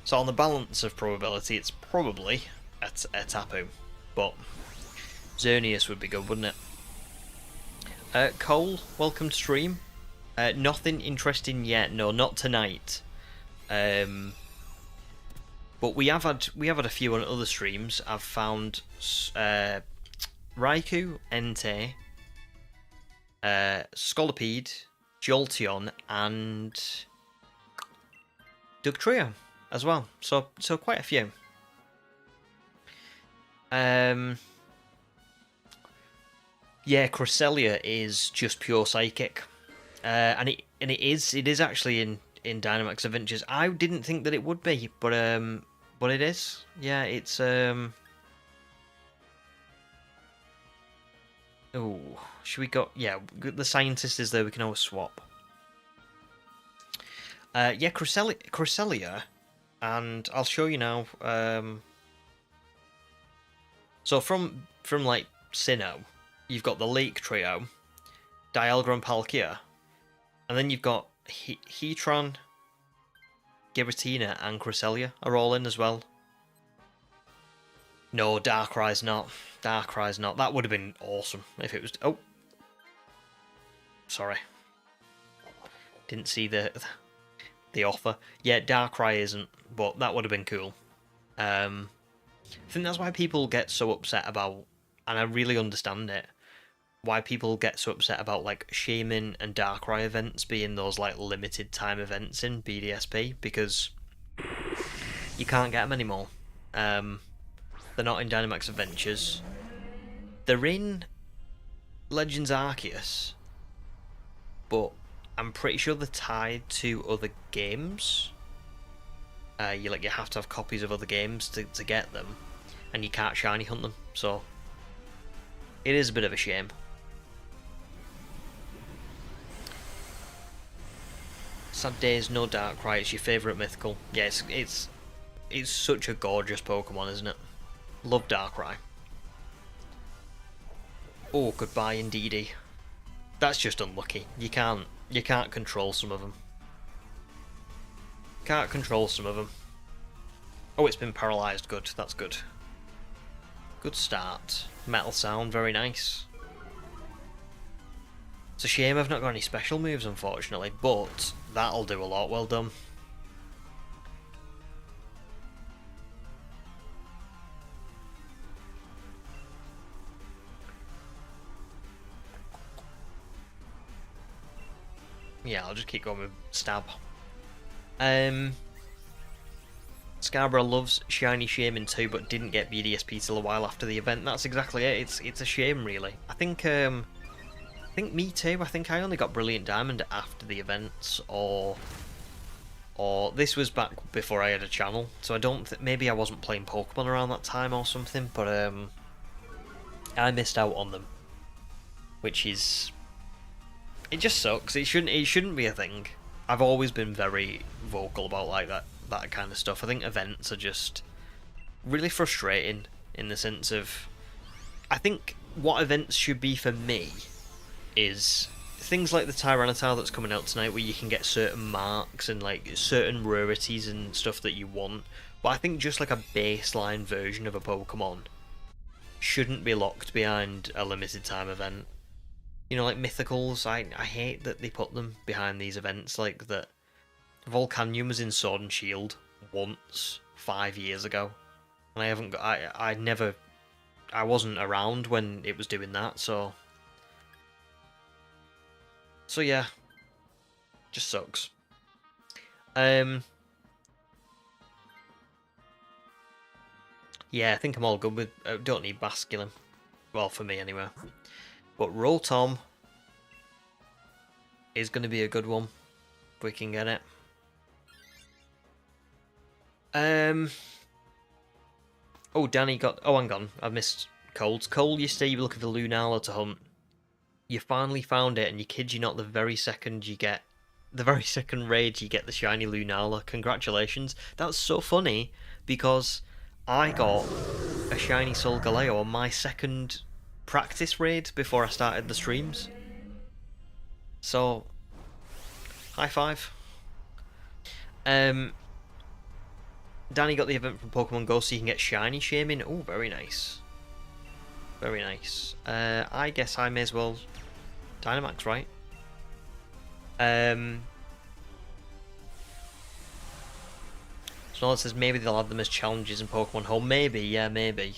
So on the balance of probability, it's probably a Tapu, but Xerneas would be good, wouldn't it? Cole, welcome to stream. Nothing interesting yet, no, not tonight. But we have had a few on other streams. I've found Raikou, Entei, Scolipede, Jolteon, and Dugtrio as well. So quite a few. Yeah, Cresselia is just pure psychic, and it is actually in Dynamax Adventures. I didn't think that it would be, but it is. Yeah, it's Oh, should we go? Yeah, the scientist is there. We can always swap. Yeah, Cresselia, and I'll show you now. So from like Sinnoh, you've got the Lake Trio, Dialga and Palkia, and then you've got Heatran, Giratina, and Cresselia are all in as well. No, Darkrai's not. Darkrai's not. That would have been awesome if it was... Oh. Sorry. Didn't see the offer. Yeah, Darkrai isn't, but that would have been cool. I think that's why people get so upset about, and I really understand it, why people get so upset about like Shaman and Darkrai events being those like limited time events in BDSP, because you can't get them anymore. They're not in Dynamax Adventures. They're in Legends Arceus, but I'm pretty sure they're tied to other games. You have to have copies of other games to get them, and you can't shiny hunt them. So it is a bit of a shame. Sad days, no Darkrai. It's your favourite mythical. Yeah, it's such a gorgeous Pokemon, isn't it? Love Darkrai. Oh, goodbye, indeedy. That's just unlucky. You can't control some of them. Can't control some of them. Oh, it's been paralysed. Good. That's good. Good start. Metal Sound, very nice. It's a shame I've not got any special moves, unfortunately, but that'll do a lot. Well done. Yeah, I'll just keep going with Stab. Scarborough loves Shiny Shaman too, but didn't get BDSP till a while after the event. That's exactly it. It's a shame, really. I think me too. I think I only got Brilliant Diamond after the events, or this was back before I had a channel, so I don't. Maybe I wasn't playing Pokemon around that time or something, but I missed out on them, which is. It just sucks. It shouldn't be a thing. I've always been very vocal about like that kind of stuff. I think events are just really frustrating in the sense of, I think what events should be for me is things like the Tyranitar that's coming out tonight, where you can get certain marks and like certain rarities and stuff that you want. But I think just like a baseline version of a Pokemon shouldn't be locked behind a limited time event. You know, like mythicals, I hate that they put them behind these events. Like that Volcanion was in Sword and Shield once 5 years ago, and I haven't got. I wasn't around when it was doing that. So yeah, just sucks. Yeah, I think I'm all good with. Don't need Basculin. Well, for me anyway. But Rotom is going to be a good one if we can get it. Oh, Danny got. Oh, hang on, I missed Cole's. Cole, you say you were looking for Lunala to hunt. You finally found it, and you kid you not, the very second raid you get the shiny Lunala. Congratulations! That's so funny because I got a shiny Solgaleo on my second practice raid before I started the streams. So, high five. Danny got the event from Pokemon Go, so you can get shiny Shaman. Oh, very nice. Very nice. I guess I may as well Dynamax, right? So it says maybe they'll add them as challenges in Pokemon Home. Maybe, yeah, maybe.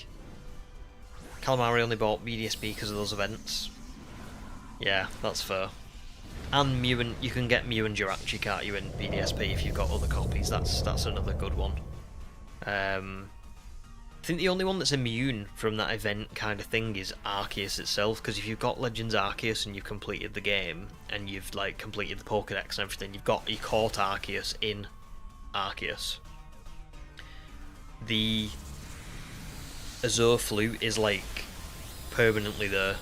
Calamari only bought BDSP because of those events. Yeah, that's fair. And Mew, and you can get Mew and Jirachi, can't you, in BDSP if you've got other copies. That's another good one. I think the only one that's immune from that event kind of thing is Arceus itself, because if you've got Legends Arceus and you've completed the game, and you've like completed the Pokédex and everything, you caught Arceus in Arceus. The Azure Flute is like permanently there.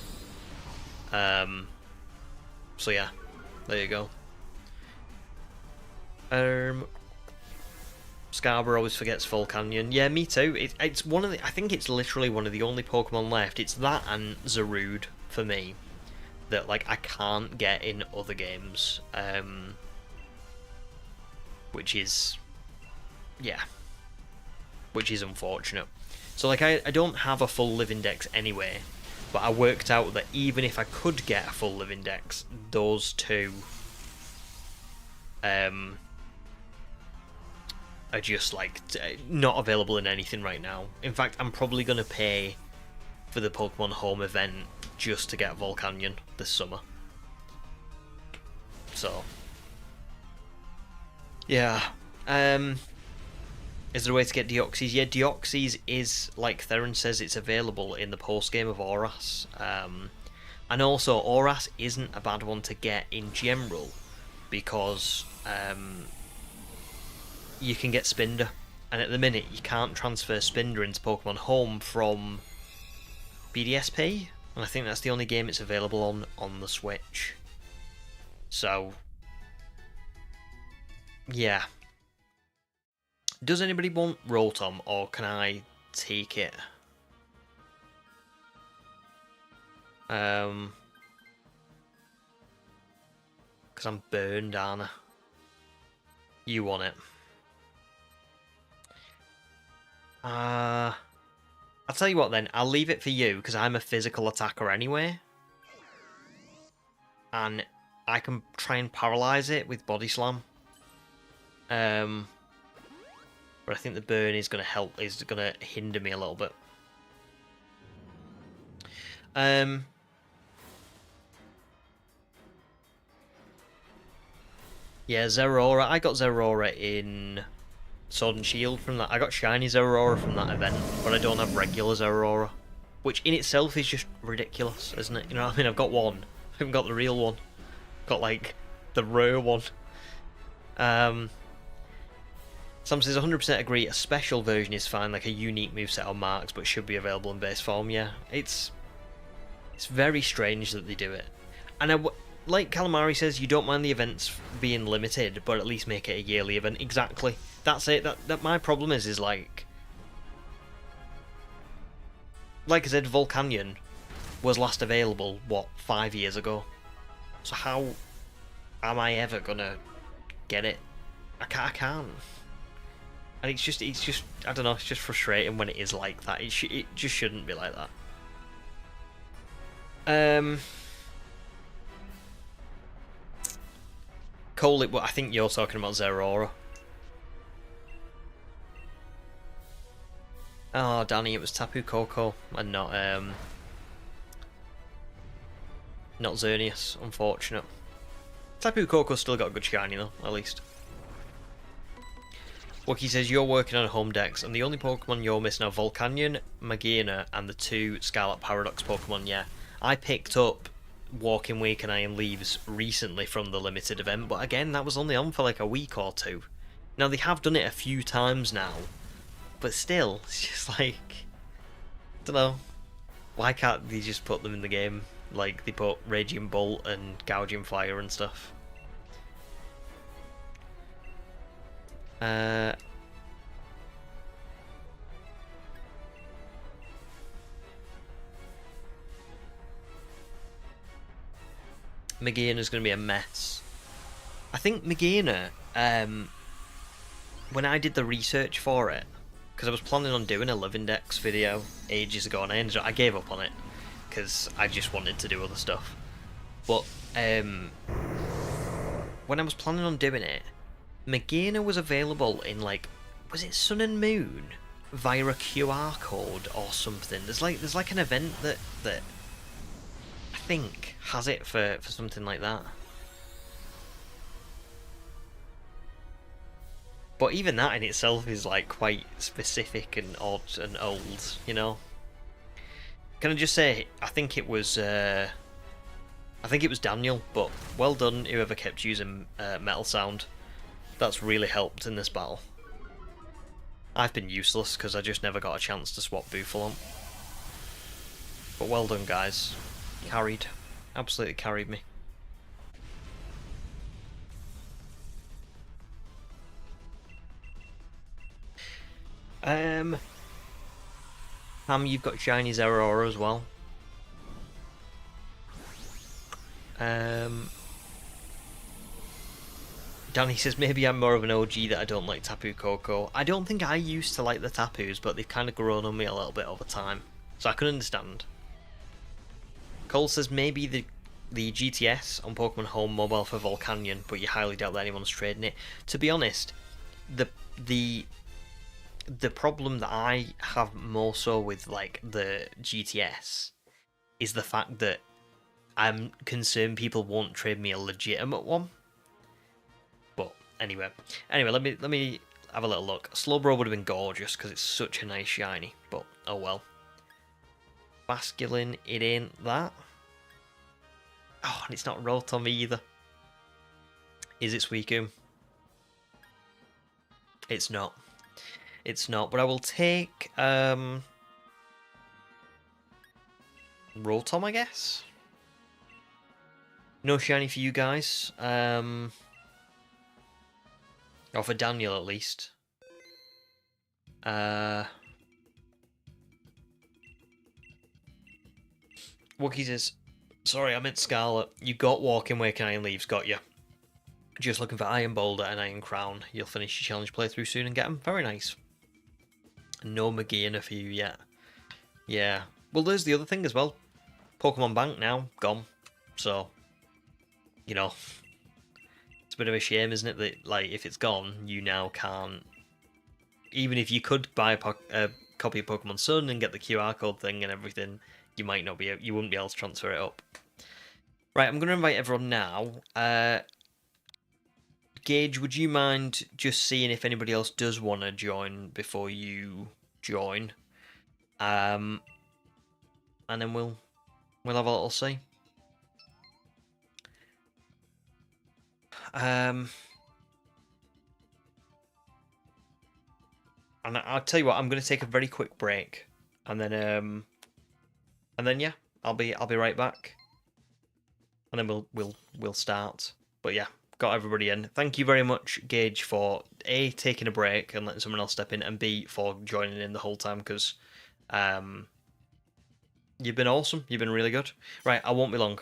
So yeah, there you go. Scarborough always forgets Volcanion. Yeah, me too. It's one of the. I think it's literally one of the only Pokemon left. It's that and Zarude for me that like I can't get in other games. Which is, yeah, which is unfortunate. So like I don't have a full live index anyway, but I worked out that even if I could get a full live index, those two are just like not available in anything right now. In fact, I'm probably gonna pay for the Pokemon Home event just to get Volcanion this summer. So yeah. Is there a way to get Deoxys? Yeah, Deoxys is, like Theron says, it's available in the post game of Oras. And also, Oras isn't a bad one to get in general because you can get Spinder, and at the minute you can't transfer Spinder into Pokemon Home from BDSP, and I think that's the only game it's available on the Switch. So yeah. Does anybody want Rotom, or can I take it? Because I'm burned, aren't I? You want it. I'll tell you what then, I'll leave it for you, because I'm a physical attacker anyway. And I can try and paralyze it with Body Slam. But I think the burn is going to help, is going to hinder me a little bit. Yeah, Zeraora. I got Zeraora in Sword and Shield from that. I got shiny Zeraora from that event, but I don't have regular Zeraora. Which in itself is just ridiculous, isn't it? You know what I mean? I've got one. I haven't got the real one. I've got, like, the rare one. Sam says 100% agree, a special version is fine, like a unique moveset on marks, but should be available in base form, yeah. It's very strange that they do it. And like Calamari says, you don't mind the events being limited, but at least make it a yearly event. Exactly. That's it. That my problem is like I said, Volcanion was last available, what, 5 years ago? So how am I ever gonna get it? I can't. And it's just, I don't know, it's just frustrating when it is like that. It just shouldn't be like that. Cole, I think you're talking about Zeraora. Oh, Danny, it was Tapu Koko and not Xerneas, unfortunate. Tapu Koko's still got a good shiny though, at least. Wookie says, you're working on home decks, and the only Pokemon you're missing are Volcanion, Magearna, and the 2 Scarlet Paradox Pokemon, yeah. I picked up Walking Wake and Iron Leaves recently from the limited event, but again, that was only on for like a week or two. Now, they have done it a few times now, but still, it's just like, I don't know, why can't they just put them in the game? Like, they put Raging Bolt and Gouging Fire and stuff. Magearna's going to be a mess. I think Magearna, when I did the research for it, because I was planning on doing a Live Index video ages ago, and I gave up on it because I just wanted to do other stuff. But when I was planning on doing it, Magearna was available in, like, was it Sun and Moon via a QR code or something? There's like an event that I think has it for something like that. But even that in itself is like quite specific and odd and old, you know. Can I just say, I think it was Daniel, but well done whoever kept using Metal Sound. That's really helped in this battle. I've been useless because I just never got a chance to swap Bufalon. But well done, guys. Carried. Absolutely carried me. Ham, you've got shiny Zeraora as well. Danny says, maybe I'm more of an OG that I don't like Tapu Koko. I don't think I used to like the Tapus, but they've kind of grown on me a little bit over time. So I can understand. Cole says, maybe the the GTS on Pokemon Home Mobile for Volcanion, but you highly doubt that anyone's trading it. To be honest, the the problem that I have more so with like the GTS is the fact that I'm concerned people won't trade me a legitimate one. But anyway, let me have a little look. Slowbro would have been gorgeous because it's such a nice shiny, but oh well. Basculin, it ain't that. Oh, and it's not Rotom either. Is it Suicune? It's not. It's not, but I will take Rotom, I guess. No shiny for you guys. Or for Daniel at least. Wookie says, sorry, I meant Scarlet. You got Walking Wake and Iron Leaves, got you. Just looking for Iron Boulder and Iron Crown. You'll finish your challenge playthrough soon and get them. Very nice. No Magearna for you yet. Yeah. Well, there's the other thing as well. Pokemon Bank now, gone. So, you know, it's a bit of a shame, isn't it? That, like, if it's gone, you now can't... Even if you could buy a copy of Pokemon Sun and get the QR code thing and everything, you might not be... You wouldn't be able to transfer it up. Right, I'm going to invite everyone now. Gage, would you mind just seeing if anybody else does want to join before you join? And then we'll have a little see. And I'll tell you what, I'm going to take a very quick break, and then yeah, I'll be right back, and then we'll start. But yeah, got everybody in. Thank you very much, Gage, for A, taking a break and letting someone else step in, and B, for joining in the whole time, because you've been awesome. You've been really good. Right, I won't be long.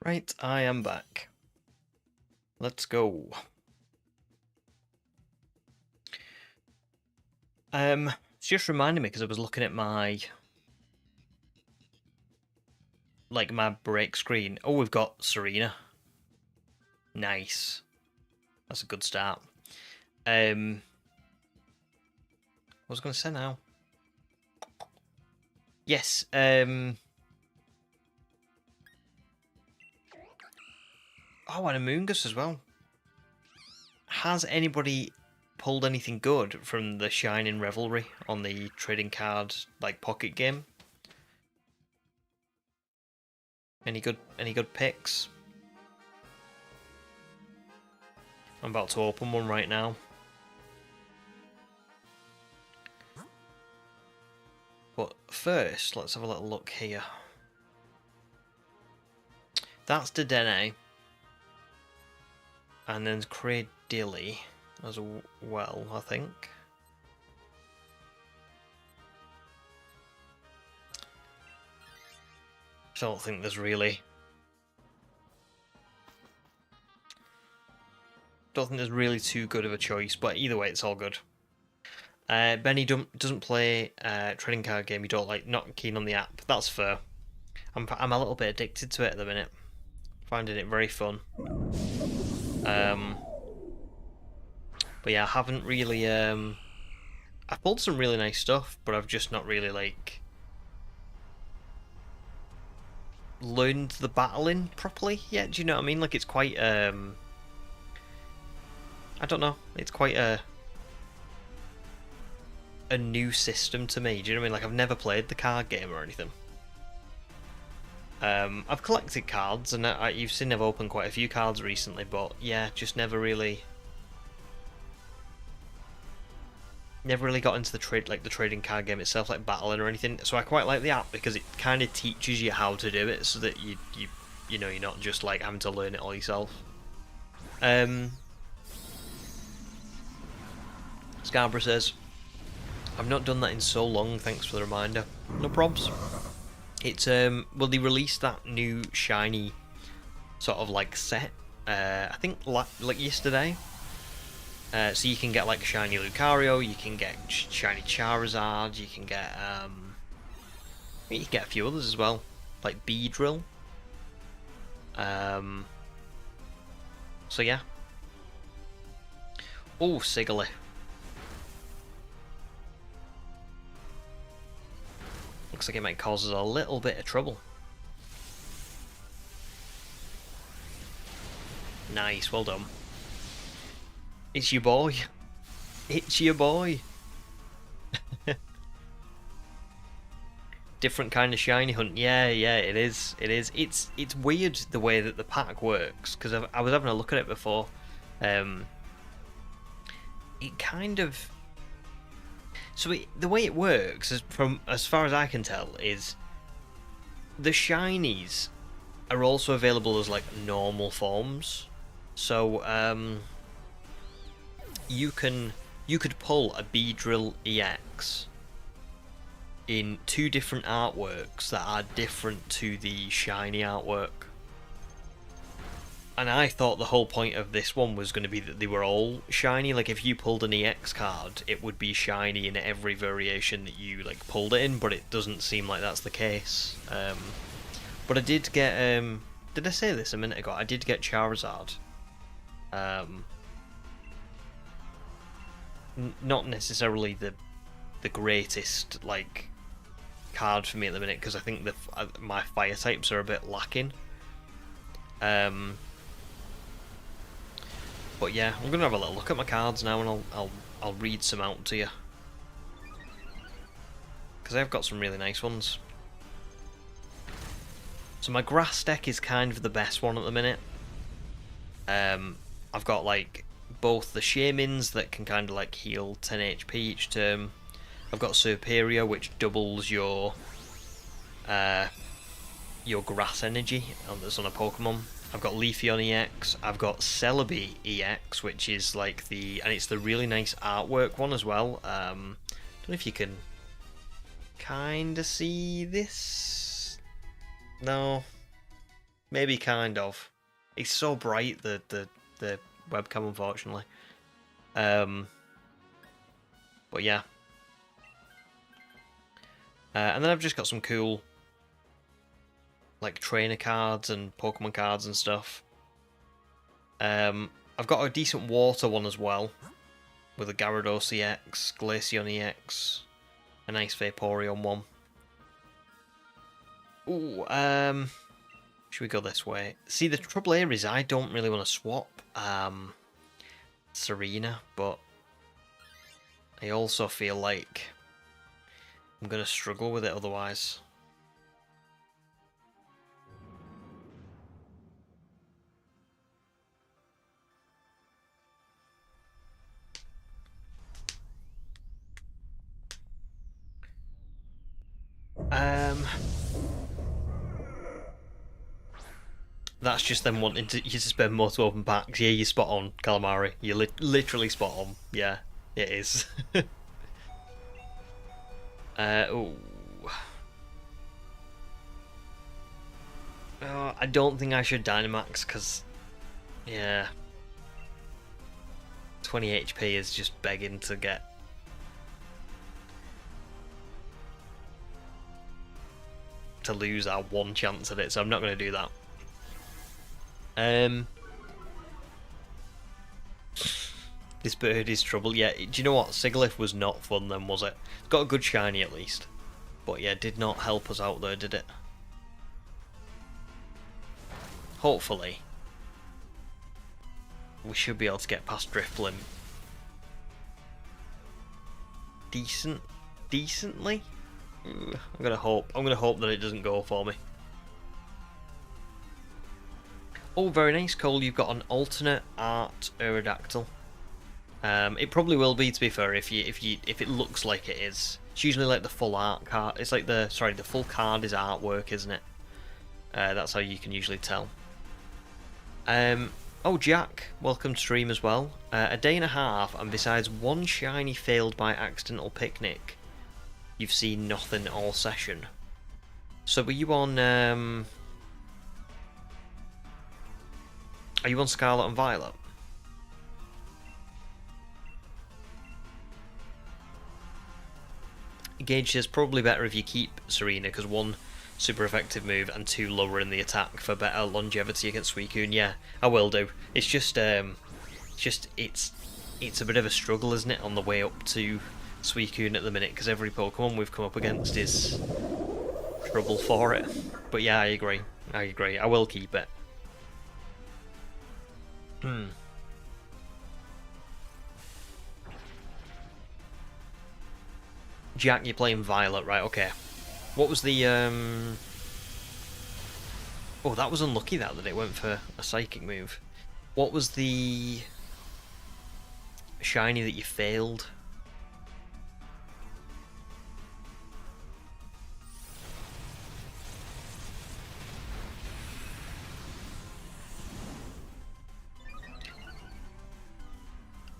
Right, I am back. Let's go. It's just reminding me because I was looking at my break screen. Oh, we've got Serena. Nice. That's a good start. What was I going to say now? Yes. Oh, and a Moongus as well. Has anybody pulled anything good from the Shining Revelry on the trading card pocket game? Any good picks? I'm about to open one right now. But first, let's have a little look here. That's Dedenne. And then Cradilly as well, I think. I don't think there's really... Don't think there's really too good of a choice, but either way, it's all good. Benny doesn't play trading card game. You don't like, not keen on the app. That's fair. I'm a little bit addicted to it at the minute. Finding it very fun. But yeah, I haven't really. I've pulled some really nice stuff, but I've just not really like learned the battling properly yet. Do you know what I mean? Like it's quite. I don't know. It's quite a new system to me. Do you know what I mean? Like I've never played the card game or anything. I've collected cards, and you've seen I've opened quite a few cards recently, but yeah, just never really got into the trading card game itself, like battling or anything. So I quite like the app because it kind of teaches you how to do it, so that you know you're not just like having to learn it all yourself. Scarborough says, I've not done that in so long, thanks for the reminder. No probs. It's well, they released that new shiny sort of like set, I think like yesterday. So you can get like shiny Lucario, you can get shiny Charizard, you can get a few others as well, like Beedrill. So yeah. Oh, Siggly. Looks like it might cause us a little bit of trouble. Nice, well done. It's your boy. It's your boy. Different kind of shiny hunt. Yeah, it is. It is. It's weird the way that the pack works, because I was having a look at it before. It kind of... So the way it works, as far as I can tell, is the shinies are also available as like normal forms. So you could pull a Beedrill EX in two different artworks that are different to the shiny artwork. And I thought the whole point of this one was going to be that they were all shiny. Like if you pulled an EX card, it would be shiny in every variation that you like pulled it in, but it doesn't seem like that's the case. But I did get did I say this a minute ago? I did get Charizard. Not necessarily the greatest like card for me at the minute, because I think my fire types are a bit lacking. But yeah, I'm gonna have a little look at my cards now, and I'll read some out to you, because I've got some really nice ones. So my grass deck is kind of the best one at the minute. I've got like both the Shamins that can kind of like heal 10 HP each turn. I've got Superior, which doubles your grass energy that's on a Pokemon. I've got Leafeon EX, I've got Celebi EX, which is like and it's the really nice artwork one as well. Don't know if you can kind of see this. No, maybe kind of. It's so bright, the webcam, unfortunately. But yeah. And then I've just got some cool like trainer cards and Pokemon cards and stuff. I've got a decent water one as well, with a Gyarados EX, Glaceon EX, a nice Vaporeon one. Ooh, should we go this way? See, the trouble here is I don't really want to swap Serena, but I also feel like I'm going to struggle with it otherwise. That's just them wanting you to spend more to open packs. Yeah, you're spot on, Calamari. You're literally spot on. Yeah, it is. Oh. I don't think I should Dynamax, because, yeah, 20 HP is just begging to get. To lose our one chance at it, so I'm not going to do that. This bird is trouble. Yeah, do you know what? Sigilyph was not fun then, was it? It's got a good shiny at least. But yeah, did not help us out there, did it? Hopefully. We should be able to get past Drifblim. Decently? I'm gonna hope that it doesn't go for me. Oh, very nice, Cole. You've got an alternate art Aerodactyl. It probably will be, to be fair, if it looks like it is. It's usually like the full art card. It's like the full card is artwork, isn't it? That's how you can usually tell. Oh, Jack, welcome to stream as well. A day and a half, and besides one shiny failed by accidental picnic, you've seen nothing all session. So were you on? Are you on Scarlet and Violet? Gage says probably better if you keep Serena, because one, super effective move, and two, lowering the attack for better longevity against Suicune. Yeah, I will do. It's just it's a bit of a struggle, isn't it, on the way up to Suicune at the minute, because every Pokemon we've come up against is trouble for it. But yeah, I agree. I will keep it. Jack, you're playing Violet, right? Okay. What was the Oh, that was unlucky that it went for a psychic move. What was the shiny that you failed?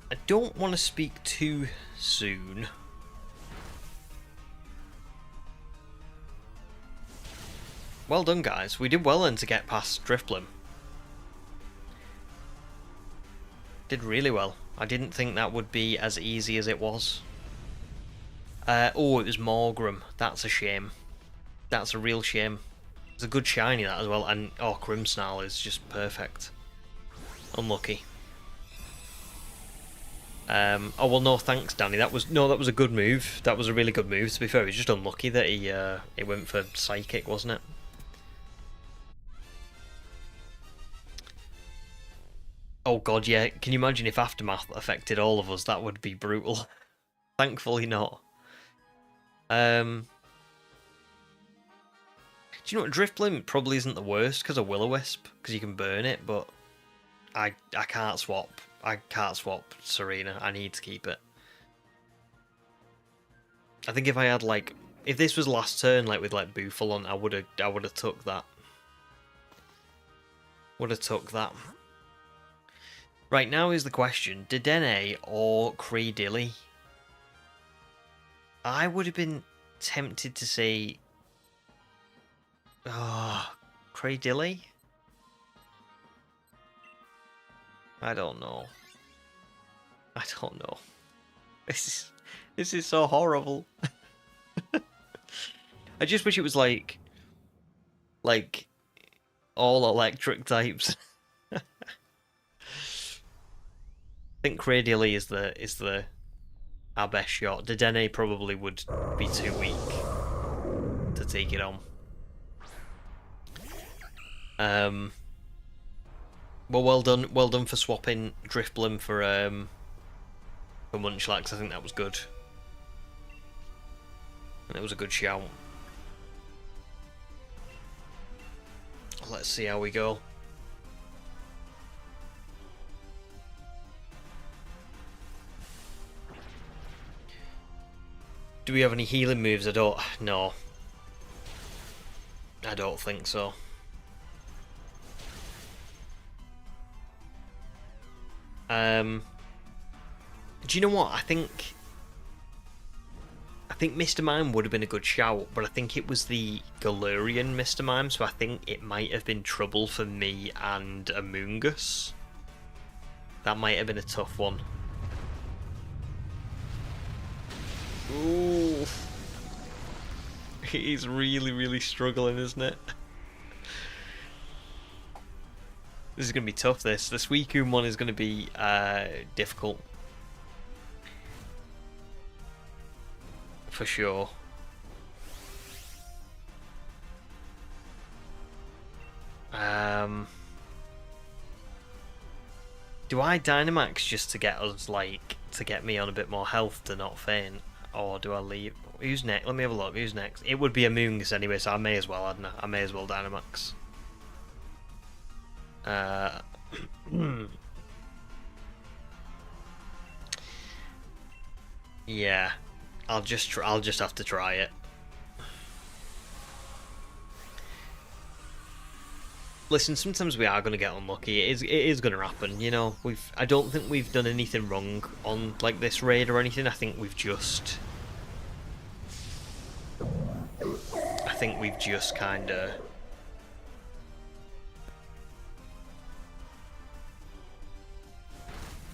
I don't want to speak too soon. Well done, guys. We did well then to get past Drifblim. Did really well. I didn't think that would be as easy as it was. Oh, it was Morgrem. That's a shame. That's a real shame. It's a good shiny, that, as well. And, oh, Grimmsnarl is just perfect. Unlucky. Oh, well, no, thanks, Danny. That was a good move. That was a really good move, to be fair. It was just unlucky that he went for Psychic, wasn't it? Oh god, yeah. Can you imagine if Aftermath affected all of us? That would be brutal. Thankfully not. Do you know what? Drifblim probably isn't the worst because of Will-O-Wisp, because you can burn it, but I can't swap. I can't swap Serena. I need to keep it. I think if I had if this was last turn, with Bufalon, I would have took that. Would have took that. Right, now is the question, Dedenne or Cradilly? I would have been tempted to say... Cradilly? I don't know. This is so horrible. I just wish it was like all electric types. I think Cradilly is our best shot. Dedenne probably would be too weak to take it on. Well done for swapping Drifblim for Munchlax. I think that was good. That was a good shout. Let's see how we go. Do we have any healing moves? No. I don't think so. Do you know what? I think Mr. Mime would have been a good shout, but I think it was the Galarian Mr. Mime, so I think it might have been trouble for me and Amoongus. That might have been a tough one. Ooh. He's really, really struggling, isn't it? This is going to be tough, this. The Suicune one is going to be difficult. For sure. Do I Dynamax just to get us, like, to get me on a bit more health to not faint? Or do I leave? Who's next? Let me have a look. Who's next? It would be Amoongus anyway, so I may as well, hadn't I? I may as well Dynamax. Yeah. I'll just have to try it. Listen, sometimes we are going to get unlucky. It is going to happen, you know. I don't think we've done anything wrong on like this raid or anything. I think we've just kind of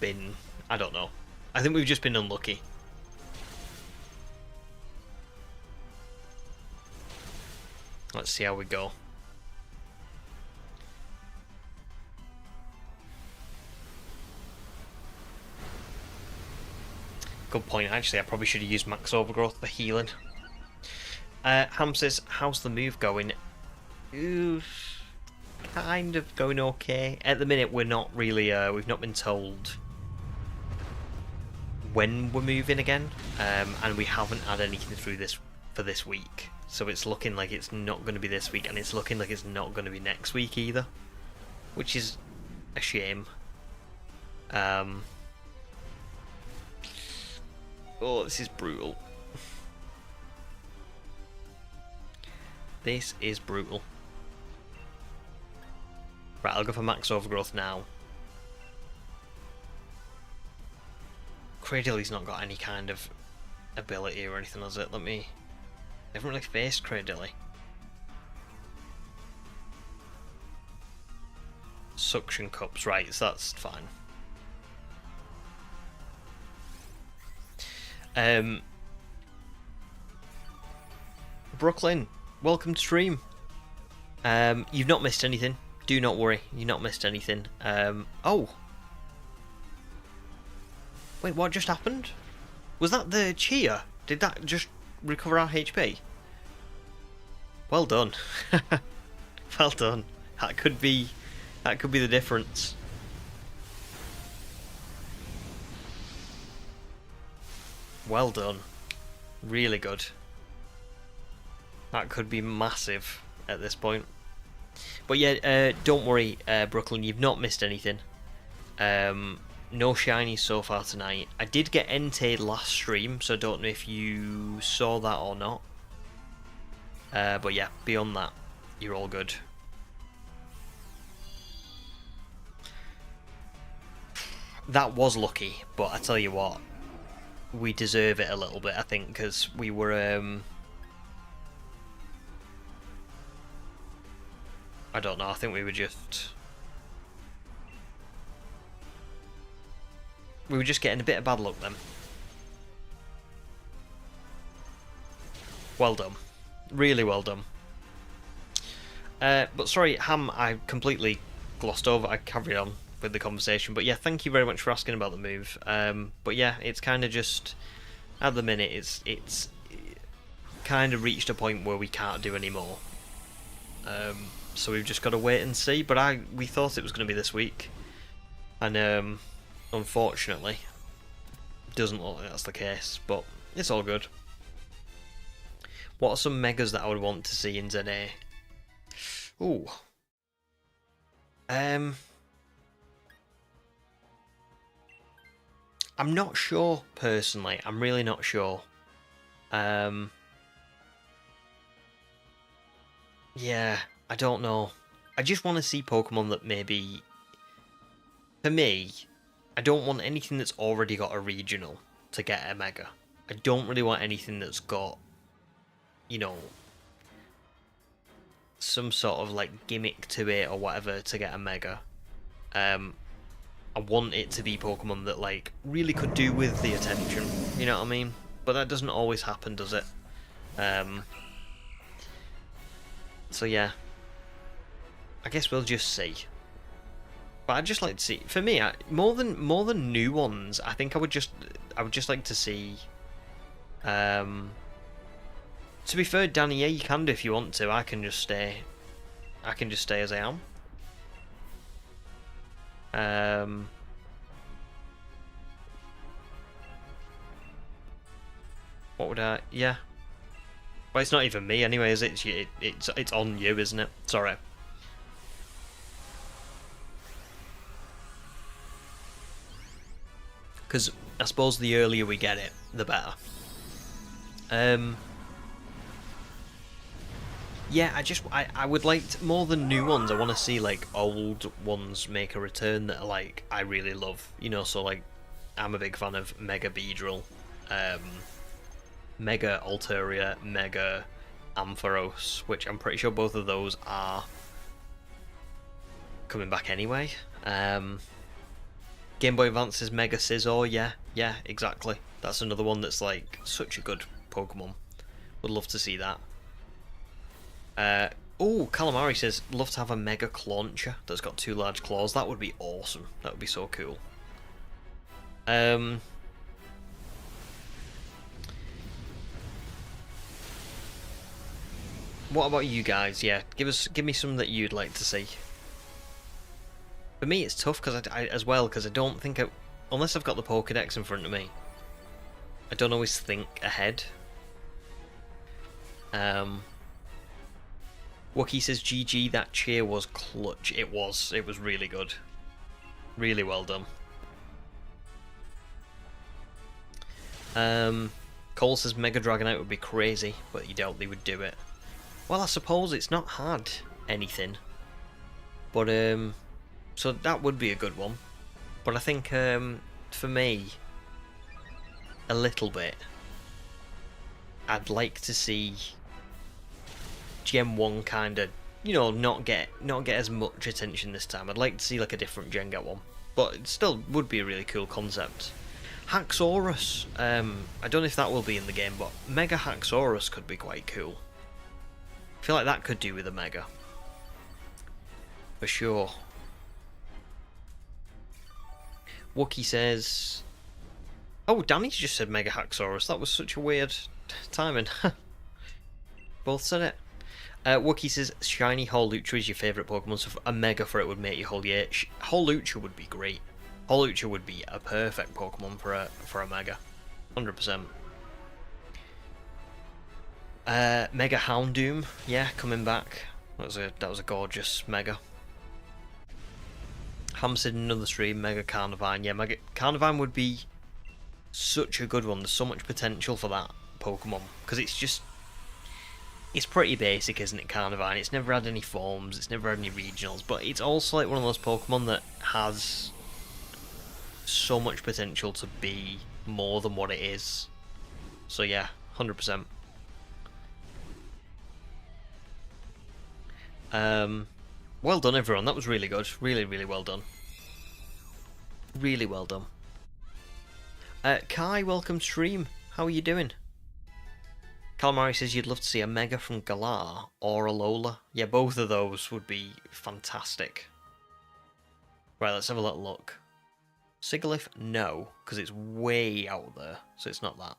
been, I don't know. I think we've just been unlucky. Let's see how we go. Good point. Actually, I probably should have used Max Overgrowth for healing. Ham says, how's the move going? Ooh, kind of going okay. At the minute, we're not really, we've not been told when we're moving again. And we haven't had anything through this for this week. So it's looking like it's not going to be this week, and it's looking like it's not going to be next week either. Which is a shame. Oh, this is brutal. This is brutal. Right, I'll go for Max Overgrowth now. Cradilly's not got any kind of ability or anything, has it? I haven't really faced Cradilly. Suction Cups, right, so that's fine. Brooklyn, welcome to stream. You've not missed anything. Do not worry, you've not missed anything. Oh. Wait, what just happened? Was that the Chia? Did that just recover our HP? Well done. Well done. That could be the difference. Well done. Really good. That could be massive at this point. But yeah, don't worry, Brooklyn, you've not missed anything. No shinies so far tonight. I did get Entei last stream, so I don't know if you saw that or not. But yeah, beyond that, you're all good. That was lucky, but I tell you what, we deserve it a little bit, I think, because we were, I don't know, I think we were just getting a bit of bad luck then. Well done. Really well done. But sorry, Ham, I completely glossed over. I carried on with the conversation. But yeah, thank you very much for asking about the move. But yeah, it's kind of just, at the minute, it's kind of reached a point where we can't do any more. So we've just got to wait and see. But we thought it was going to be this week. And unfortunately, doesn't look like that's the case, but it's all good. What are some megas that I would want to see in ZA? Ooh. I'm not sure, personally. I'm really not sure. Yeah, I don't know. I just want to see Pokemon that maybe, for me, I don't want anything that's already got a regional to get a Mega. I don't really want anything that's got, you know, some sort of like gimmick to it or whatever to get a Mega. I want it to be Pokemon that like really could do with the attention, you know what I mean? But that doesn't always happen, does it? So yeah, I guess we'll just see. But I'd just like to see, for me, more than new ones, I think I would just like to see. To be fair, Danny, yeah, you can do if you want to. I can just stay as I am. What would I? Yeah. Well, it's not even me anyway, is it? It's on you, isn't it? Sorry. Because I suppose the earlier we get it, the better. Yeah, I would like more than new ones. I want to see like old ones make a return that like I really love. You know, so like I'm a big fan of Mega Beedrill, Mega Altaria, Mega Ampharos, which I'm pretty sure both of those are coming back anyway. Game Boy Advance's Mega Scizor, yeah, exactly. That's another one that's like such a good Pokemon. Would love to see that. Oh, Calamari says, love to have a Mega Clauncher that's got 2 large claws. That would be awesome. That would be so cool. What about you guys? Yeah, give me some that you'd like to see. For me, it's tough because I don't think unless I've got the Pokédex in front of me, I don't always think ahead. Wookie says, GG, that cheer was clutch. It was really good. Really well done. Cole says Mega Dragonite would be crazy, but you doubt they would do it. Well, I suppose it's not had anything. But, so that would be a good one. But I think, for me, a little bit, I'd like to see Gen 1 kind of, you know, not get as much attention this time. I'd like to see like a different gen get one, but it still would be a really cool concept. Haxorus, I don't know if that will be in the game, but Mega Haxorus could be quite cool. I feel like that could do with a Mega, for sure. Wookie says, oh, Danny's just said Mega Haxorus. That was such a weird timing. Both said it. Wookie says, Shiny Hawlucha is your favourite Pokemon, so a Mega for it would make you whole year. Hawlucha would be great. Hawlucha would be a perfect Pokemon for a Mega. 100%. Mega Houndoom, yeah, coming back. That was a gorgeous Mega. Ham said another stream, Mega Carnivine. Yeah, Mega Carnivine would be such a good one. There's so much potential for that Pokemon, because it's pretty basic, isn't it, Carnivine? It's never had any forms, it's never had any regionals, but it's also like one of those Pokemon that has so much potential to be more than what it is. So yeah, 100%. Well done, everyone. That was really good. Really, really well done. Really well done. Kai, welcome to stream. How are you doing? Calamari says you'd love to see a Mega from Galar or a Lola. Yeah, both of those would be fantastic. Right, let's have a little look. Sigilyph, no, because it's way out there, so it's not that.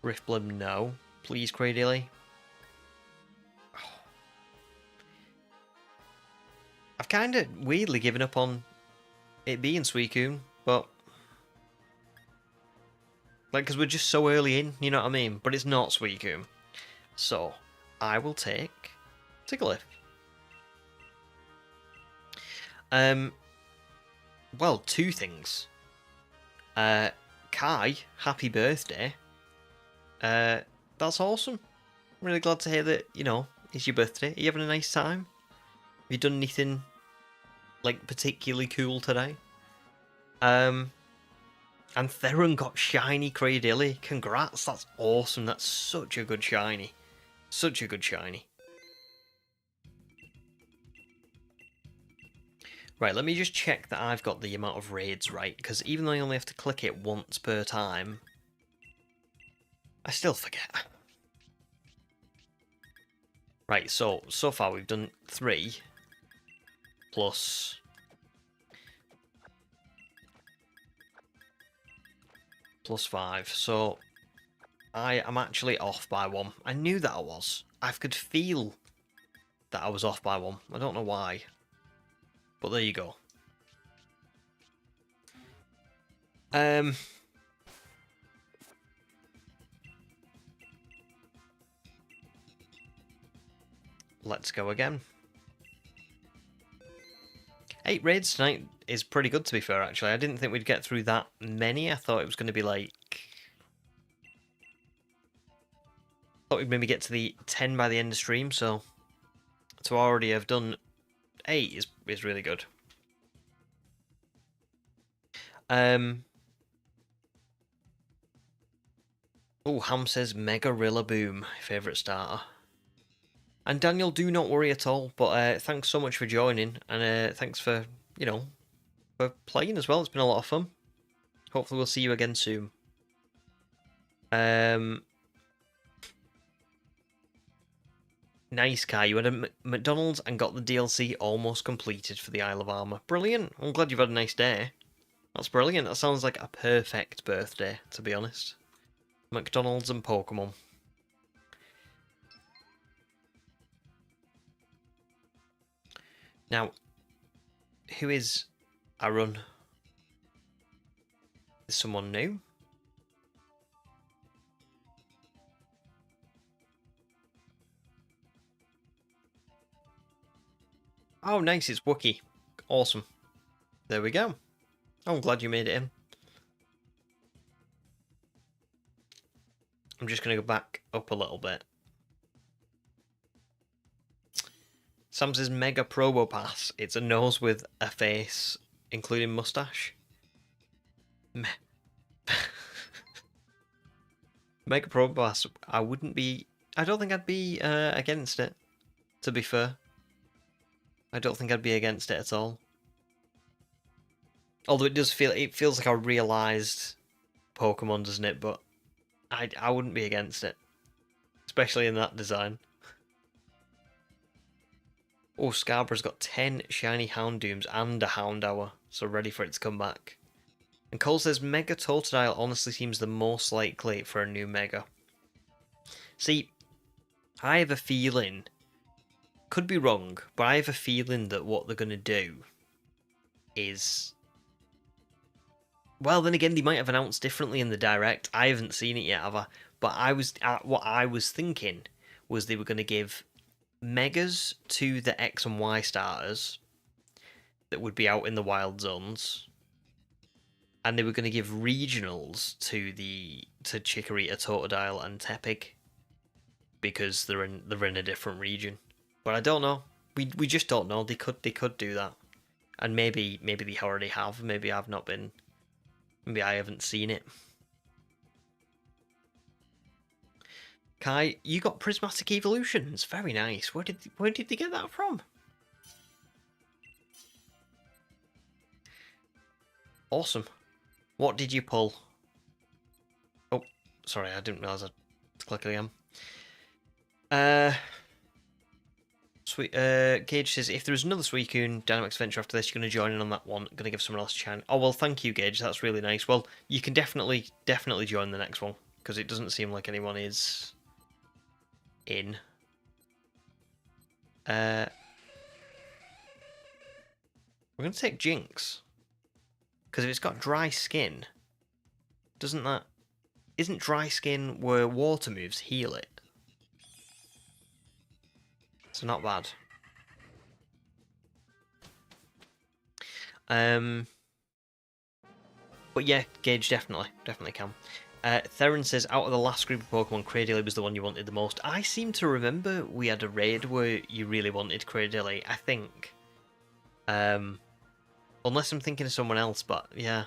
Riftbloom, no. Please, Cradily. I've kind of weirdly given up on it being Suicune, but like, because we're just so early in, you know what I mean? But it's not Suicune. So, I will take Sigilyph. Well, 2 things. Kai, happy birthday. That's awesome. I'm really glad to hear that, you know, it's your birthday. Are you having a nice time? Have you done anything like particularly cool today. And Theron got shiny Cradilly. Congrats, that's awesome. That's such a good shiny. Such a good shiny. Right, let me just check that I've got the amount of raids right, because even though I only have to click it once per time, I still forget. Right, so far we've done 3 plus +5, so I am actually off by 1. I knew that I was. I could feel that I was off by 1. I don't know why. But there you go. Let's go again. 8 raids tonight is pretty good, to be fair, actually. I didn't think we'd get through that many. I thought it was going to be like... thought we'd maybe get to the 10 by the end of stream, so... to already have done 8 is really good. Oh, Ham says Mega Rillaboom, favourite starter. And Daniel, do not worry at all, but thanks so much for joining, and thanks for, you know, for playing as well. It's been a lot of fun. Hopefully we'll see you again soon. Nice, Kai. You had a McDonald's and got the DLC almost completed for the Isle of Armor. Brilliant. I'm glad you've had a nice day. That's brilliant. That sounds like a perfect birthday, to be honest. McDonald's and Pokemon. Now, who is Arun? Is someone new? Oh, nice, it's Wookie. Awesome. There we go. Oh, I'm glad you made it in. I'm just going to go back up a little bit. Sam says Mega Probopass. It's a nose with a face, including mustache. Mega Probopass, I don't think I'd be against it, to be fair. I don't think I'd be against it at all. Although it feels like a realised Pokemon, doesn't it? But I wouldn't be against it. Especially in that design. Oh, Scarborough's got 10 shiny Houndooms and a Houndour, so ready for it to come back. And Cole says Mega Totodile honestly seems the most likely for a new Mega. See, I have a feeling, could be wrong, but I have a feeling that what they're going to do is... well, then again, they might have announced differently in the Direct. I haven't seen it yet, have I? But what I was thinking was they were going to give Megas to the X and Y starters that would be out in the wild zones, and they were going to give regionals to Chikorita, Totodile, and Tepig because they're in a different region. But I don't know. We just don't know. They could do that, and maybe they already have. Maybe I've not been. Maybe I haven't seen it. Kai, you got prismatic evolutions. Very nice. Where did they get that from? Awesome. What did you pull? Oh, sorry, I didn't realise I had to click again. Gage says, if there's another Suicune Dynamax Adventure after this, you're going to join in on that one. I'm going to give someone else a chance. Oh, well, thank you, Gage. That's really nice. Well, you can definitely join the next one, because it doesn't seem like anyone is in. We're going to take Jinx, because if it's got dry skin, isn't dry skin where water moves heal it? So not bad. But yeah, Gage definitely can. Theron says, out of the last group of Pokemon, Cradilly was the one you wanted the most. I seem to remember we had a raid where you really wanted Cradilly, I think. Unless I'm thinking of someone else, but yeah.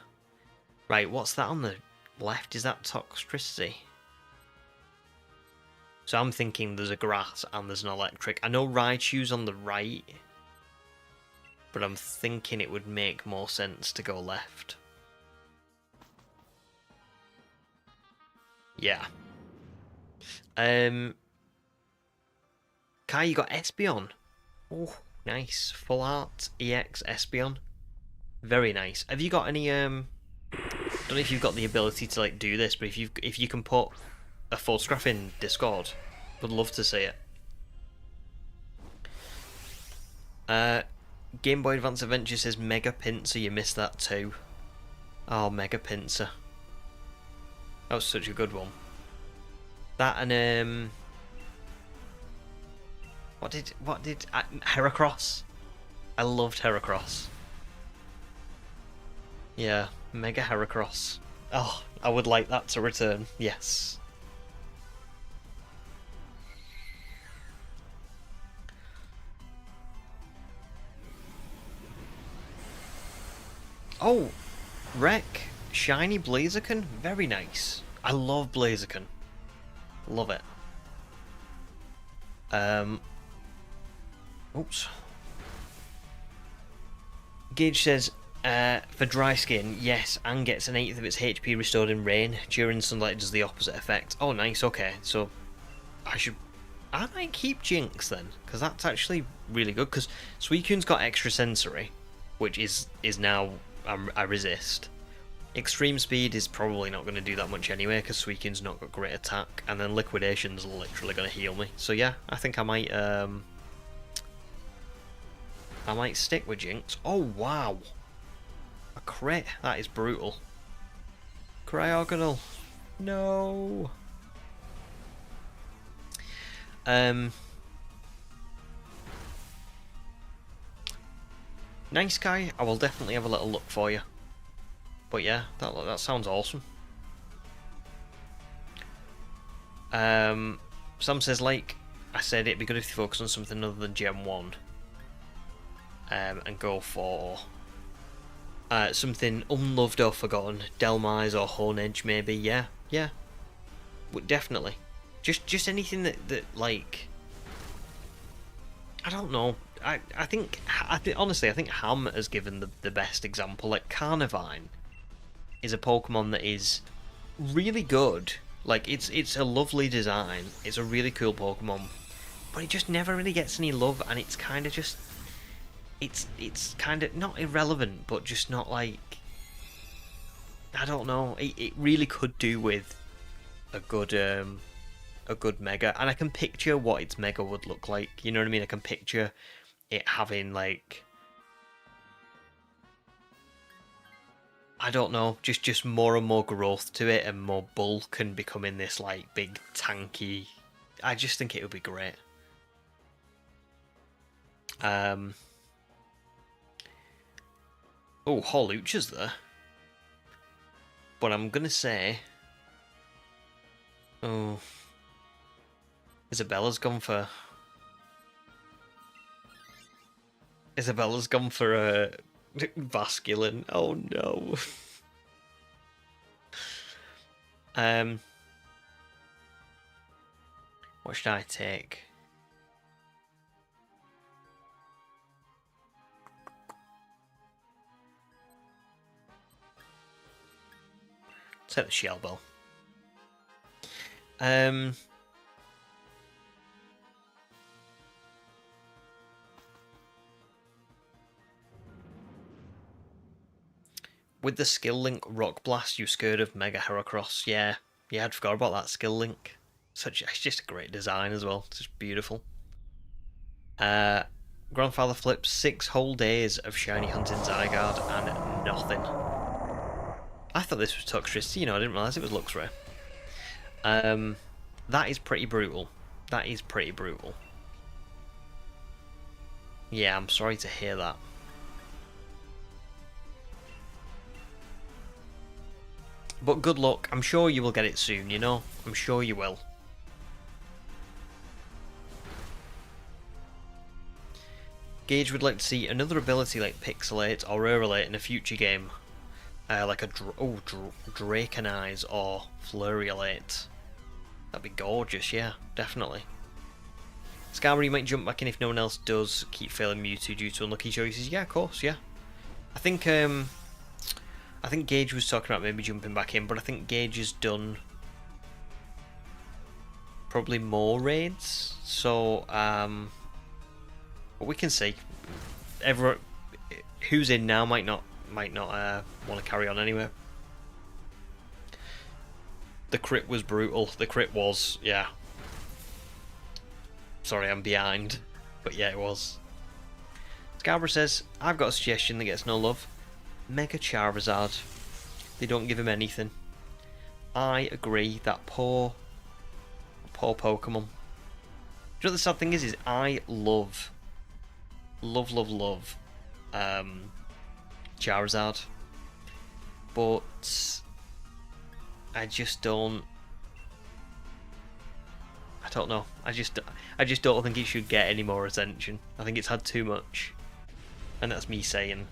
Right, what's that on the left? Is that Toxtricity? So I'm thinking there's a grass and there's an electric. I know Raichu's on the right, but I'm thinking it would make more sense to go left. Yeah. Kai, you got Espeon. Oh, nice. Full Art EX Espeon. Very nice. Have you got any don't know if you've got the ability to like do this, but if you can put a photograph in Discord, would love to see it. Game Boy Advance Adventures says Mega Pinsir, you missed that too. Oh, Mega Pinsir. That was such a good one. That and what did Heracross? I loved Heracross. Yeah, Mega Heracross. Oh, I would like that to return. Yes. Oh, Wreck, shiny Blaziken, very nice. I love Blaziken. Love it. Oops. Gage says, for dry skin, yes, and gets an 1/8 of its HP restored in rain. During sunlight, it does the opposite effect. Oh, nice. Okay, so I might keep Jinx then, because that's actually really good. Because Suicune's got extra sensory, which is now I resist. Extreme speed is probably not going to do that much anyway, because Suicune's not got great attack, and then Liquidation's literally going to heal me. So yeah, I think I might stick with Jinx. Oh wow, a crit! That is brutal. Cryogonal, no. Nice guy. I will definitely have a little look for you. But yeah, that sounds awesome. Sam says, like I said, it'd be good if you focus on something other than Gen 1. And go for something unloved or forgotten. Delmise or Honedge maybe, yeah. Definitely. Just anything that like, I don't know. I think honestly, I think Ham has given the best example. Like Carnivine is a Pokemon that is really good. Like it's a lovely design. It's a really cool Pokemon, but it just never really gets any love, and it's kind of just it's kind of not irrelevant, but just not like, I don't know. It really could do with a good Mega, and I can picture what its Mega would look like. You know what I mean? I can picture it having like, I don't know, just more and more growth to it and more bulk and becoming this like big tanky. I just think it would be great. Oh, Hawlucha's there, but I'm gonna say, oh, Isabella's gone for a Basculin. Oh no. What should I take? Take the Shell Bell. With the skill link Rock Blast, you scared of Mega Heracross. Yeah, I'd forgot about that skill link. It's just a great design as well. It's just beautiful. Grandfather Flip's 6 whole days of shiny hunting Zygarde and nothing. I thought this was Toxtricity, I didn't realise it was Luxray. That is pretty brutal. Yeah, I'm sorry to hear that. But good luck. I'm sure you will get it soon, I'm sure you will. Gage would like to see another ability like Pixelate or Aerolate in a future game. Like a Drakonize or Flurriolate. That'd be gorgeous, yeah, definitely. Skarmory might jump back in if no one else does. Keep failing Mewtwo due to unlucky choices. Yeah, of course, yeah. I think Gage was talking about maybe jumping back in, but I think Gage has done probably more raids. So, but we can see. Everyone who's in now might not want to carry on anyway. The crit was brutal. The crit was, yeah. Sorry, I'm behind. But yeah, it was. Scarborough says, I've got a suggestion that gets no love. Mega Charizard. They don't give him anything. I agree, that poor Pokemon. Do you know what the sad thing is I love Charizard. But I just don't know. I just don't think it should get any more attention. I think it's had too much. And that's me saying,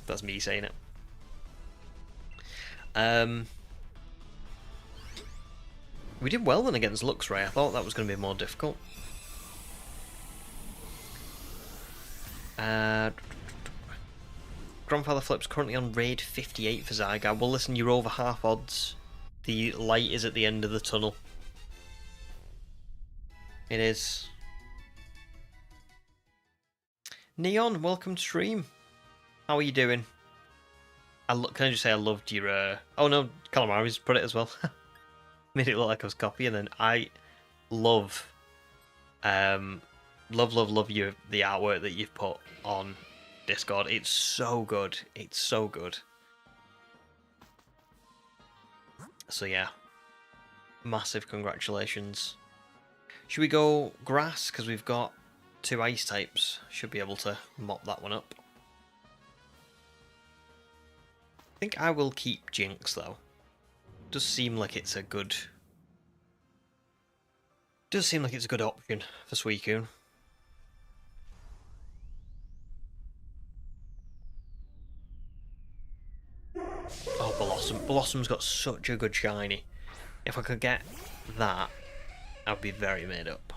that's me saying it. We did well then against Luxray. I thought that was going to be more difficult. Grandfather Flip's currently on raid 58 for Zygarde. Well, listen, you're over half odds. The light is at the end of the tunnel. It is. Neon, welcome to stream. How are you doing? Can I just say I loved your... Oh no, Calamari's put it as well. Made it look like I was copying. And then I love the artwork that you've put on Discord. It's so good. It's so good. So yeah, massive congratulations. Should we go grass? Because we've got 2 ice types. Should be able to mop that one up. I think I will keep Jinx though. Does seem like it's a good... option for Suicune. Oh, Blossom. Blossom's got such a good shiny. If I could get that, I'd be very made up.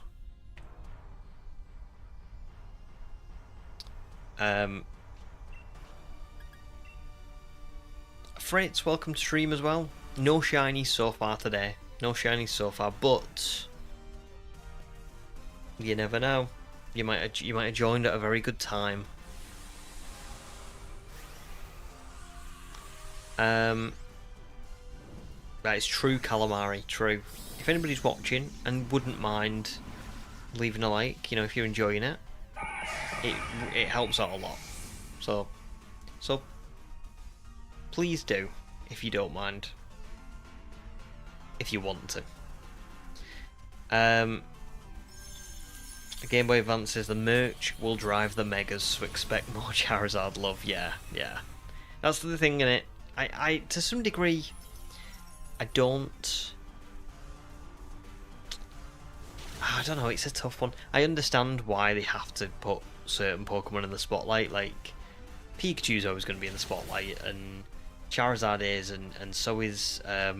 Freights, welcome to stream as well. No shinies so far today. No shinies so far, but you never know. You might have joined at a very good time. That is true, Calamari, true. If anybody's watching and wouldn't mind leaving a like, if you're enjoying it, it helps out a lot. So please do, if you don't mind. If you want to. Game Boy Advance says the merch will drive the megas, so expect more Charizard love. Yeah. That's the thing in it. I to some degree, I don't know, it's a tough one. I understand why they have to put certain Pokemon in the spotlight, like Pikachu's always going to be in the spotlight, and Charizard is, and so is like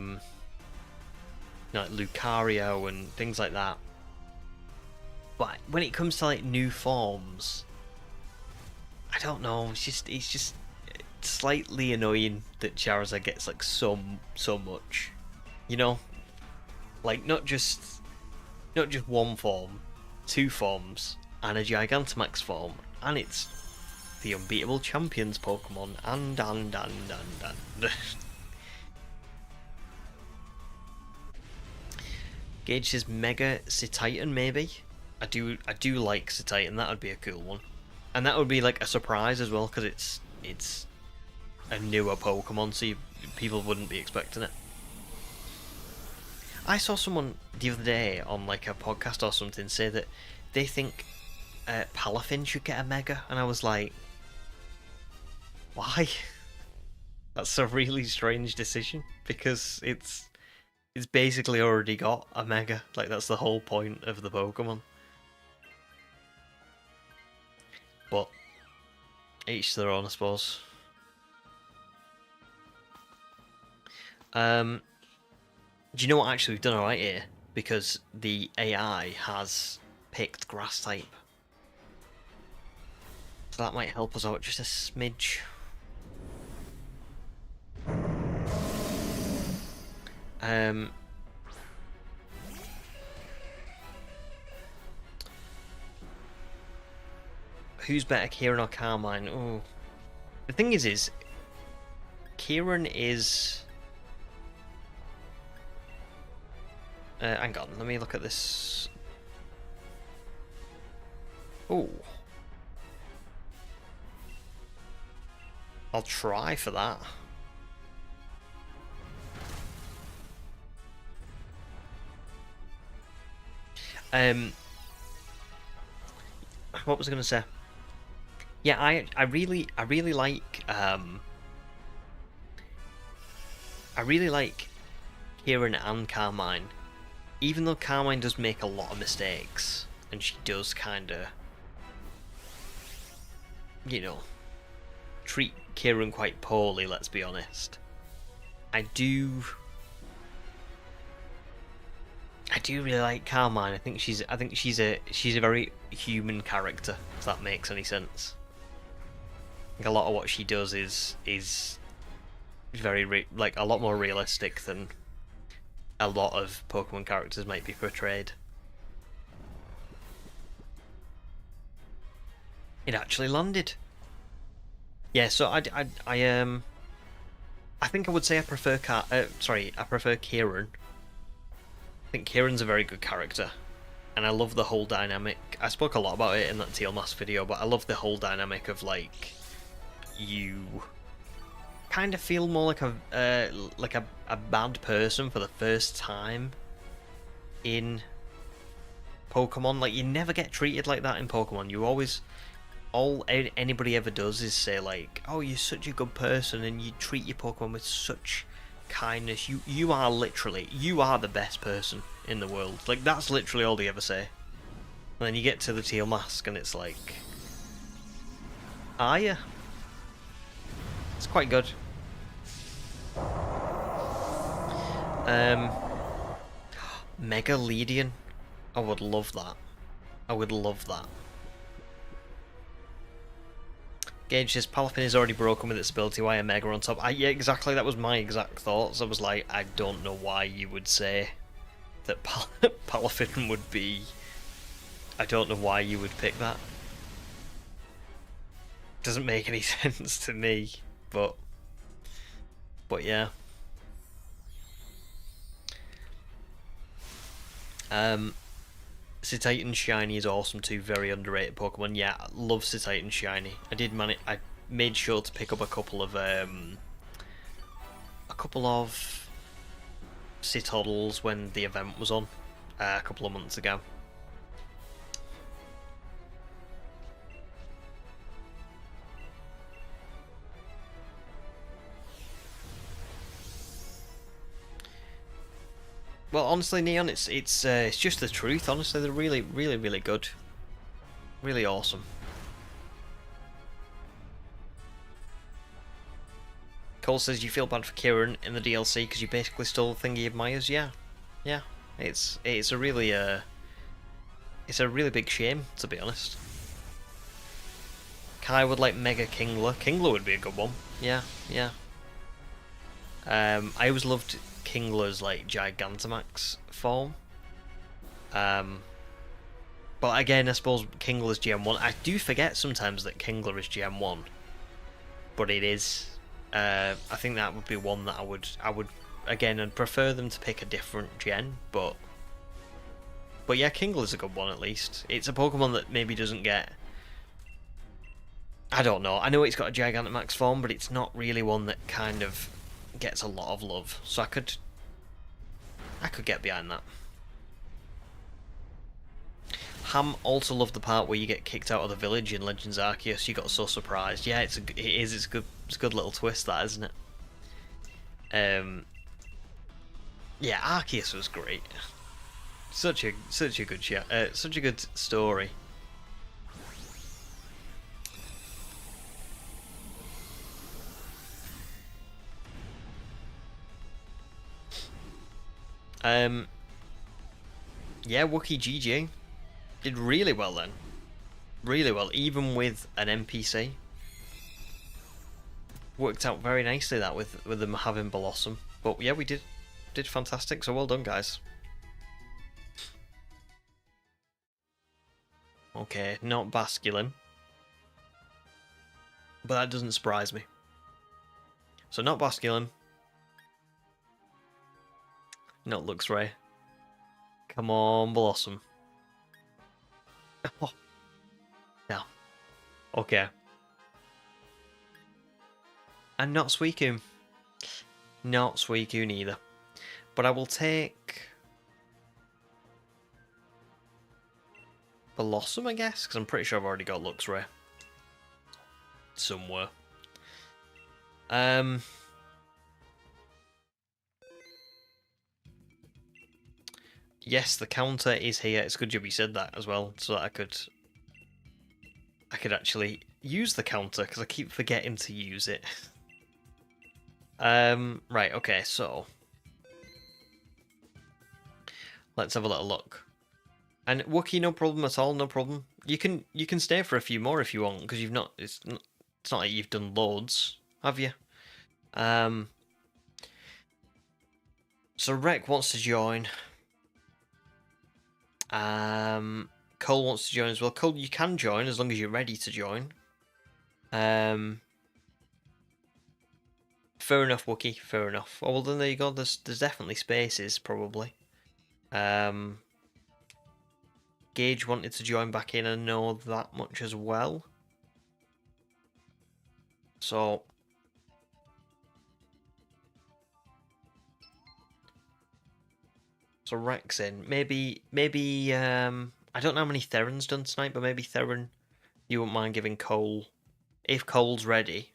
Lucario and things like that. But when it comes to like new forms, I don't know. It's just slightly annoying that Charizard gets like so much, like not just one form, 2 forms, and a Gigantamax form, and it's the unbeatable champions Pokemon, and. Gage says Mega Cetitan, maybe. I do like Cetitan. That would be a cool one, and that would be like a surprise as well, because it's a newer Pokemon, so people wouldn't be expecting it. I saw someone the other day on like a podcast or something say that they think Palafin should get a Mega, and I was like, why? That's a really strange decision, because it's basically already got a Mega. Like, that's the whole point of the Pokemon. But Each their own, I suppose. Do you know what? Actually, we've done alright here because the AI has picked grass type, so that might help us out just a smidge. Who's better, Kieran or Carmine? Oh, the thing is Kieran is. Hang on, let me look at this. Oh, I'll try for that. What was I gonna say? Yeah, I really like I really like Kieran and Carmine, even though Carmine does make a lot of mistakes and she does kind of, you know, treat Kieran quite poorly. Let's be honest. I do really like Carmine. I think she's a very human character, if that makes any sense. Like, a lot of what she does is very like a lot more realistic than a lot of Pokemon characters might be portrayed. It actually landed. Yeah, so I think I would say I prefer I prefer Kieran. I think Kieran's a very good character, and I love the whole dynamic. I spoke a lot about it in that Teal Mask video, but I love the whole dynamic of, like, you kind of feel more like a bad person for the first time in Pokemon. Like, you never get treated like that in Pokemon. You always, all anybody ever does is say, like, oh, you're such a good person and you treat your Pokemon with such kindness. You are the best person in the world. Like, that's literally all they ever say. And then you get to the Teal Mask and it's like, are you? It's quite good. Mega Leadian. I would love that. I would love that. Gage says Palafin is already broken with its ability. Why a Mega on top? Yeah, exactly. That was my exact thoughts. I was like, I don't know why you would say that Palafin would be. I don't know why you would pick that. Doesn't make any sense to me, but yeah. Cetitan Shiny is awesome too, very underrated Pokemon. Yeah, I love Cetitan Shiny. I made sure to pick up a couple of Citoddles when the event was on a couple of months ago. Well, honestly, Neon, it's just the truth. Honestly, they're really good, really awesome. Cole says you feel bad for Kieran in the DLC because you basically stole the thing he admires. Yeah. It's a really big shame, to be honest. Kai would like Mega Kingler. Kingler would be a good one. Yeah. I always loved Kingler's, like, Gigantamax form. But again, I suppose Kingler's GM1. I do forget sometimes that Kingler is GM1, but it is. I think that would be one that I would again, I'd prefer them to pick a different gen, but yeah, Kingler's a good one at least. It's a Pokemon that maybe doesn't get. I don't know. I know it's got a Gigantamax form, but it's not really one that kind of gets a lot of love, so I could get behind that. Ham also loved the part where you get kicked out of the village in Legends Arceus. You got so surprised. Yeah, it's a good little twist, that, isn't it? Yeah, Arceus was great. Such a good such a good story. Yeah, Wookie GG. Did really well then. Really well, even with an NPC. Worked out very nicely that with them having Blossom. But yeah, we did fantastic, so well done, guys. Okay, not Basculin. But that doesn't surprise me. So not Basculin. Not Luxray. Come on, Blossom. Oh. No. Okay. And not Suicune. Not Suicune either. But I will take Blossom, I guess, because I'm pretty sure I've already got Luxray somewhere. Yes, the counter is here. It's a good job you said that as well, so that I could actually use the counter, because I keep forgetting to use it. Right, okay, so let's have a little look. And Wookie, no problem at all, no problem. You can stay for a few more if you want, because you've not. It's not like you've done loads, have you? So Rec wants to join. Cole wants to join as well. Cole, you can join as long as you're ready to join. Fair enough, Wookie. Fair enough. Oh, well, then there you go. There's definitely spaces, probably. Gage wanted to join back in, and know that much as well. So Rex in. Maybe I don't know how many Theron's done tonight, but maybe Theron, you wouldn't mind giving Cole, if Cole's ready,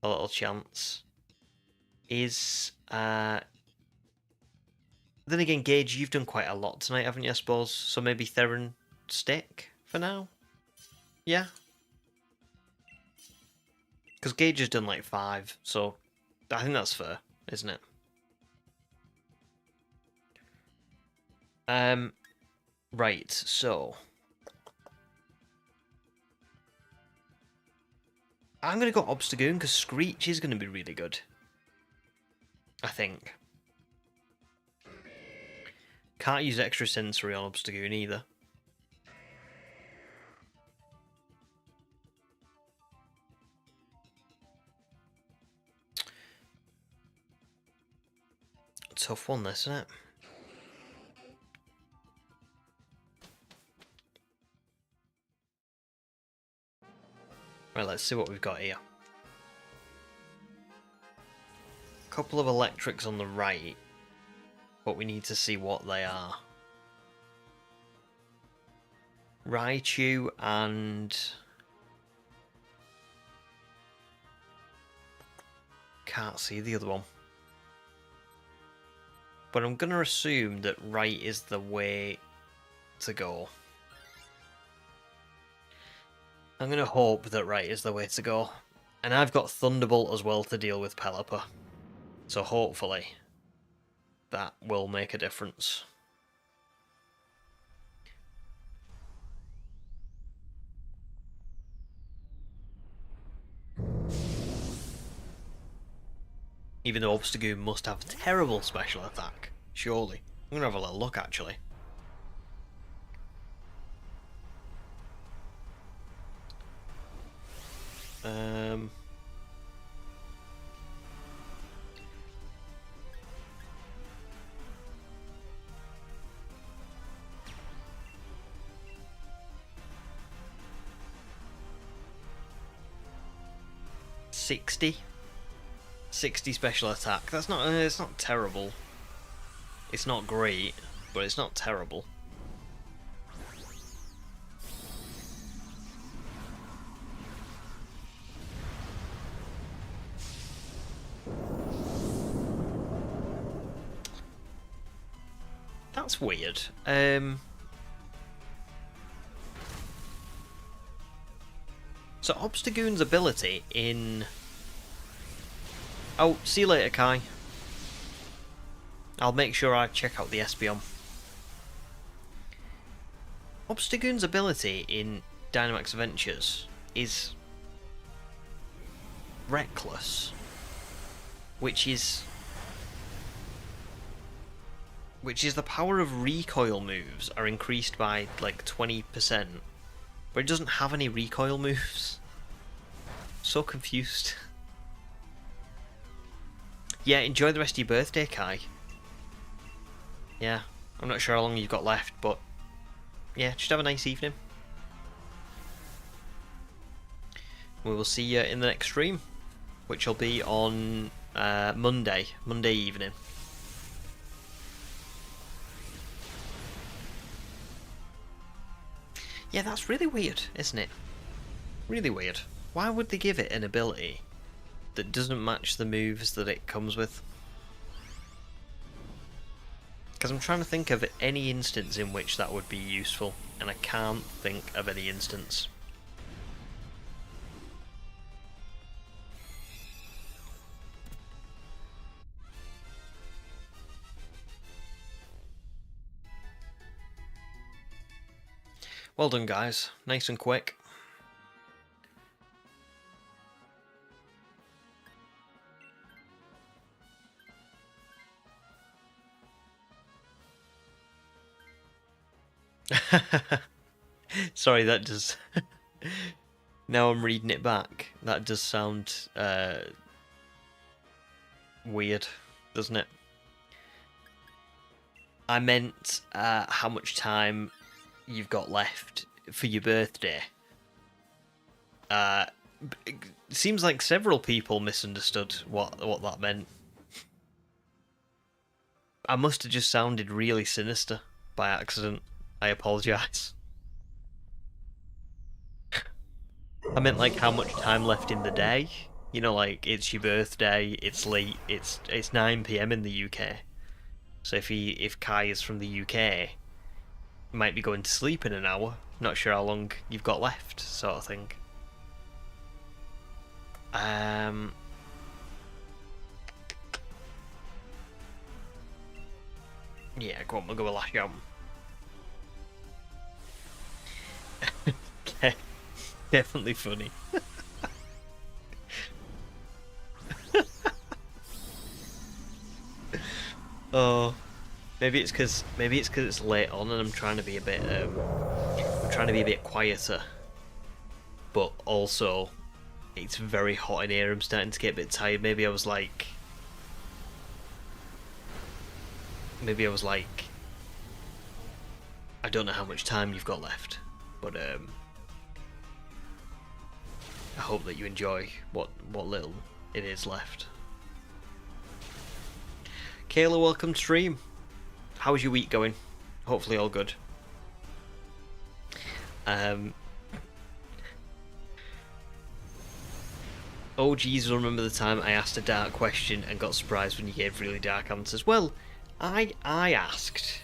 a little chance. Is then again, Gage, you've done quite a lot tonight, haven't you, I suppose? So maybe Theron stick for now? Yeah? Because Gage has done like 5, so I think that's fair, isn't it? Right, so I'm going to go Obstagoon, because Screech is going to be really good, I think. Can't use extra sensory on Obstagoon either. Tough one, this, isn't it? Right, let's see what we've got here. Couple of electrics on the right, but we need to see what they are. Raichu and can't see the other one. But I'm going to assume that right is the way to go. I'm going to hope that right is the way to go. And I've got Thunderbolt as well to deal with Pelipper. So hopefully that will make a difference. Even though Obstagoon must have terrible special attack, surely. I'm going to have a little look, actually. $60 special attack. That's not. It's not terrible. It's not great, but it's not terrible. That's weird. So Obstagoon's ability in... Oh, see you later, Kai. I'll make sure I check out the Espeon. Obstagoon's ability in Dynamax Adventures is reckless, which is the power of recoil moves are increased by like 20%, but it doesn't have any recoil moves. So confused. Yeah, enjoy the rest of your birthday, Kai. Yeah, I'm not sure how long you've got left, but yeah, just have a nice evening. We will see you in the next stream, which will be on Monday evening. Yeah, that's really weird, isn't it? Really weird. Why would they give it an ability that doesn't match the moves that it comes with? Because I'm trying to think of any instance in which that would be useful, and I can't think of any instance. Well done, guys. Nice and quick. Sorry, that does... Now I'm reading it back. That does sound weird, doesn't it? I meant how much time you've got left for your birthday. It seems like several people misunderstood what that meant. I must have just sounded really sinister by accident. I apologise. I meant like how much time left in the day. You know, like it's your birthday, it's late, it's 9 PM in the UK. So if Kai is from the UK, might be going to sleep in an hour. Not sure how long you've got left, sort of thing. Yeah, go on, we'll go a lash out. Okay. Definitely funny. Oh, maybe it's because it's late on and I'm trying to be a bit quieter, but also it's very hot in here. I'm starting to get a bit tired. Maybe I was like, I don't know how much time you've got left, but I hope that you enjoy what little it is left. Kayla, welcome to stream. How's your week going? Hopefully all good. Oh geez, remember the time I asked a dark question and got surprised when you gave really dark answers? Well, I asked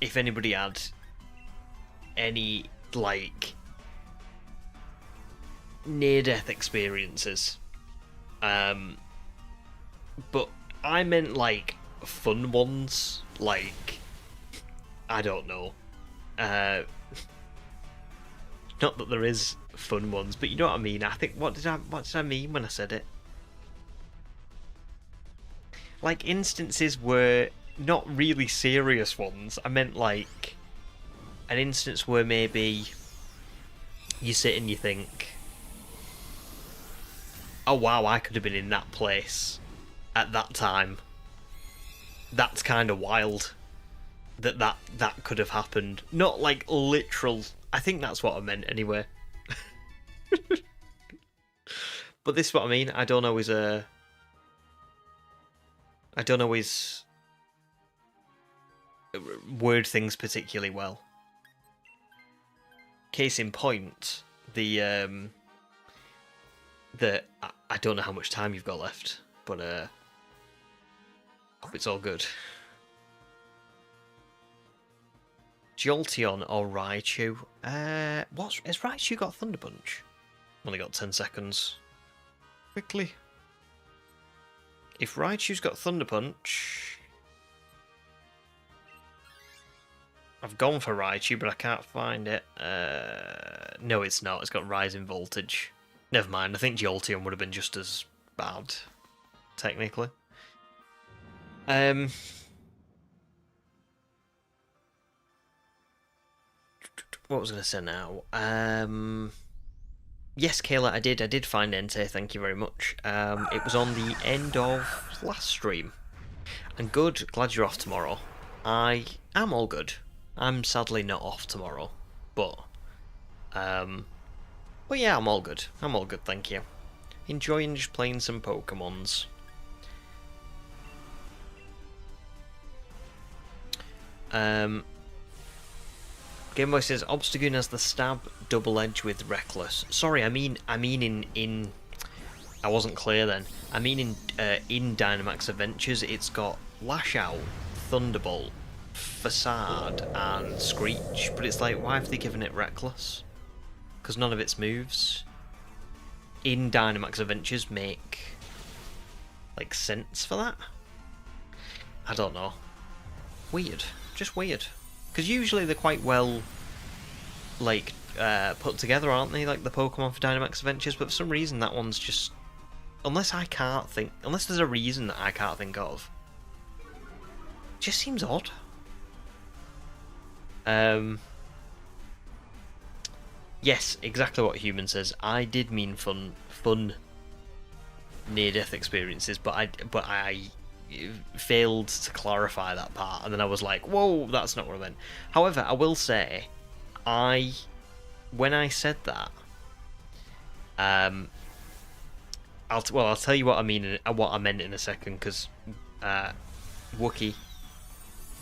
if anybody had any like near-death experiences, but I meant like fun ones, like I don't know, not that there is fun ones, but you know what I mean. I think what did I mean when I said it? Like instances where not really serious ones. I meant like an instance where maybe you sit and you think, oh wow, I could have been in that place at that time. That's kind of wild that could have happened. Not like literal. I think that's what I meant anyway. But this is what I mean. I don't always word things particularly well. Case in point, I don't know how much time you've got left, but hope it's all good. Jolteon or Raichu? Has Raichu got Thunder Punch? Only got 10 seconds. quickly. If Raichu's got Thunder Punch... I've gone for Raichu, but I can't find it. No, it's not. It's got Rising Voltage. Never mind. I think Jolteon would have been just as bad, technically. What was I going to say now? Yes, Kayla, I did find Entei, thank you very much. It was on the end of last stream. And good, glad you're off tomorrow. I am all good. I'm sadly not off tomorrow, but yeah, I'm all good. I'm all good, thank you. Enjoying just playing some Pokemons. Gameboy says Obstagoon has the stab double edge with Reckless. Sorry, I mean in I wasn't clear then. I mean in Dynamax Adventures, it's got Lash Out, Thunderbolt, Facade, and Screech. But it's like, why have they given it Reckless? Because none of its moves in Dynamax Adventures make like sense for that. I don't know. Weird, just weird. Because usually they're quite well, like, put together, aren't they? Like the Pokemon for Dynamax Adventures, but for some reason that one's just... Unless there's a reason that I can't think of. It just seems odd. Yes, exactly what Human says. I did mean fun near-death experiences, but I failed to clarify that part, and then I was like, whoa, that's not what I meant. However, I will say, when I said that, I'll tell you what I mean, what I meant in a second, because Wookie,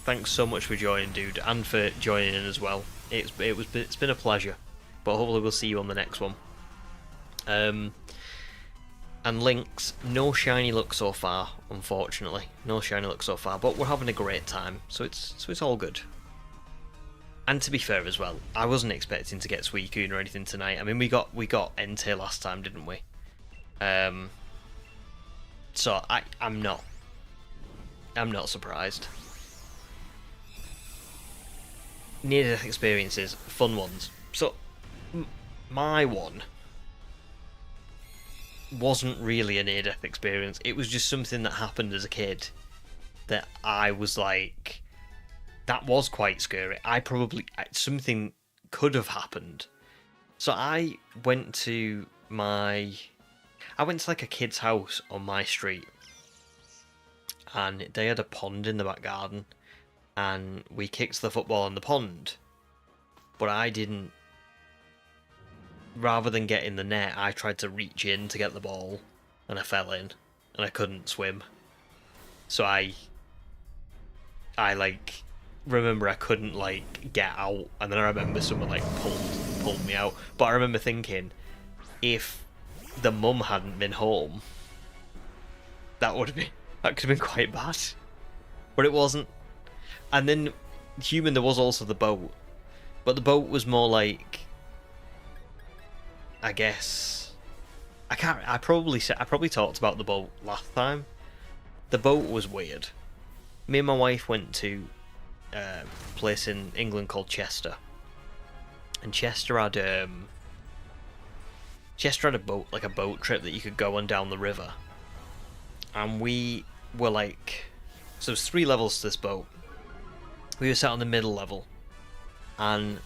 thanks so much for joining, dude, and for joining in as well. It's been a pleasure, but hopefully we'll see you on the next one. And Lynx, no shiny luck so far, unfortunately. No shiny luck so far, but we're having a great time, so it's all good. And to be fair as well, I wasn't expecting to get Suicune or anything tonight. I mean, we got Entei last time, didn't we? So I'm not surprised. Near-death experiences, fun ones. So my one wasn't really a near-death experience. It was just something that happened as a kid that I was like, that was quite scary. Something could have happened. So I went to like a kid's house on my street, and they had a pond in the back garden, and we kicked the football in the pond, but I didn't. Rather than get in the net, I tried to reach in to get the ball, and I fell in, and I couldn't swim. So I like remember I couldn't like get out, and then I remember someone like pulled me out. But I remember thinking, if the mum hadn't been home, that could have been quite bad. But it wasn't. And then Human, there was also the boat, but the boat was more like, I guess I probably talked about the boat last time. The boat was weird. Me and my wife went to a place in England called Chester, and Chester had a boat, like a boat trip that you could go on down the river. And we were like, so there's 3 levels to this boat. We were sat on the middle level, and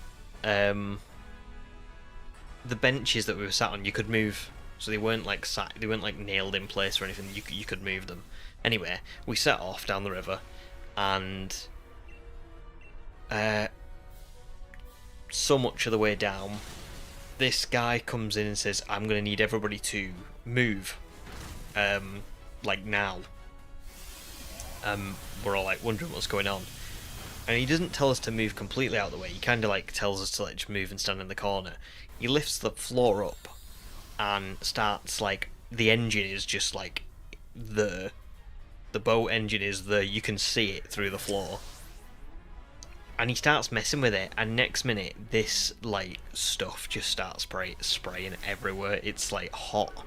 the benches that we were sat on, you could move, so they weren't like nailed in place or anything. You could move them. Anyway, we set off down the river, and so much of the way down, this guy comes in and says, "I'm gonna need everybody to move, like now." We're all like wondering what's going on. And he doesn't tell us to move completely out of the way. He kind of like tells us to like just move and stand in the corner. He lifts the floor up and starts like, the engine is just like the boat engine is you can see it through the floor. And he starts messing with it, and next minute this like stuff just starts spraying everywhere. It's like hot,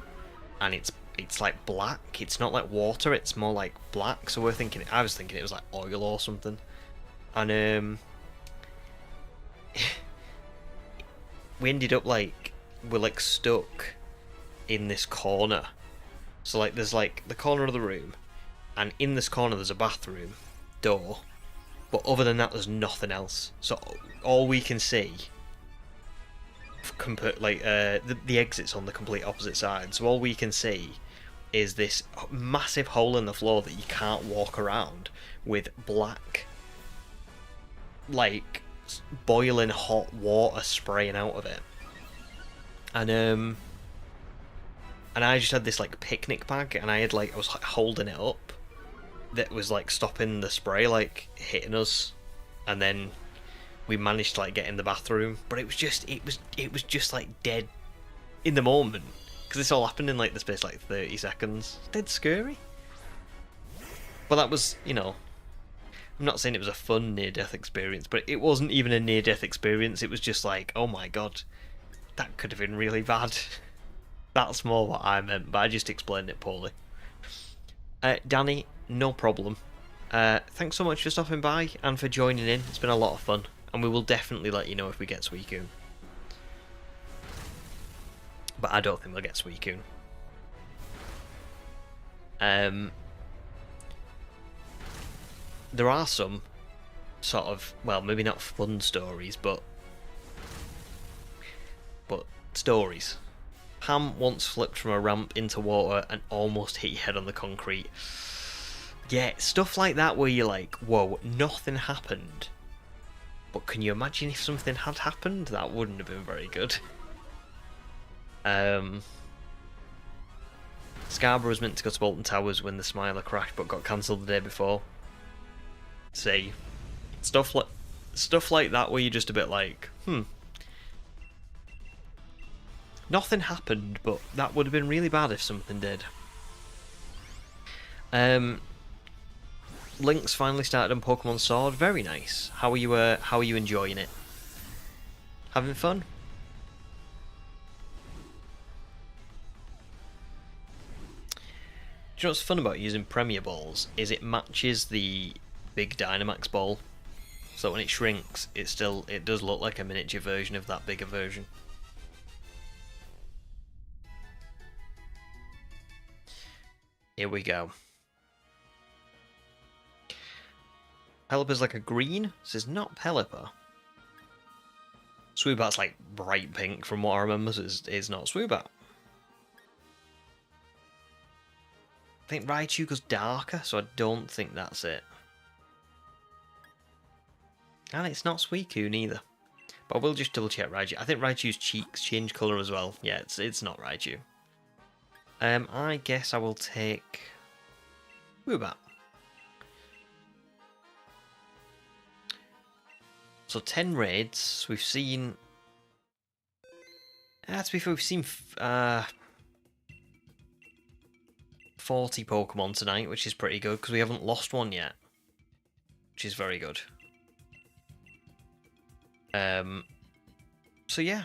and it's it's like black. It's not like water. It's more like black. So I was thinking it was like oil or something. And we ended up we're like stuck in this corner. So like there's like the corner of the room, and in this corner there's a bathroom door. But other than that, there's nothing else. So all we can see, the exit's on the complete opposite side. So all we can see is this massive hole in the floor that you can't walk around, with black, like boiling hot water spraying out of it. And I just had this like picnic bag, and I was like holding it up. That was like stopping the spray like hitting us, and then we managed to like get in the bathroom, but it was just like dead in the moment, because this all happened in like the space like 30 seconds. Dead scary. But that was, I'm not saying it was a fun near-death experience, but it wasn't even a near-death experience. It was just like, oh my god, that could have been really bad. That's more what I meant, but I just explained it poorly. Danny, no problem. Thanks so much for stopping by and for joining in. It's been a lot of fun, and we will definitely let you know if we get Suicune. But I don't think we'll get Suicune. There are some sort of, well, maybe not fun stories, but stories. Pam once flipped from a ramp into water and almost hit your head on the concrete. Yeah, stuff like that where you're like, whoa, nothing happened. But can you imagine if something had happened? That wouldn't have been very good. Scarborough was meant to go to Bolton Towers when the Smiler crashed, but got cancelled the day before. See, stuff like that where you're just a bit like, nothing happened, but that would have been really bad if something did. Link's finally started on Pokemon Sword. Very nice. How are you enjoying it? Having fun? Do you know what's fun about using Premier Balls? Is it matches the big Dynamax ball. So when it shrinks, it does look like a miniature version of that bigger version. Here we go. Pelipper's like a green. This is not Pelipper. Swoobat's like bright pink from what I remember, so it's not Swoobat. I think Raichu goes darker, so I don't think that's it. And it's not Suicune either. But I will just double check Raichu. I think Raichu's cheeks change colour as well. Yeah, it's not Raichu. I guess I will take Swoobat. So 10 raids. We've seen. To be fair, we've seen 40 Pokemon tonight, which is pretty good because we haven't lost one yet, which is very good. So yeah,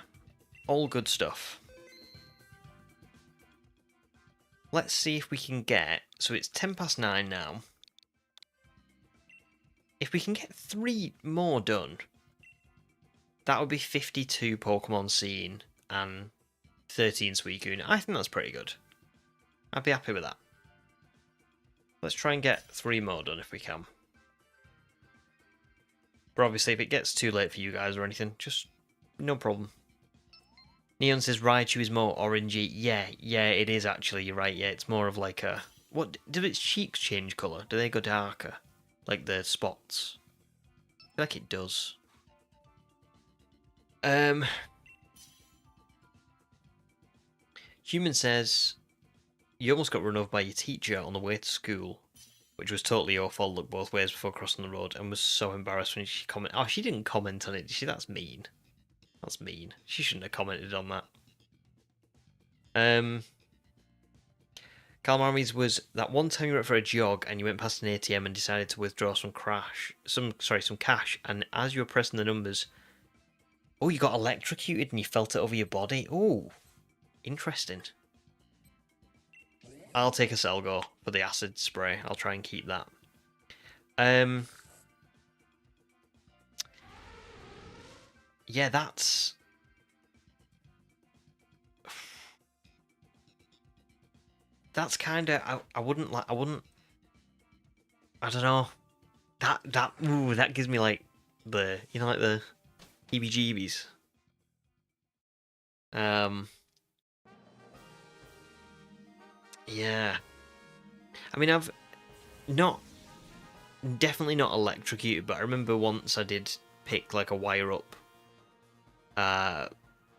all good stuff. Let's see if we can get. So it's 9:10 now. If we can get 3 more done, that would be 52 Pokemon seen and 13 Suicune. I think that's pretty good. I'd be happy with that. Let's try and get 3 more done if we can. But obviously, if it gets too late for you guys or anything, just no problem. Neon says Raichu is more orangey. Yeah, it is actually. You're right. Yeah, it's more of like a. What do its cheeks change colour? Do they go darker, like the spots? I feel like it does. Human says you almost got run over by your teacher on the way to school, which was totally your fault. Looked both ways before crossing the road, and was so embarrassed when she commented. Oh, she didn't comment on it, did she? That's mean. That's mean. She shouldn't have commented on that. Calmari's was that one time you went for a jog and you went past an ATM and decided to withdraw some cash, and as you were pressing the numbers, oh, you got electrocuted and you felt it over your body. Oh, interesting. I'll take a Selgo for the acid spray. I'll try and keep that. Yeah, that's kind of I wouldn't like I don't know. That gives me like the like the heebie-jeebies. Yeah. I mean, I've definitely not electrocuted, but I remember once I did pick like a wire up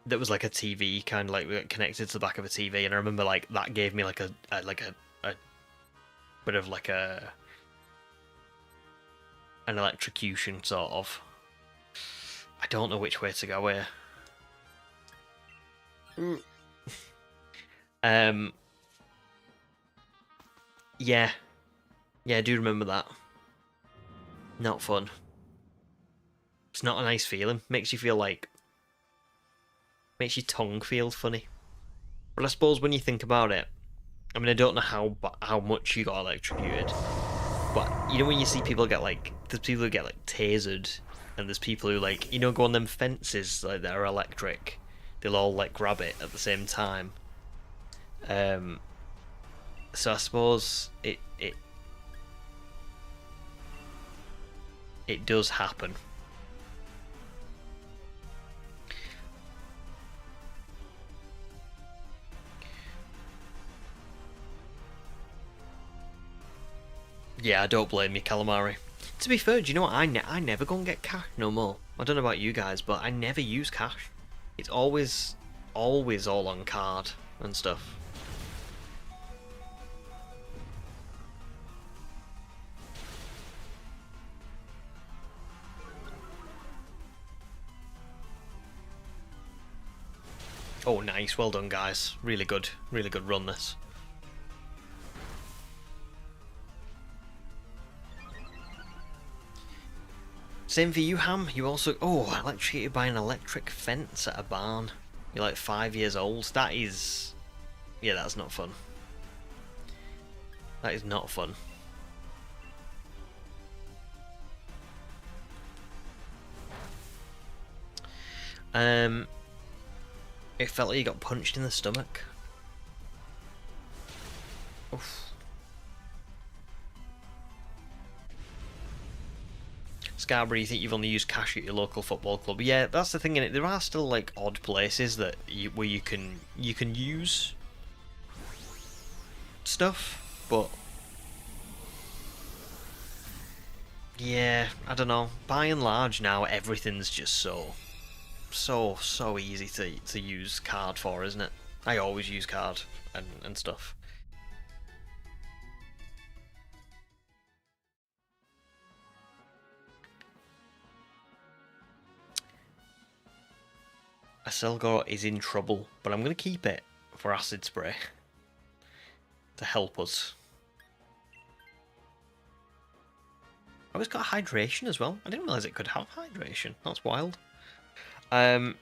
that was like a TV, kind of like connected to the back of a TV, and I remember like that gave me like a bit of like an electrocution sort of. I don't know which way to go here. Yeah, I do remember that. Not fun. It's not a nice feeling. Makes you feel like makes your tongue feel funny. But I suppose when you think about it, I mean, I don't know how much you got electrocuted, but you know when you see people get like, there's people who get like tasered, and there's people who like, go on them fences like that are electric. They'll all like grab it at the same time. So I suppose it does happen. Yeah, I don't blame you, Calamari. To be fair, do you know what? I never go and get cash no more. I don't know about you guys, but I never use cash. It's always all on card and stuff. Oh, nice. Well done, guys. Really good run, this. Same for you, Ham. You also... Oh, electrocuted by an electric fence at a barn. You're like 5 years old. That is... Yeah, that's not fun. That is not fun. It felt like you got punched in the stomach. Oof. Scarborough, you think you've only used cash at your local football club? Yeah, that's the thing in it. There are still like odd places that where you can use stuff, but yeah, I don't know. By and large now, everything's just so easy to use card for, isn't it? I always use card and stuff. Selgor is in trouble, but I'm going to keep it for acid spray to help us. Oh, it's got hydration as well. I didn't realise it could have hydration. That's wild. Oh,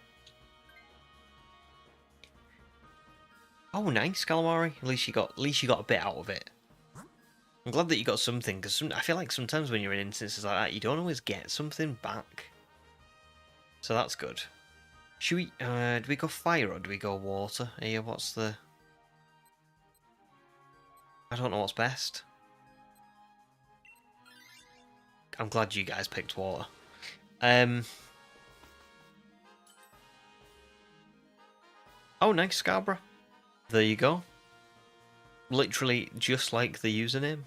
nice, Calamari. At least you got a bit out of it. I'm glad that you got something, because I feel like sometimes when you're in instances like that, you don't always get something back. So that's good. Should we, do we go fire or do we go water? Here, what's the... I don't know what's best. I'm glad you guys picked water. Oh, nice, Scarborough. There you go. Literally just like the username.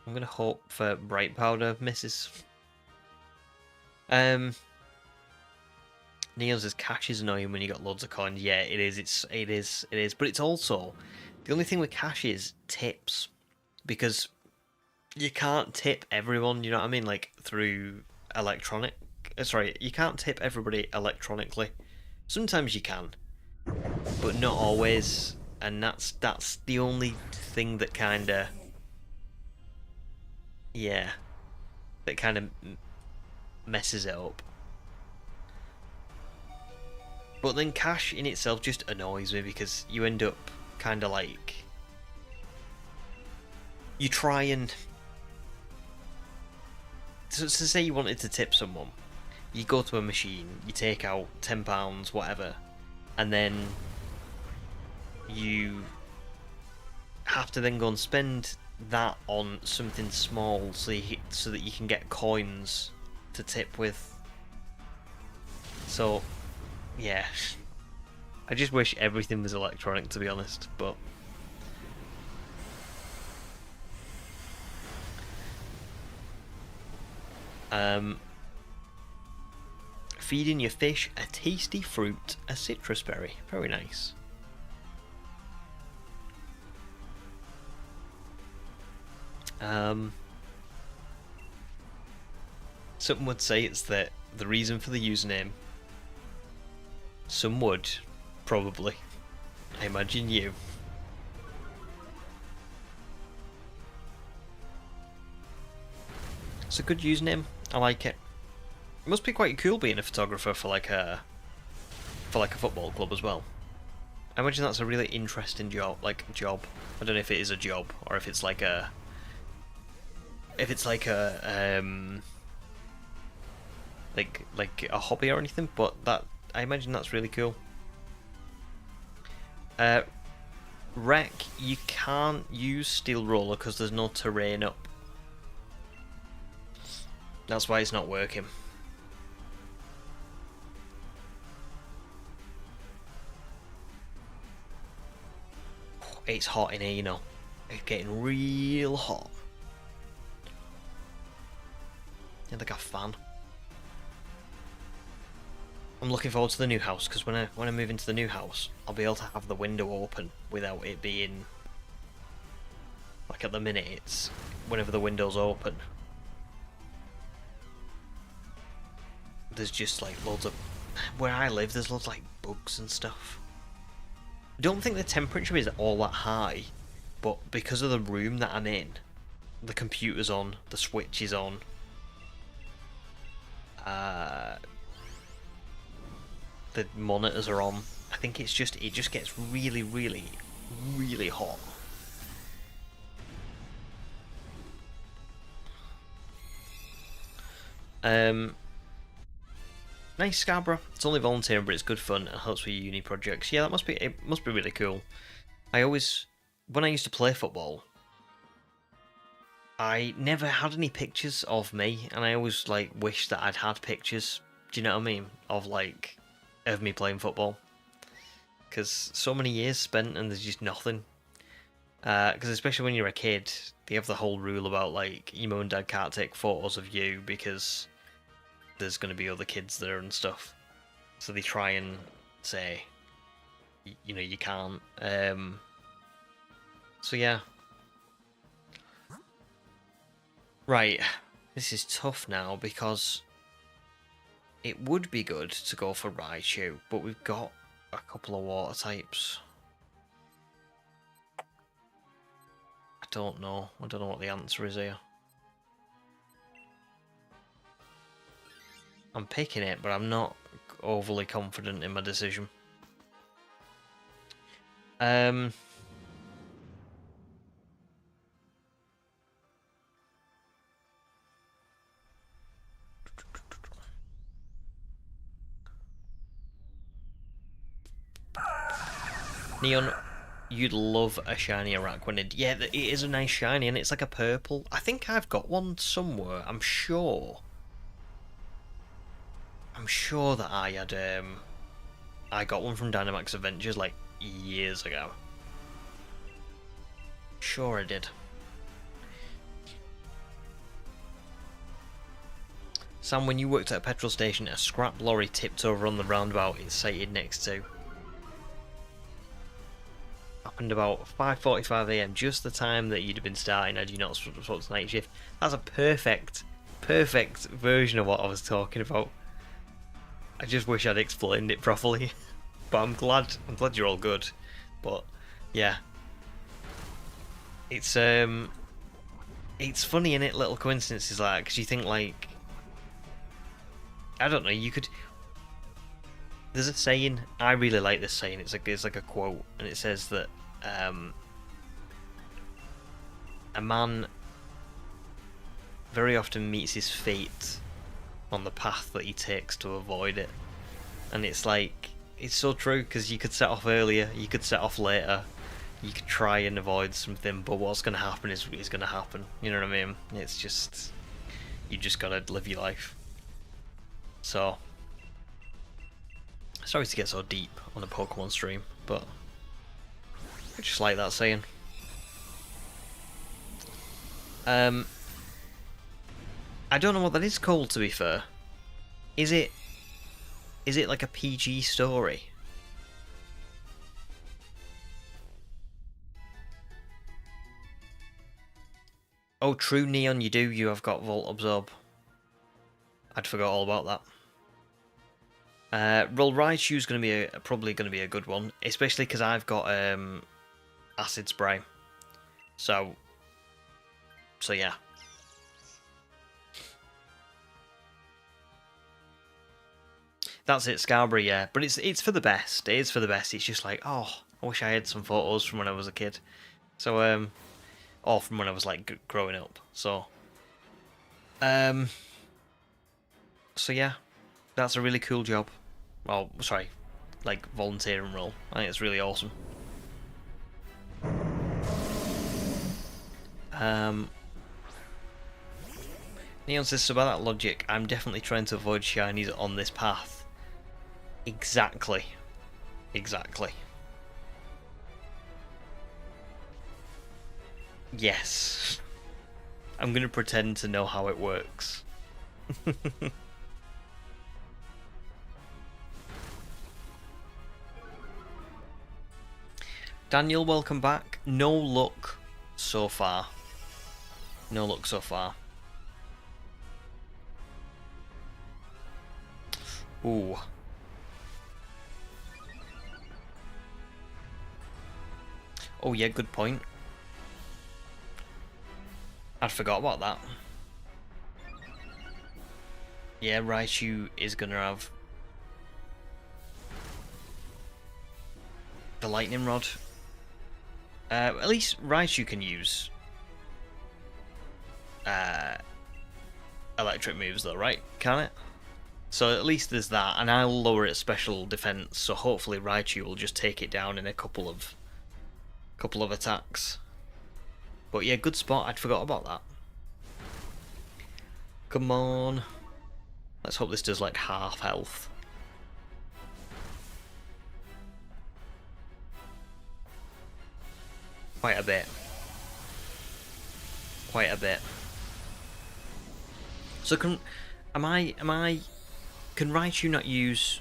I'm gonna hope for bright powder misses. Neil says cash is annoying when you got loads of coins. Yeah, it is. It is. But it's also the only thing with cash is tips, because you can't tip everyone. You know what I mean? Like through electronic. Sorry, you can't tip everybody electronically. Sometimes you can, but not always. And that's the only thing that kind of, yeah, that kind of messes it up. But then cash in itself just annoys me because you end up kind of like... You try and... So say you wanted to tip someone. You go to a machine, you take out £10, whatever, and then you have to then go and spend that on something small so that you can get coins to tip with. So, yeah. I just wish everything was electronic, to be honest, but... Feeding your fish a tasty fruit, a citrus berry. Very nice. Some would say it's the reason for the username. Some would, probably. I imagine you. It's a good username. I like it. It must be quite cool being a photographer for like a football club as well. I imagine that's a really interesting job. I don't know if it is a job or if it's like a like a hobby or anything. But that, I imagine that's really cool. Wreck, you can't use steel roller because there's no terrain up. That's why it's not working. It's hot in here, you know. It's getting real hot. Yeah, like a fan. I'm looking forward to the new house because when I move into the new house, I'll be able to have the window open without it being like, at the minute it's whenever the window's open. There's just like loads of... Where I live, there's loads of like bugs and stuff. I don't think the temperature is all that high, but because of the room that I'm in, the computer's on, the switch is on. The monitors are on. I think it just gets really, really, really hot. Nice Scarborough. It's only volunteering, but it's good fun and helps with your uni projects. Yeah, it must be really cool. When I used to play football, I never had any pictures of me, and I always like wished that I'd had pictures. Do you know what I mean? Of me playing football, because so many years spent and there's just nothing. Because especially when you're a kid, they have the whole rule about like your mum and dad can't take photos of you because there's going to be other kids there and stuff. So they try and say, you know, you can't. So yeah. Right, this is tough now because it would be good to go for Raichu, but we've got a couple of water types. I don't know what the answer is here. I'm picking it, but I'm not overly confident in my decision. Neon, you'd love a shiny Araquanid. Yeah, it is a nice shiny, and it's like a purple. I think I've got one somewhere. I'm sure that I got one from Dynamax Adventures like years ago. Sure I did. Sam, when you worked at a petrol station, a scrap lorry tipped over on the roundabout it's sited next to. Happened about 5:45 AM, just the time that you'd have been starting had you not swapped to night shift. That's a perfect version of what I was talking about. I just wish I'd explained it properly. But I'm glad you're all good. But yeah. It's funny, innit, little coincidences like, because you think like I don't know. You could. There's a saying. I really like this saying. It's like a quote, and it says that a man very often meets his fate on the path that he takes to avoid it. And it's like, it's so true, because you could set off earlier, you could set off later, you could try and avoid something, but what's going to happen is going to happen. You know what I mean? It's just, you just gotta live your life. So, sorry to get so deep on a Pokemon stream, but I just like that saying. I don't know what that is called, to be fair. Is it like a PG story? Oh, true, Neon, you have got Volt Absorb. I'd forgot all about that. Well, Raichu's going to be probably going to be a good one, especially because I've got Acid Spray. So yeah. That's it, Scarborough, yeah. But it's for the best. It is for the best. It's just like, oh, I wish I had some photos from when I was a kid. So, or from when I was, like, growing up. So yeah. That's a really cool job. Oh, sorry. Like, volunteering role. I think it's really awesome. Neon says, so by that logic, I'm definitely trying to avoid shinies on this path. Exactly. Yes. I'm gonna pretend to know how it works. Daniel, welcome back. No luck so far. No luck so far. Ooh. Oh yeah, good point. I'd forgot about that. Yeah, Raichu is gonna have the lightning rod. At least Raichu can use electric moves though, right? Can it? So at least there's that, and I'll lower its special defense, so hopefully Raichu will just take it down in a couple of attacks. But yeah, good spot. I'd forgot about that. Come on. Let's hope this does like half health. Quite a bit. So can Raichu not use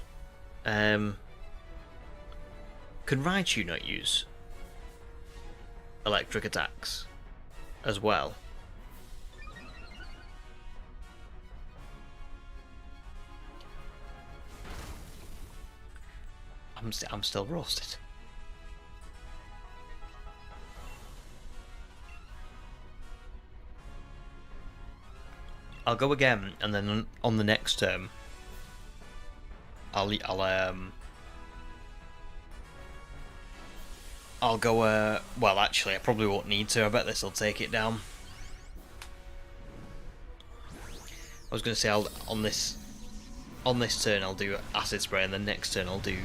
electric attacks as well? I'm still roasted. I'll go again, and then on the next turn, I'll go. Well, actually, I probably won't need to. I bet this will take it down. I was going to say on this turn I'll do Acid Spray, and the next turn I'll do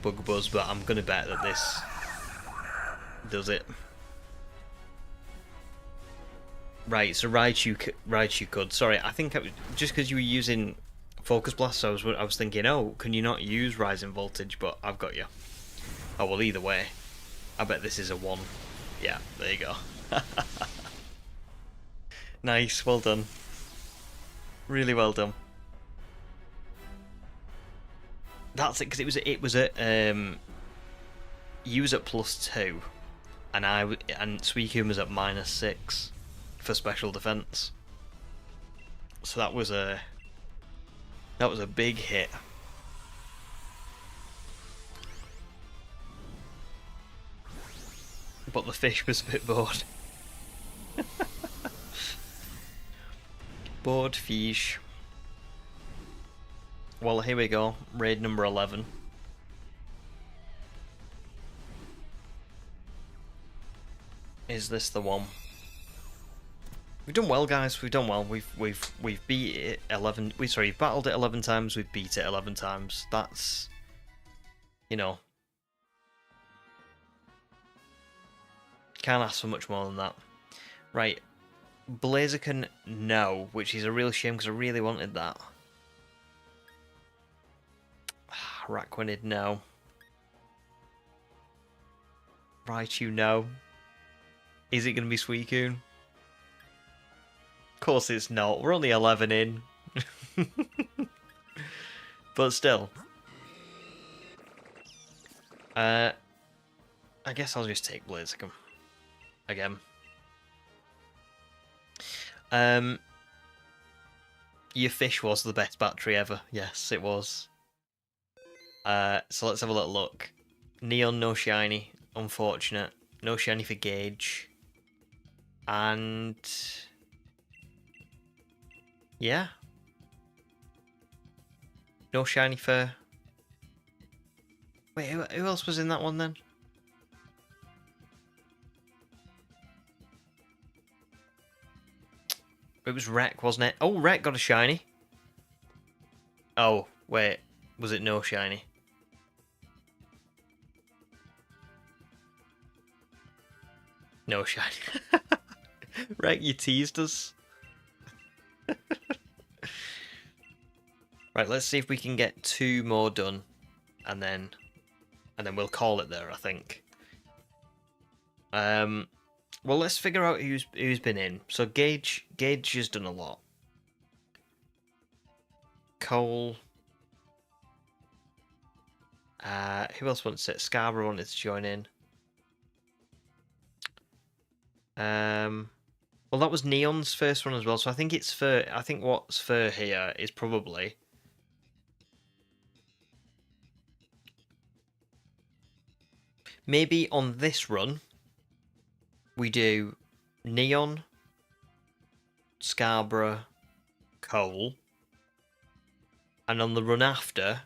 Bug Buzz. But I'm going to bet that this does it. Right, so Raichu could. Sorry, I think just because you were using Focus Blast, so I was thinking, oh, can you not use Rising Voltage? But I've got you. Oh well, either way, I bet this is a 1. Yeah, there you go. Nice, well done. Really well done. That's it, because it was at you was at +2, and Suicune was at -6 for special defense. So that was a big hit. But the fish was a bit bored. Bored fish. Well, here we go. Raid number 11. Is this the one? We've done well, guys. We've done well. We've beat it 11. We've battled it 11 times. We've beat it 11 times. That's, you know, can't ask for much more than that. Right, Blaziken, no, which is a real shame because I really wanted that. Raquinid, no. Raichu, no. Is it going to be Suicune? Of course it's not. We're only 11 in. But still. I guess I'll just take Blaziken. Again. Your fish was the best battery ever. Yes, it was. So let's have a little look. Neon, no shiny. Unfortunate. No shiny for Gage. And... yeah. No shiny for... wait, who else was in that one then? It was Wreck, wasn't it? Oh, Wreck got a shiny. Oh, wait. Was it no shiny? No shiny. Wreck, you teased us. Right, let's see if we can get 2 more done. And then we'll call it there, I think. Well, let's figure out who's been in. So Gage has done a lot. Cole. Who else wants it? Scarborough wanted to join in. Well, that was Neon's first one as well. So I think it's for. I think what's for here is probably. Maybe on this run. We do Neon, Scarborough, Cole, and on the run after...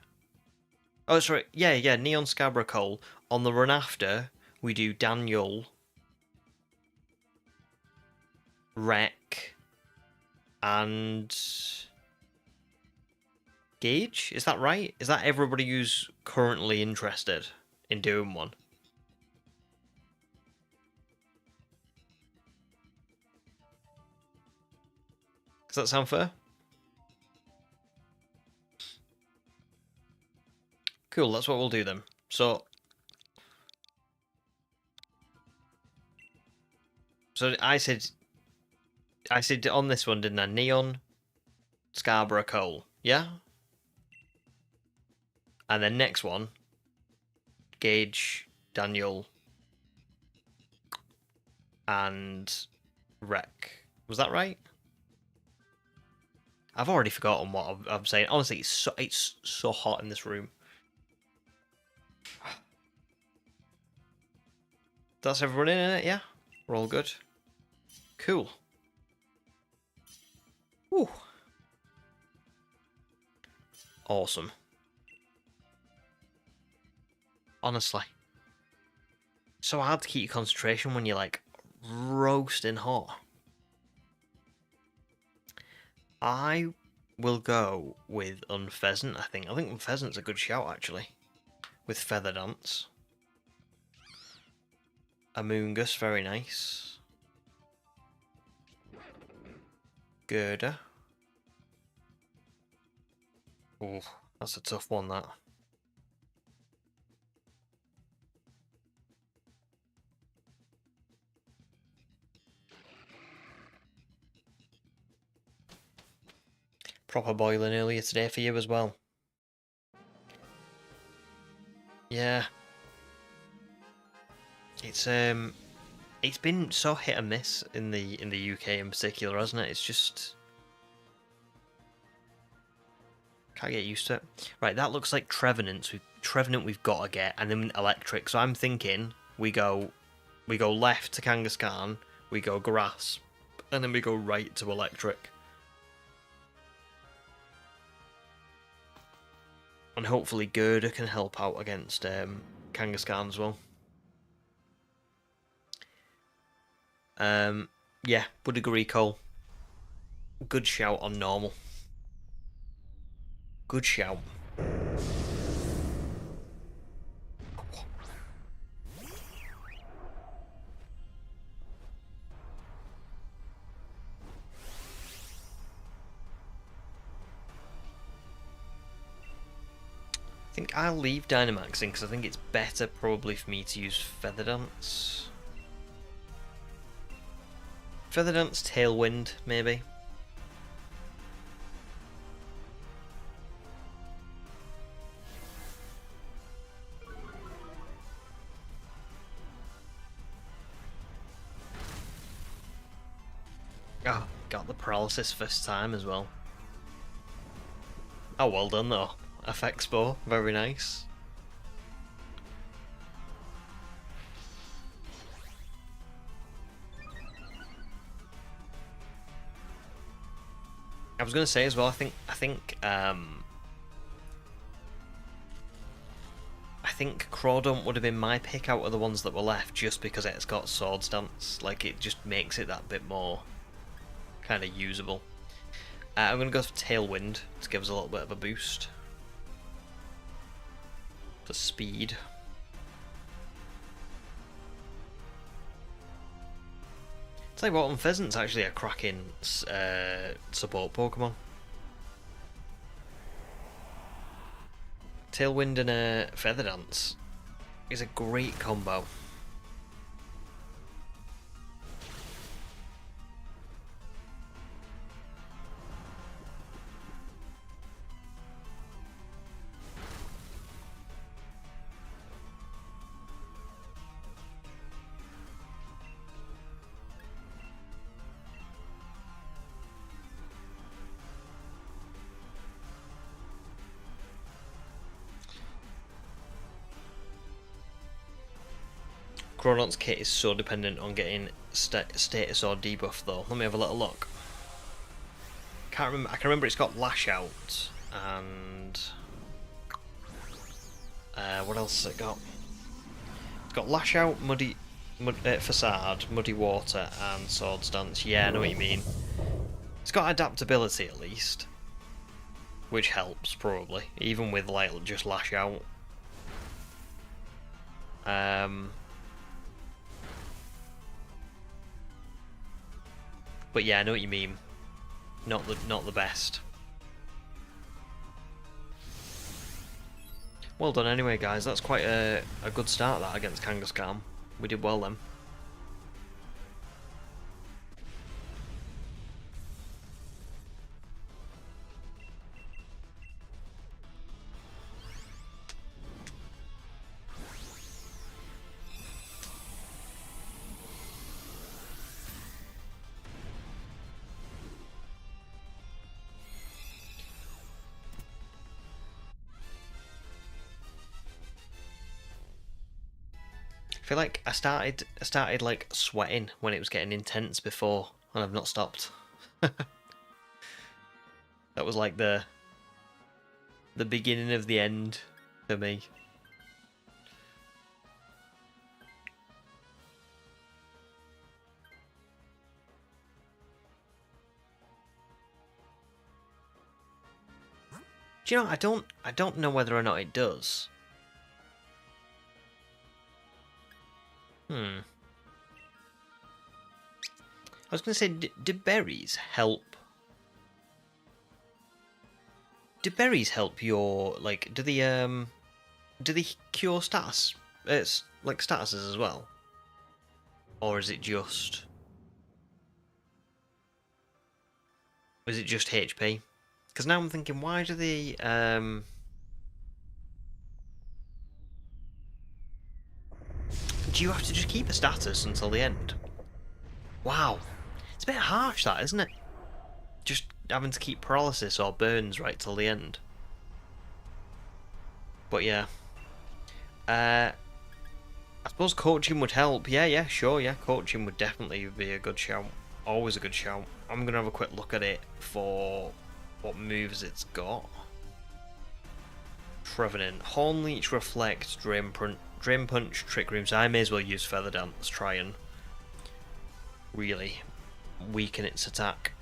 oh, sorry, yeah, Neon, Scarborough, Cole. On the run after, we do Daniel, Wreck, and... Gage? Is that right? Is that everybody who's currently interested in doing one? Does that sound fair? Cool, that's what we'll do then. So I said on this one, didn't I? Neon, Scarborough, Cole. Yeah? And then next one, Gage, Daniel, and Wreck. Was that right? I've already forgotten what I'm saying. Honestly, it's so hot in this room. That's everyone in it, yeah? We're all good. Cool. Woo. Awesome. Honestly. So hard to keep your concentration when you're like roasting hot. I will go with Unpheasant, I think. I think Unpheasant's a good shout, actually. With Feather Dance. Amoongus, very nice. Girder. Oh, that's a tough one, that. Proper boiling earlier today for you as well. Yeah. It's been so hit and miss in the UK in particular, hasn't it? It's just can't get used to it. Right, that looks like Trevenant. Trevenant we've got to get, and then Electric. So I'm thinking we go left to Kangaskhan, we go Grass, and then we go right to Electric. And hopefully Gerda can help out against Kangaskhan as well. Yeah, would agree, Cole. Good shout on normal. Good shout. I think I'll leave Dynamaxing because I think it's better probably for me to use Feather Dance. Feather Dance, Tailwind, maybe. Oh, got the paralysis first time as well. Oh, well done though. FXpo, very nice. I was going to say as well, I think Crawdont would have been my pick out of the ones that were left just because it's got Swords Dance. Like, it just makes it that bit more kind of usable. I'm going to go for Tailwind to give us a little bit of a boost. For speed. Tell you what, Pheasant's actually a cracking support Pokemon. Tailwind and Feather Dance is a great combo. Crawdont's kit is so dependent on getting status or debuff though. Let me have a little look. Can't remember. I can remember it's got Lash Out and what else has it got? It's got Lash Out, Facade, Muddy Water, and Swords Dance. Yeah, I know what you mean. It's got adaptability at least, which helps probably, even with like just Lash Out. But yeah, I know what you mean. Not the best. Well done anyway, guys. That's quite a good start that against Kangaskhan. We did well then. I feel like I started like sweating when it was getting intense before, and I've not stopped. That was like the beginning of the end for me. Do you know, I don't know whether or not it does. I was going to say, do berries help? Do berries help your, like, do they cure status, like statuses as well? Or is it just HP? Because now I'm thinking, why do they, do you have to just keep a status until the end? Wow. It's a bit harsh, that, isn't it? Just having to keep paralysis or burns right till the end. But yeah. I suppose coaching would help. Yeah, sure, yeah. Coaching would definitely be a good shout. Always a good shout. I'm going to have a quick look at it for what moves it's got. Trevenant. Horn Leech, Reflect, Drain Punch, Trick Room. So I may as well use Feather Dance, try and really weaken its attack.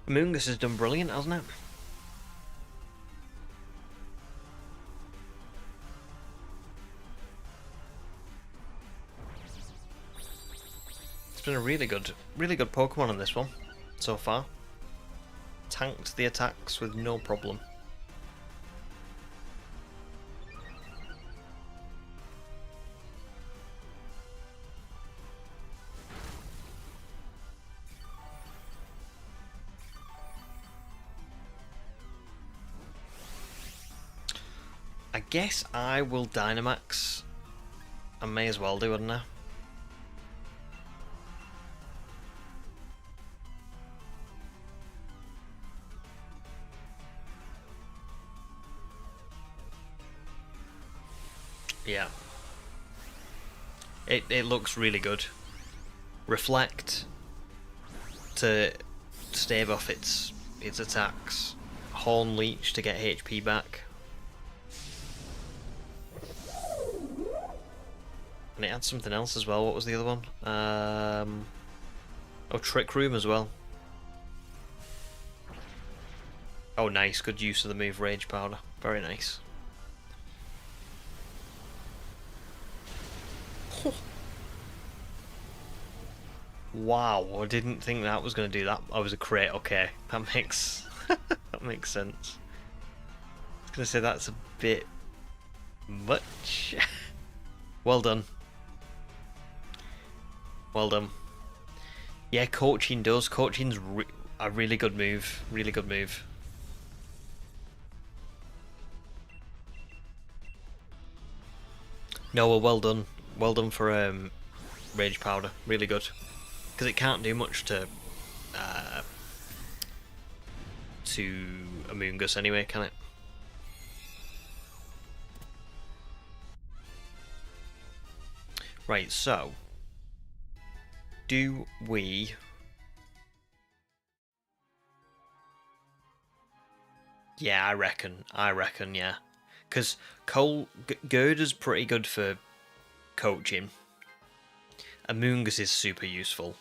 Moongus has done brilliant, hasn't it? It's been a really good Pokemon on this one so far. Tanked the attacks with no problem. I guess I will Dynamax. I may as well do, wouldn't I? Yeah. It looks really good. Reflect to stave off its attacks. Horn Leech to get HP back. And it had something else as well. What was the other one? Oh, Trick Room as well. Oh, nice. Good use of the move Rage Powder. Very nice. Wow, I didn't think that was going to do that. I was a crit. Okay, that makes that makes sense. I was going to say that's a bit much. Well done. Well done. Yeah, coaching does. Coaching's a really good move. Really good move. No, well done. Well done for Rage Powder. Really good. Because it can't do much to Amoonguss anyway, can it? Right, so do we Yeah, I reckon, yeah. Because Gerda's pretty good for coaching. Amoonguss is super useful.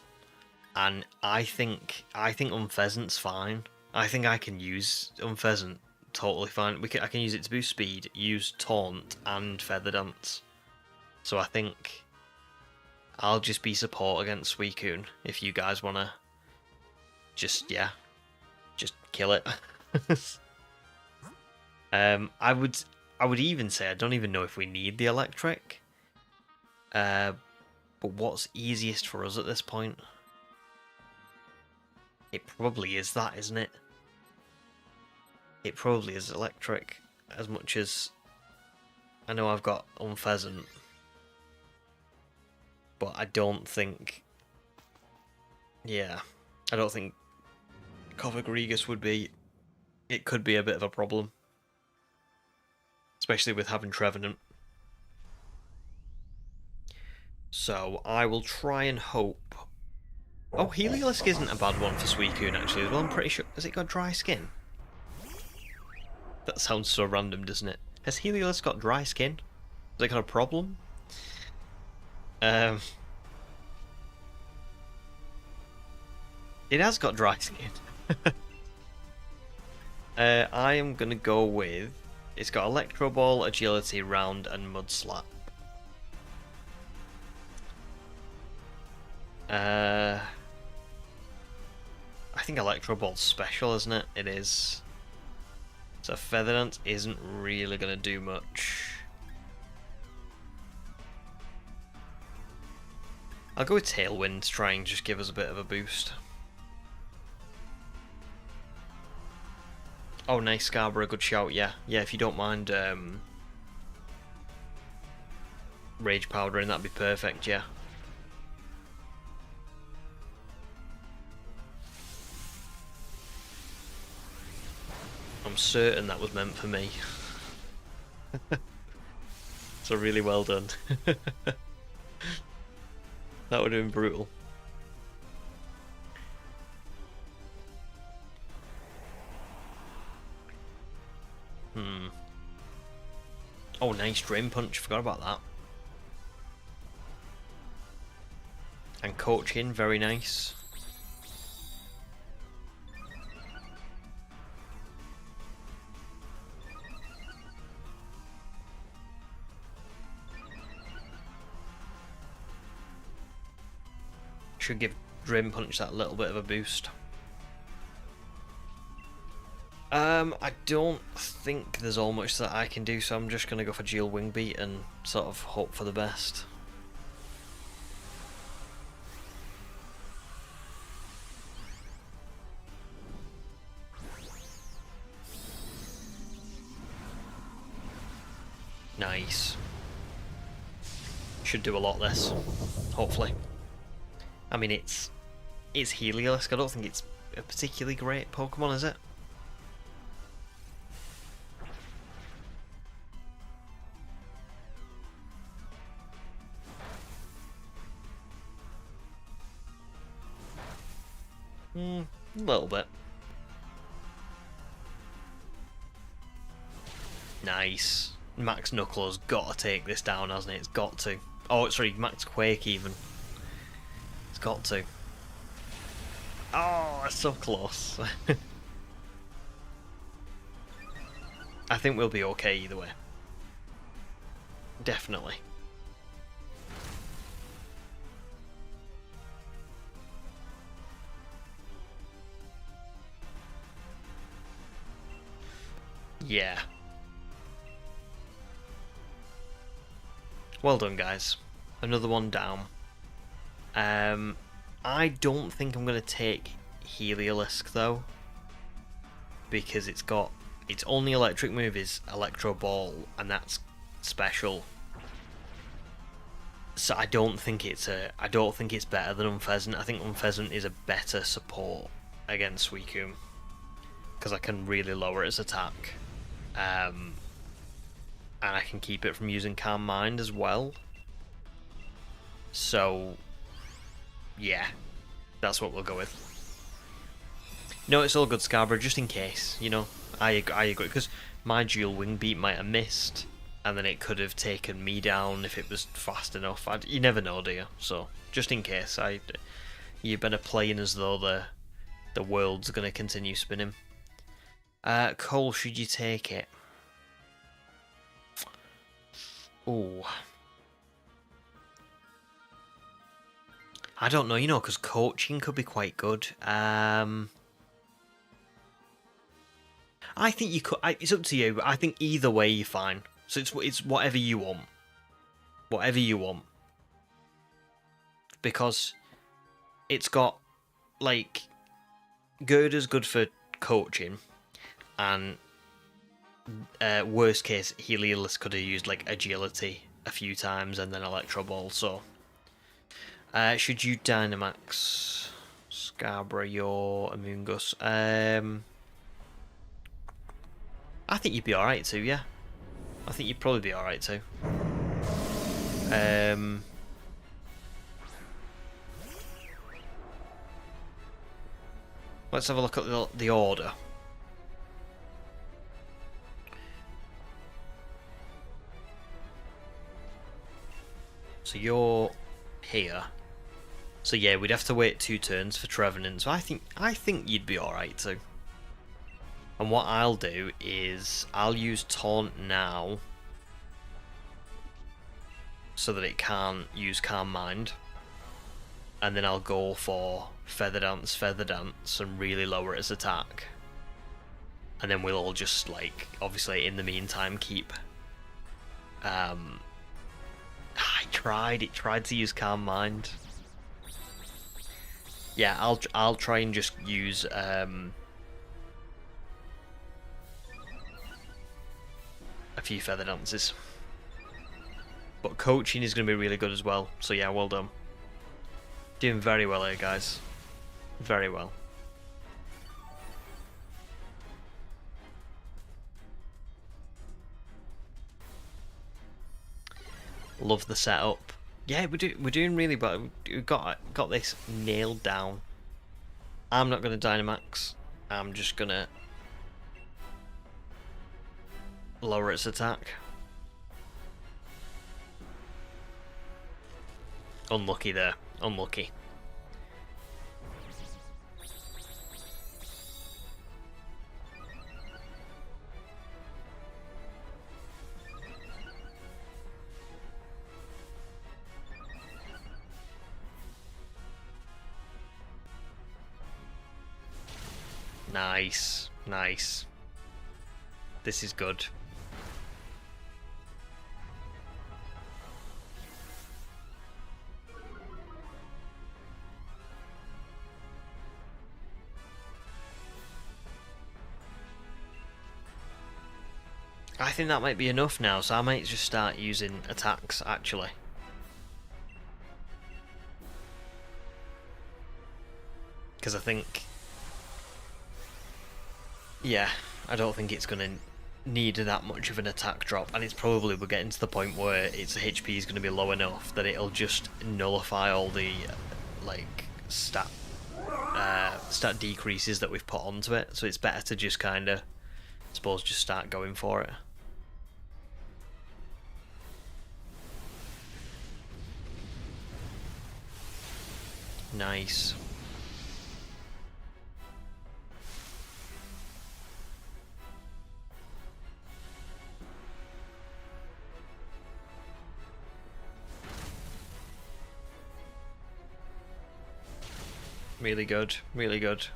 And I think Unpheasant's fine. I think I can use Unpheasant totally fine. I can use it to boost speed, use Taunt and Feather Dance. So I think I'll just be support against Suicune if you guys wanna just kill it. I would even say I don't even know if we need the electric. But what's easiest for us at this point? It probably is that, isn't it? It probably is electric, as much as I know I've got Unpheasant. But I don't think... Yeah, I don't think Covagrigus would be... It could be a bit of a problem. Especially with having Trevenant. So, I will try and hope... Oh, Heliolisk isn't a bad one for Suicune actually as well, I'm pretty sure... Has it got dry skin? That sounds so random, doesn't it? Has Heliolisk got dry skin? Has it got a problem? It has got dry skin. I am gonna go with... It's got Electro Ball, Agility, Round, and Mud Slap. I think Electro Ball's special, isn't it? It is. So Feather Dance isn't really gonna do much. I'll go with Tailwind to try and just give us a bit of a boost. Oh, nice, Scarborough, good shout, yeah. Yeah, if you don't mind Rage Powdering, that'd be perfect, yeah. I'm certain that was meant for me. So really well done. That would have been brutal. Oh, nice Drain Punch. Forgot about that. And Coaching, very nice. Should give Drain Punch that little bit of a boost. I don't think there's all much that I can do, so I'm just going to go for Geo Wing Beat and sort of hope for the best. Nice. Should do a lot this, hopefully. I mean, it's Heliolisk. I don't think it's a particularly great Pokemon, is it? A little bit. Nice. Max Knuckles got to take this down, hasn't it? It's got to. Oh, sorry, Max Quake even. It's got to. Oh, that's so close. I think we'll be okay either way. Definitely. Yeah. Well done, guys. Another one down. I don't think I'm going to take Heliolisk, though. Because its only electric move is Electro Ball, and that's special. So I don't think it's better than Unfezant. I think Unfezant is a better support against Suicune, because I can really lower its attack. And I can keep it from using Calm Mind as well. So, yeah, that's what we'll go with. No, it's all good, Scarborough, just in case, you know. I agree, because my dual Wing Beat might have missed, and then it could have taken me down if it was fast enough. You never know, do you? So, just in case, you better playing as though the world's going to continue spinning. Cole, should you take it? Ooh. I don't know, you know, because Coaching could be quite good. I think you could. It's up to you. I think either way you're fine. So it's whatever you want. Whatever you want. Because it's got, like, Girder's good for Coaching, and worst case, Heliolisk could have used, like, Agility a few times and then Electro Ball, so... should you Dynamax Scarborough your Amoonguss? I think you'd be alright too, yeah. I think you'd probably be alright too. Let's have a look at the order. So you're here. So yeah, we'd have to wait 2 turns for Trevenant. So I think you'd be alright too. And what I'll do is I'll use Taunt now so that it can't use Calm Mind. And then I'll go for Feather Dance, and really lower its attack. And then we'll all just, like, obviously in the meantime keep... It tried to use Calm Mind. Yeah, I'll try and just use a few Feather Dances. But Coaching is going to be really good as well, so yeah, well done. Doing very well here, guys. Very well. Love the setup. Yeah, we're doing really well. We've got this nailed down. I'm not gonna Dynamax. I'm just gonna lower its attack. Unlucky there. Unlucky. Nice. Nice. This is good. I think that might be enough now, so I might just start using attacks, actually. Because I think... yeah, I don't think it's going to need that much of an attack drop, and it's probably we're getting to the point where its HP is going to be low enough that it'll just nullify all the, like, stat decreases that we've put onto it, so it's better to just kind of, I suppose, just start going for it. Nice. Really good, really good.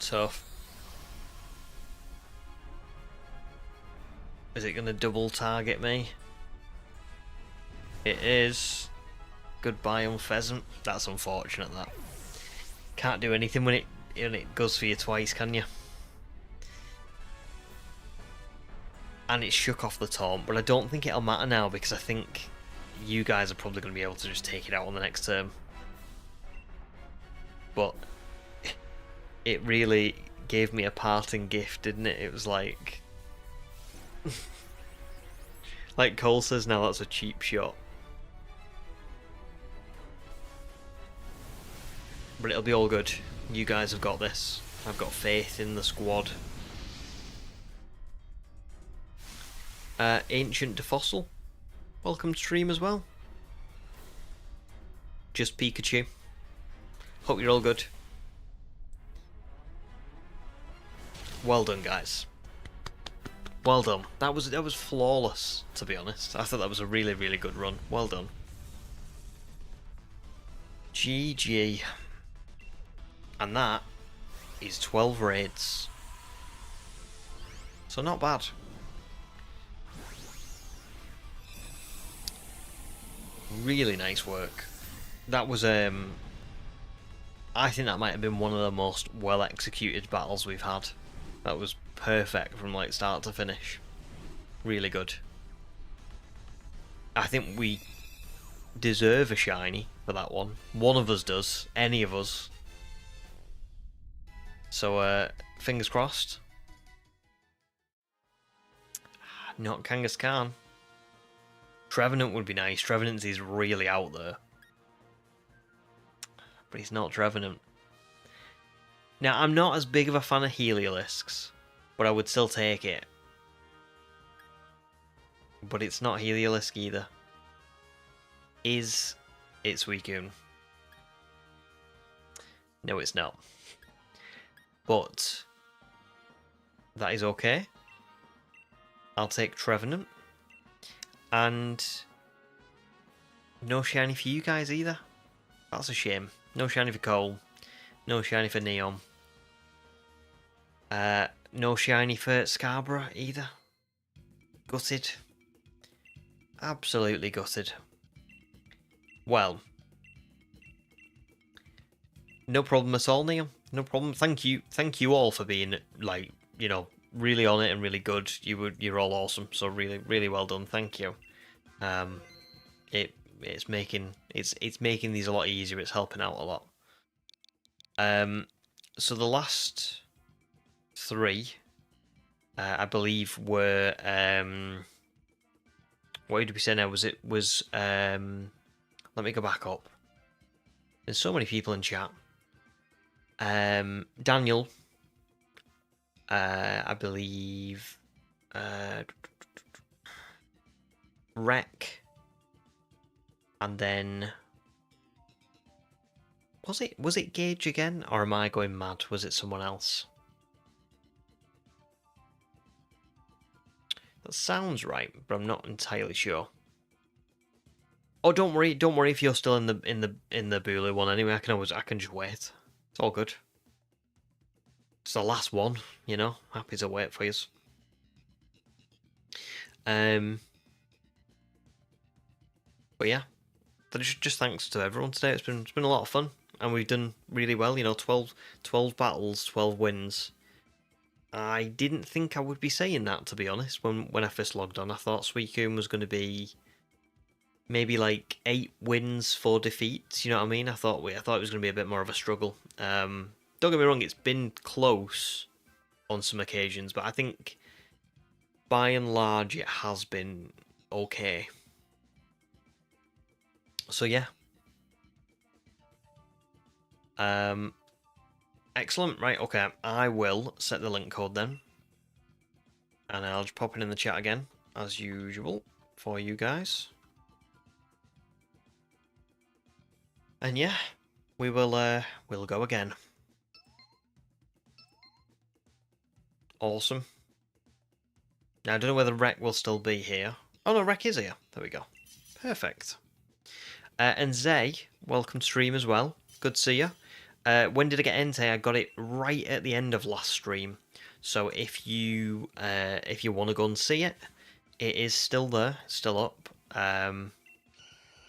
Tough. Is it going to double target me? It is. Goodbye on pheasant. That's unfortunate, that. Can't do anything when it goes for you twice, can you? And it's shook off the taunt, but I don't think it'll matter now because I think you guys are probably going to be able to just take it out on the next turn. But it really gave me a parting gift, didn't it? It was like... like Cole says now, that's a cheap shot. But it'll be all good. You guys have got this. I've got faith in the squad. Ancient to Fossil, welcome to stream as well. Just Pikachu. Hope you're all good. Well done, guys. Well done. That was flawless, to be honest. I thought that was a really, really good run. Well done. GG. And that is 12 raids. So not bad. Really nice work. That was I think that might have been one of the most well executed battles we've had. That was perfect from like start to finish. Really good. I think we deserve a shiny for that one. One of us does. Any of us. So fingers crossed. Not Kangaskhan. Trevenant would be nice. Trevenant is really out there. But he's not Trevenant. Now, I'm not as big of a fan of Heliolisks, but I would still take it. But it's not Heliolisk either. Is it Suicune? No, it's not. But that is okay. I'll take Trevenant. And no shiny for you guys either. That's a shame. No shiny for Cole. No shiny for Neon. No shiny for Scarborough either. Gutted. Absolutely gutted. Well. No problem at all, Neon. No problem. Thank you all for being, like, you know, really on it and really good. You're all awesome. So really, really well done. Thank you. It's making these a lot easier. It's helping out a lot. So the last 3, I believe, were what did we say now? Let me go back up. There's so many people in chat. Daniel, I believe, Rec, and then was it Gage again, or am I going mad? Was it someone else? That sounds right, but I'm not entirely sure. Oh, don't worry if you're still in the Bulu one anyway. I can just wait. It's all good. It's the last one, you know. Happy to wait for you. But yeah, just thanks to everyone today. It's been a lot of fun, and we've done really well. You know, 12 battles, 12 wins. I didn't think I would be saying that, to be honest. When I first logged on, I thought Suicune was going to be maybe like 8 wins, 4 defeats. You know what I mean? I thought it was going to be a bit more of a struggle. Don't get me wrong; it's been close on some occasions, but I think by and large it has been okay. So yeah. Excellent. Right, okay. I will set the link code then. And I'll just pop it in the chat again, as usual, for you guys. And yeah, we'll go again. Awesome. Now, I don't know whether Rec will still be here. Oh no, Rec is here. There we go. Perfect. And Zay, welcome to stream as well. Good to see you. When did I get Entei? I got it right at the end of last stream. So if you want to go and see it, it is still there, still up.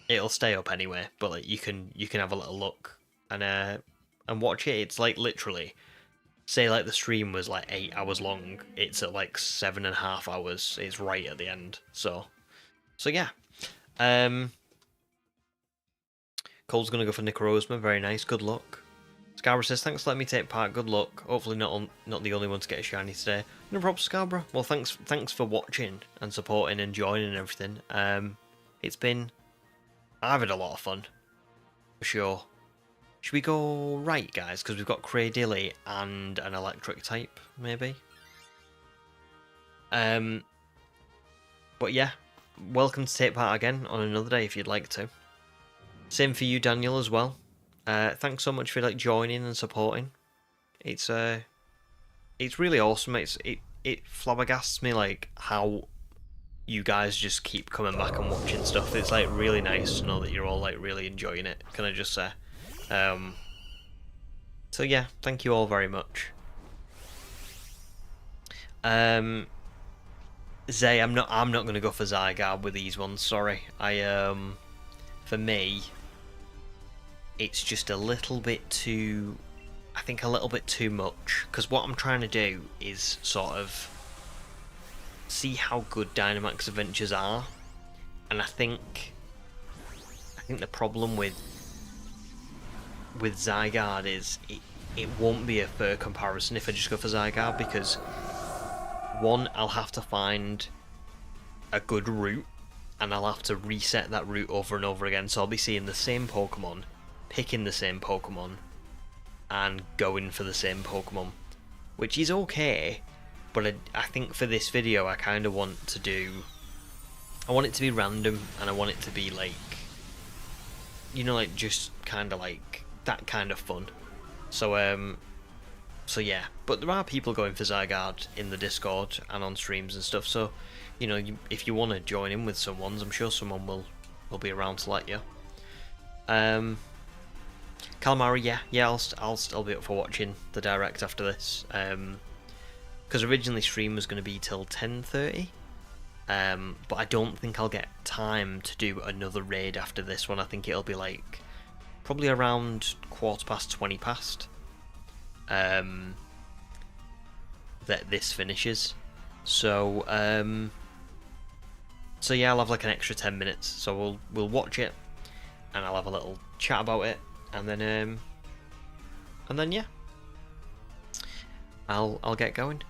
It'll stay up anyway, but like, you can have a little look and watch it. It's like literally, say like the stream was like 8 hours long. It's at like 7.5 hours. It's right at the end. So yeah. Cole's gonna go for Nicarosma. Very nice. Good luck. Scarborough says, thanks for letting me take part. Good luck. Hopefully not the only one to get a shiny today. No problem, Scarborough. Well, thanks for watching and supporting and joining and everything. I've had a lot of fun, for sure. Should we go right, guys? Because we've got Cradilly and an electric type, maybe. But yeah, welcome to take part again on another day if you'd like to. Same for you, Daniel, as well. Thanks so much for like joining and supporting. It's really awesome. It flabbergasts me like how you guys just keep coming back and watching stuff. It's like really nice to know that you're all like really enjoying it. Can I just say? So yeah, thank you all very much. Zay, I'm not gonna go for Zygarde with these ones. Sorry, for me, it's just a little bit too. I think a little bit too much, because what I'm trying to do is sort of see how good Dynamax Adventures are, and I think the problem with Zygarde is it won't be a fair comparison if I just go for Zygarde, because one, I'll have to find a good route, and I'll have to reset that route over and over again, so I'll be seeing the same Pokemon, picking the same Pokemon, and going for the same Pokemon, which is okay, but I think for this video I kind of want to do, I want it to be random, and I want it to be like, you know, like just kind of like that kind of fun. So yeah, but there are people going for Zygarde in the Discord and on streams and stuff, so you know, if you want to join in with someone, I'm sure someone will be around to let you. Calamari, yeah, I'll still be up for watching the direct after this, because originally stream was going to be till 10:30, but I don't think I'll get time to do another raid after this one. I think it'll be like probably around 20 past that this finishes. So yeah, I'll have like an extra 10 minutes, so we'll watch it and I'll have a little chat about it, and then And then yeah, I'll get going.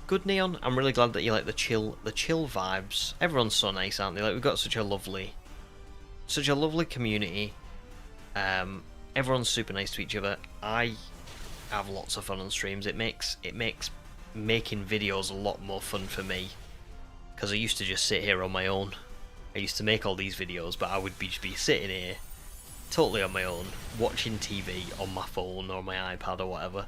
Good Neon. I'm really glad that you like the chill vibes. Everyone's so nice, aren't they? Like, we've got such a lovely community. Everyone's super nice to each other. I have lots of fun on streams. It makes making videos a lot more fun for me, because I used to just sit here on my own. I used to make all these videos, but I would just be sitting here totally on my own, watching TV on my phone or my iPad or whatever.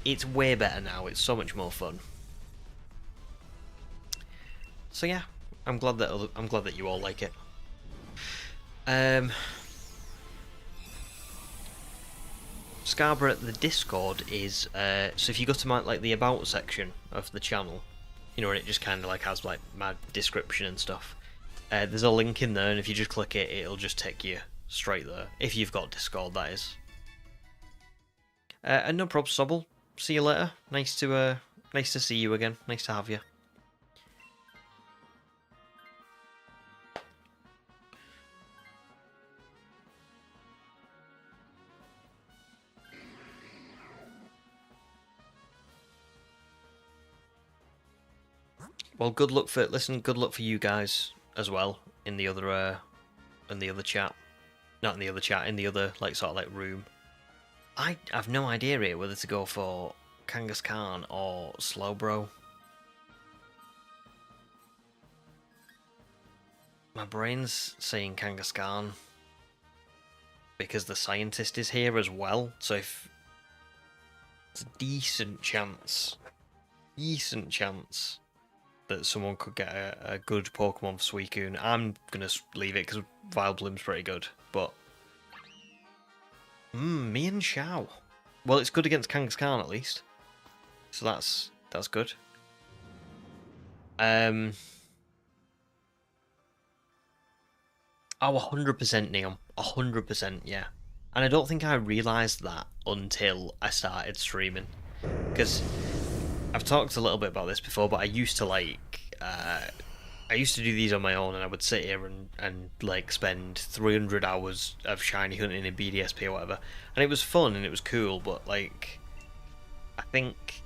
It's way better now. It's so much more fun. So yeah, I'm glad that you all like it. Scarborough, the Discord is so if you go to my the about section of the channel, you know, and it just kind of like has like my description and stuff. There's a link in there, and if you just click it, it'll just take you straight there. If you've got Discord, that is. And no props, Sobble. See you later. Nice to see you again. Nice to have you. Well, good luck for you guys as well in the other chat. Not in the other chat, in the other like sort of like room. I have no idea here whether to go for Kangaskhan or Slowbro. My brain's saying Kangaskhan because the scientist is here as well, so if it's a decent chance that someone could get a good Pokemon for Suicune. I'm gonna leave it because Vileplume's pretty good, but me and Xiao. Well, it's good against Kangaskhan at least, so that's good. Oh, 100% Neon, 100%, yeah. And I don't think I realised that until I started streaming, because I've talked a little bit about this before, but I used to I used to do these on my own, and I would sit here and like spend 300 hours of shiny hunting in BDSP or whatever, and it was fun and it was cool, but like, I think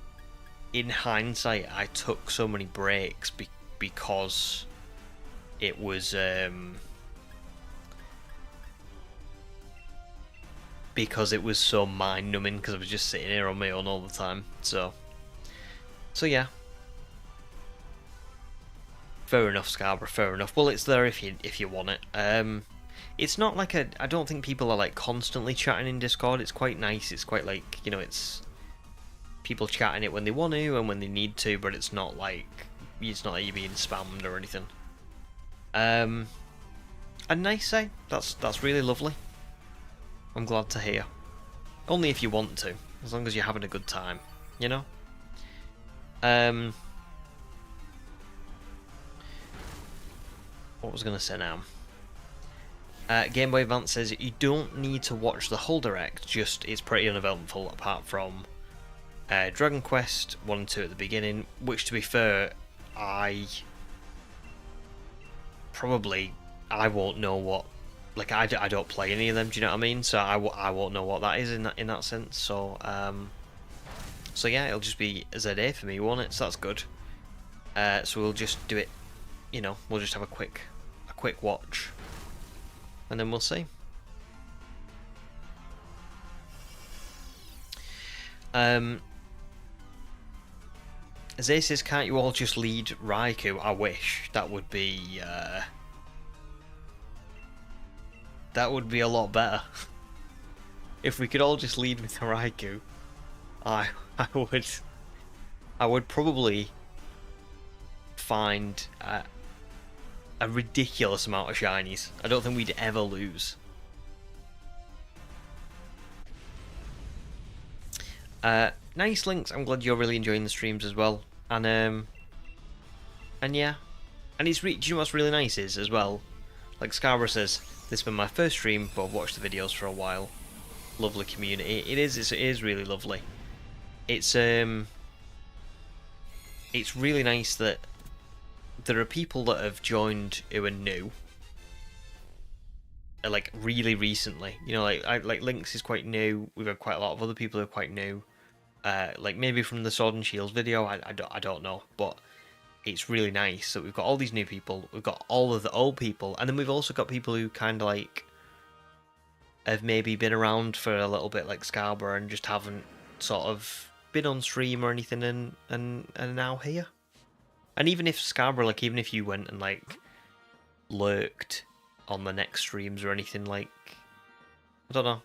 in hindsight I took so many breaks because it was so mind-numbing, because I was just sitting here on my own all the time, so yeah. Fair enough, Scarborough, fair enough. Well, it's there if you want it. It's not like I don't think people are like constantly chatting in Discord. It's quite nice. It's quite like, you know, it's people chatting it when they want to and when they need to, but it's not like you're being spammed or anything. And nice, say. That's really lovely. I'm glad to hear. Only if you want to, as long as you're having a good time, you know? What was I going to say now? Game Boy Advance says you don't need to watch the whole direct, just it's pretty uneventful apart from Dragon Quest 1 and 2 at the beginning, which, to be fair, I won't know what, like, I don't play any of them, do you know what I mean? So I won't know what that is in that sense, so yeah, it'll just be ZA for me, won't it? So that's good. So we'll just do it, you know, we'll just have a quick watch, and then we'll see. Zay says, can't you all just lead Raikou? I wish. That would be a lot better. If we could all just lead with Raikou, I would probably find a ridiculous amount of shinies. I don't think we'd ever lose. Nice, Links. I'm glad you're really enjoying the streams as well. And yeah, and do you know what's really nice is as well? Like Scarborough says, this has been my first stream, but I've watched the videos for a while. Lovely community. It is really lovely. It's really nice that there are people that have joined who are new, like really recently. You know, like Lynx is quite new. We've had quite a lot of other people who are quite new. Like maybe from the Sword and Shields video, I don't know, but it's really nice that we've got all these new people. We've got all of the old people, and then we've also got people who kind of like have maybe been around for a little bit, like Scarborough, and just haven't sort of been on stream or anything, and now here. And even if Scarborough, like even if you went and like lurked on the next streams or anything, like I don't know,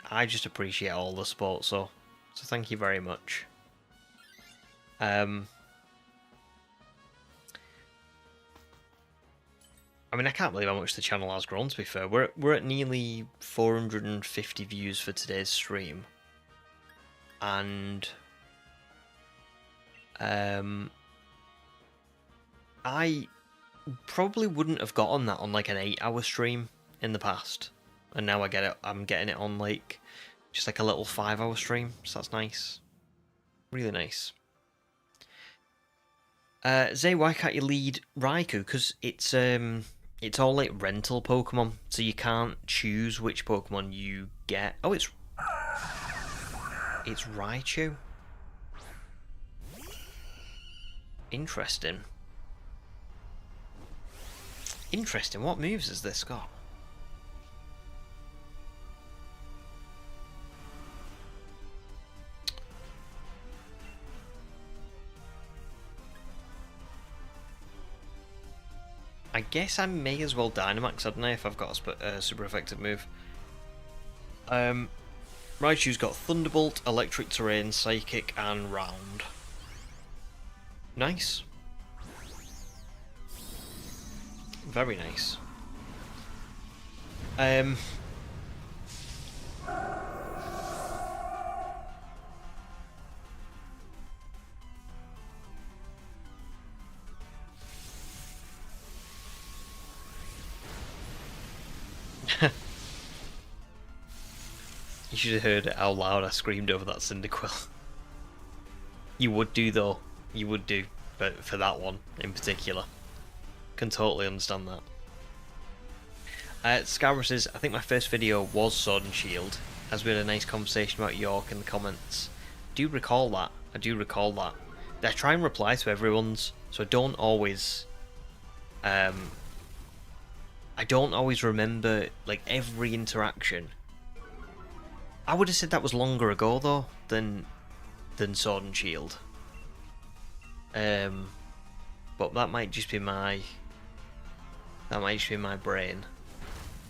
I just appreciate all the support, so thank you very much. I mean, I can't believe how much the channel has grown, to be fair. We're at nearly 450 views for today's stream. And I probably wouldn't have gotten that on like an 8-hour stream in the past. And now I'm getting it on like just like a little 5-hour stream, so that's nice. Really nice. Zay, why can't you lead Raikou? Because it's all like rental Pokemon, so you can't choose which Pokemon you get. Oh, it's Raichu. Interesting. Interesting. What moves has this got? I guess I may as well Dynamax, hadn't I, if I've got a super effective move. Raichu's got Thunderbolt, Electric Terrain, Psychic, and Round. Nice. Very nice. You should have heard how loud I screamed over that Cyndaquil. You would do though. You would do, but for that one in particular. Can totally understand that. Scarborough says, I think my first video was Sword and Shield, as we had a nice conversation about York in the comments. I do recall that. I do recall that. I try and reply to everyone's, so I don't always remember like every interaction. I would have said that was longer ago though than Sword and Shield. But that might just be my brain.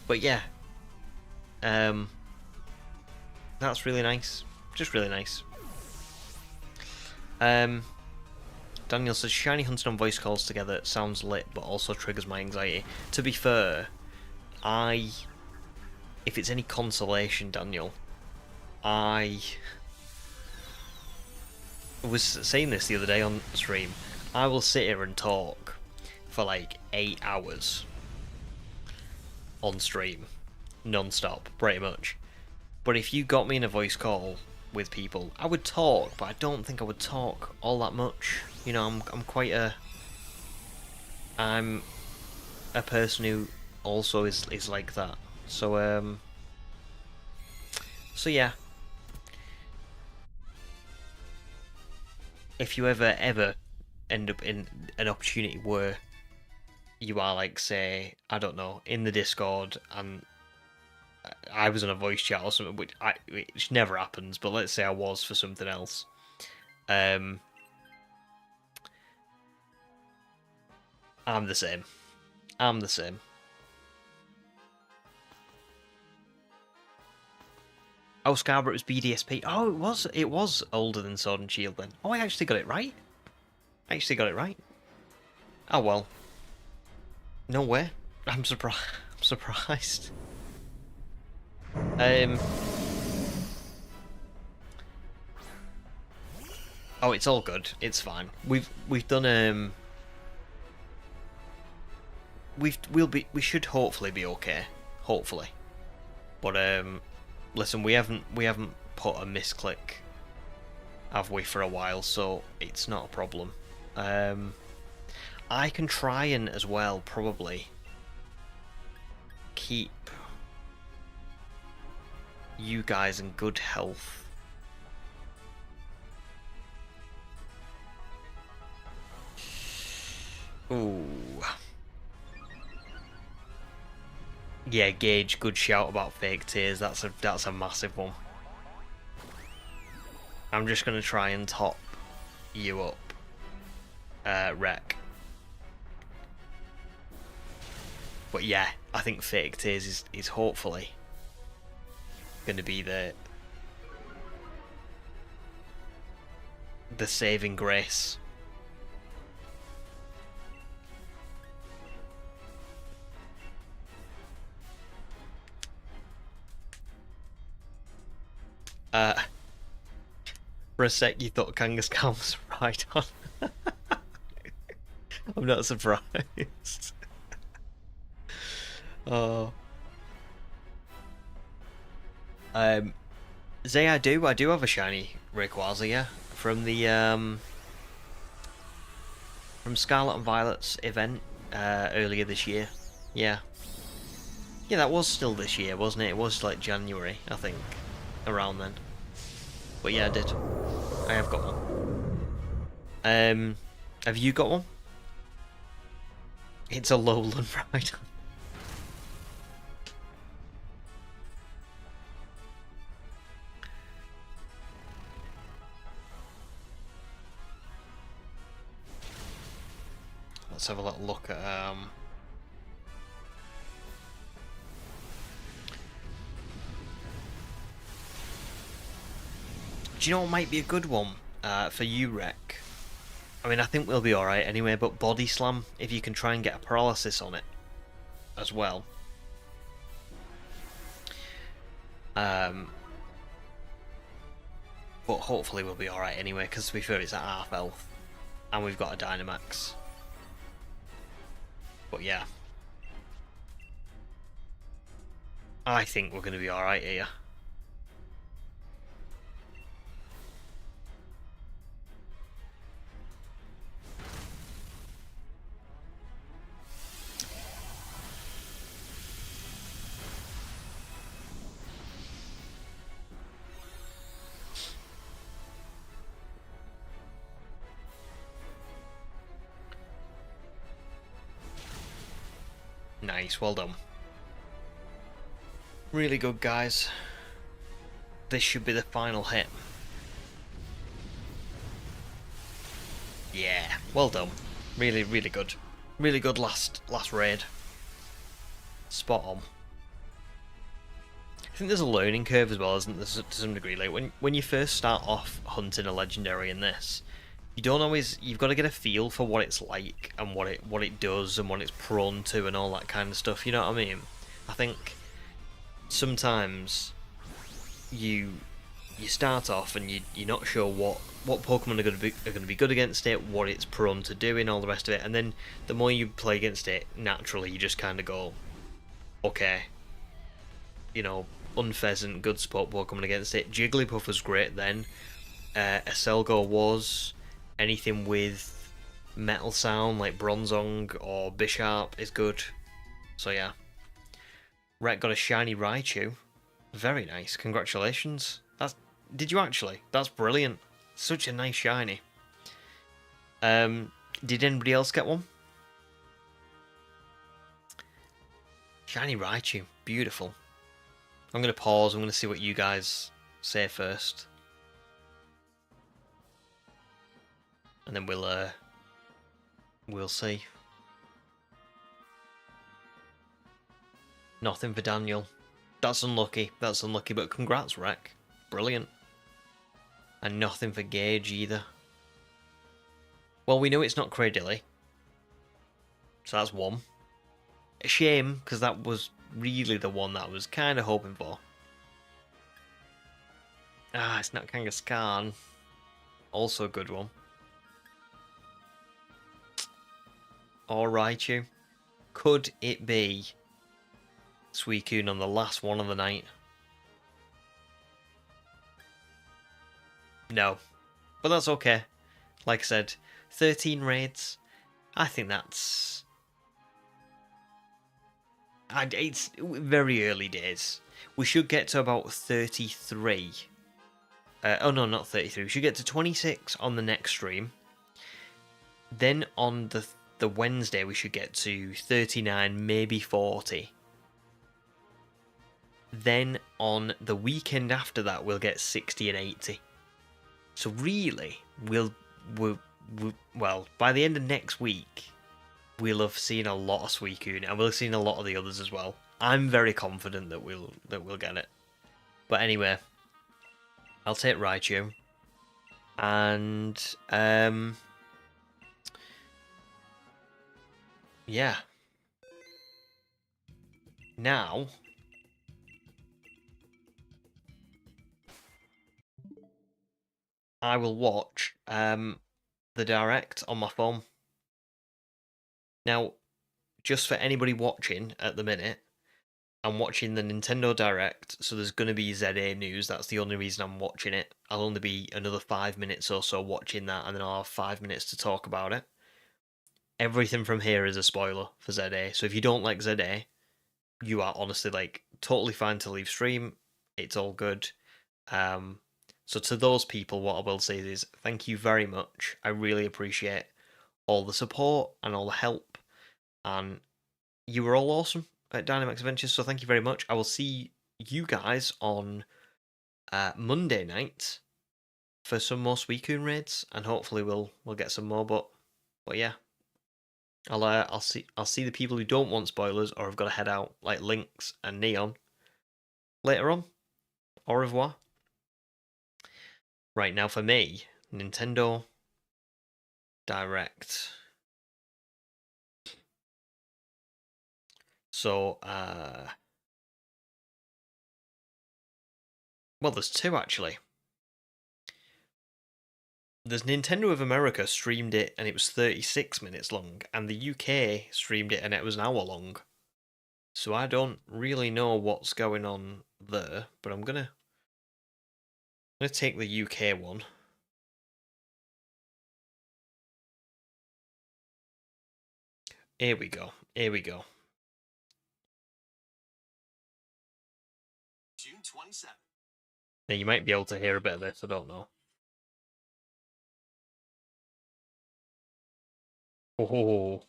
But yeah, that's really nice. Just really nice. Daniel says, shiny hunting on voice calls together sounds lit, but also triggers my anxiety. To be fair, if it's any consolation, Daniel, I was saying this the other day on stream. I will sit here and talk for like 8 hours on stream, non-stop, pretty much. But if you got me in a voice call with people, I would talk, but I don't think I would talk all that much. You know, I'm a person who also is like that. So yeah. If you ever end up in an opportunity where you are like, say, I don't know, in the Discord and I was on a voice chat or something, which never happens, but let's say I was for something else. I'm the same. I'm the same. Oh, Scarborough was BDSP. Oh, it was older than Sword and Shield then. Oh, I actually got it right. Oh well. No way. I'm surprised. I'm surprised. Oh, it's all good. It's fine. We've done we should hopefully be okay. Hopefully. But listen, we haven't put a misclick, have we, for a while, so it's not a problem. I can try and as well probably keep you guys in good health. Ooh. Yeah, Gage, good shout about fake tears. That's a massive one. I'm just gonna try and top you up, Wreck. But yeah, I think fake tears is hopefully gonna be the saving grace. For a sec, you thought Kangaskhan was right on. I'm not surprised. Oh. Zay, I do have a shiny Rayquaza, yeah, from the from Scarlet and Violet's event earlier this year. Yeah, yeah, that was still this year, wasn't it? It was like January, I think, around then. But yeah, I did. I have got one. Have you got one? It's a lowland ride. Let's have a little look at do you know what might be a good one for you, Rec? I mean, I think we'll be alright anyway, but Body Slam, if you can try and get a paralysis on it as well. But hopefully we'll be alright anyway, because to be fair, it's at half health. And we've got a Dynamax. But yeah. I think we're going to be alright here. Nice, well done. Really good, guys. This should be the final hit. Yeah, well done. Really, really good. Really good last raid. Spot on. I think there's a learning curve as well, isn't there, to some degree? Like when you first start off hunting a legendary in this, you don't always. You've got to get a feel for what it's like and what it does and what it's prone to and all that kind of stuff. You know what I mean? I think sometimes you start off and you're not sure what Pokemon are going to be good against it, what it's prone to doing, all the rest of it, and then the more you play against it, naturally you just kind of go, okay, you know, Unpheasant, good support Pokemon against it. Jigglypuff was great then. Aselgo was. Anything with metal sound like Bronzong or Bisharp is good. So yeah. Rhett got a shiny Raichu. Very nice. Congratulations. Did you actually? That's brilliant. Such a nice shiny. Did anybody else get one? Shiny Raichu. Beautiful. I'm going to pause. I'm going to see what you guys say first. And then we'll see. Nothing for Daniel. That's unlucky. That's unlucky, but congrats, Rec. Brilliant. And nothing for Gage either. Well, we know it's not Cradilly. So that's one. A shame, because that was really the one that I was kind of hoping for. Ah, it's not Kangaskhan. Also a good one. Or Raichu. Could it be Suicune on the last one of the night? No. But that's okay. Like I said, 13 raids. I think that's... It's very early days. We should get to about 33. Oh no, not 33. We should get to 26 on the next stream. Then on the Wednesday, we should get to 39, maybe 40. Then on the weekend after that, we'll get 60 and 80. So really, we'll well, by the end of next week, we'll have seen a lot of Suicune, and we'll have seen a lot of the others as well. I'm very confident that we'll get it. But anyway, I'll take Raichu, and yeah. Now I will watch the Direct on my phone. Now, just for anybody watching at the minute, I'm watching the Nintendo Direct, so there's going to be ZA news. That's the only reason I'm watching it. I'll only be another 5 minutes or so watching that, and then I'll have 5 minutes to talk about it. Everything from here is a spoiler for ZA, so if you don't like ZA, you are honestly, like, totally fine to leave stream. It's all good. So to those people, what I will say is thank you very much. I really appreciate all the support and all the help, and you were all awesome at Dynamax Adventures, so thank you very much. I will see you guys on Monday night for some more Suicune raids, and hopefully we'll get some more. But yeah, I'll see the people who don't want spoilers or have got to head out, like Lynx and Neon, later on. Au revoir. Right, now for me, Nintendo Direct. So, well, there's two actually. There's Nintendo of America streamed it and it was 36 minutes long, and the UK streamed it and it was an hour long. So I don't really know what's going on there, but I'm gonna take the UK one. Here we go. Here we go. June 27th. Now you might be able to hear a bit of this. I don't know. Oh.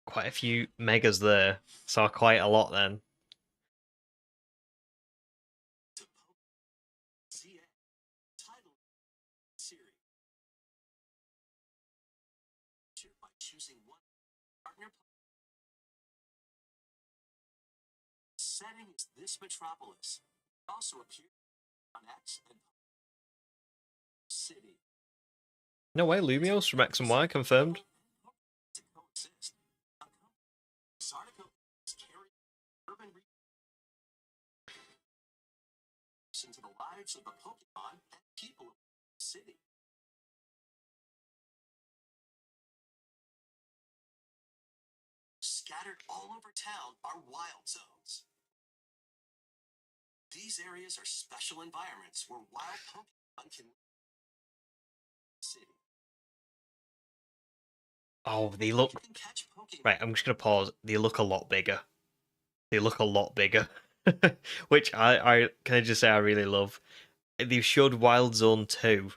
Quite a few megas there. Saw quite a lot then. Setting is this metropolis. Also appears on X and City. No way, Lumios from X and Y confirmed. Into the lives of the Pokemon and people of the city. Scattered all over town are wild zones. These areas are special environments where wild Pokemon can city. Oh, they look... Right, I'm just going to pause. They look a lot bigger. They look a lot bigger. Which I can I just say I really love. They've showed Wild Zone 2.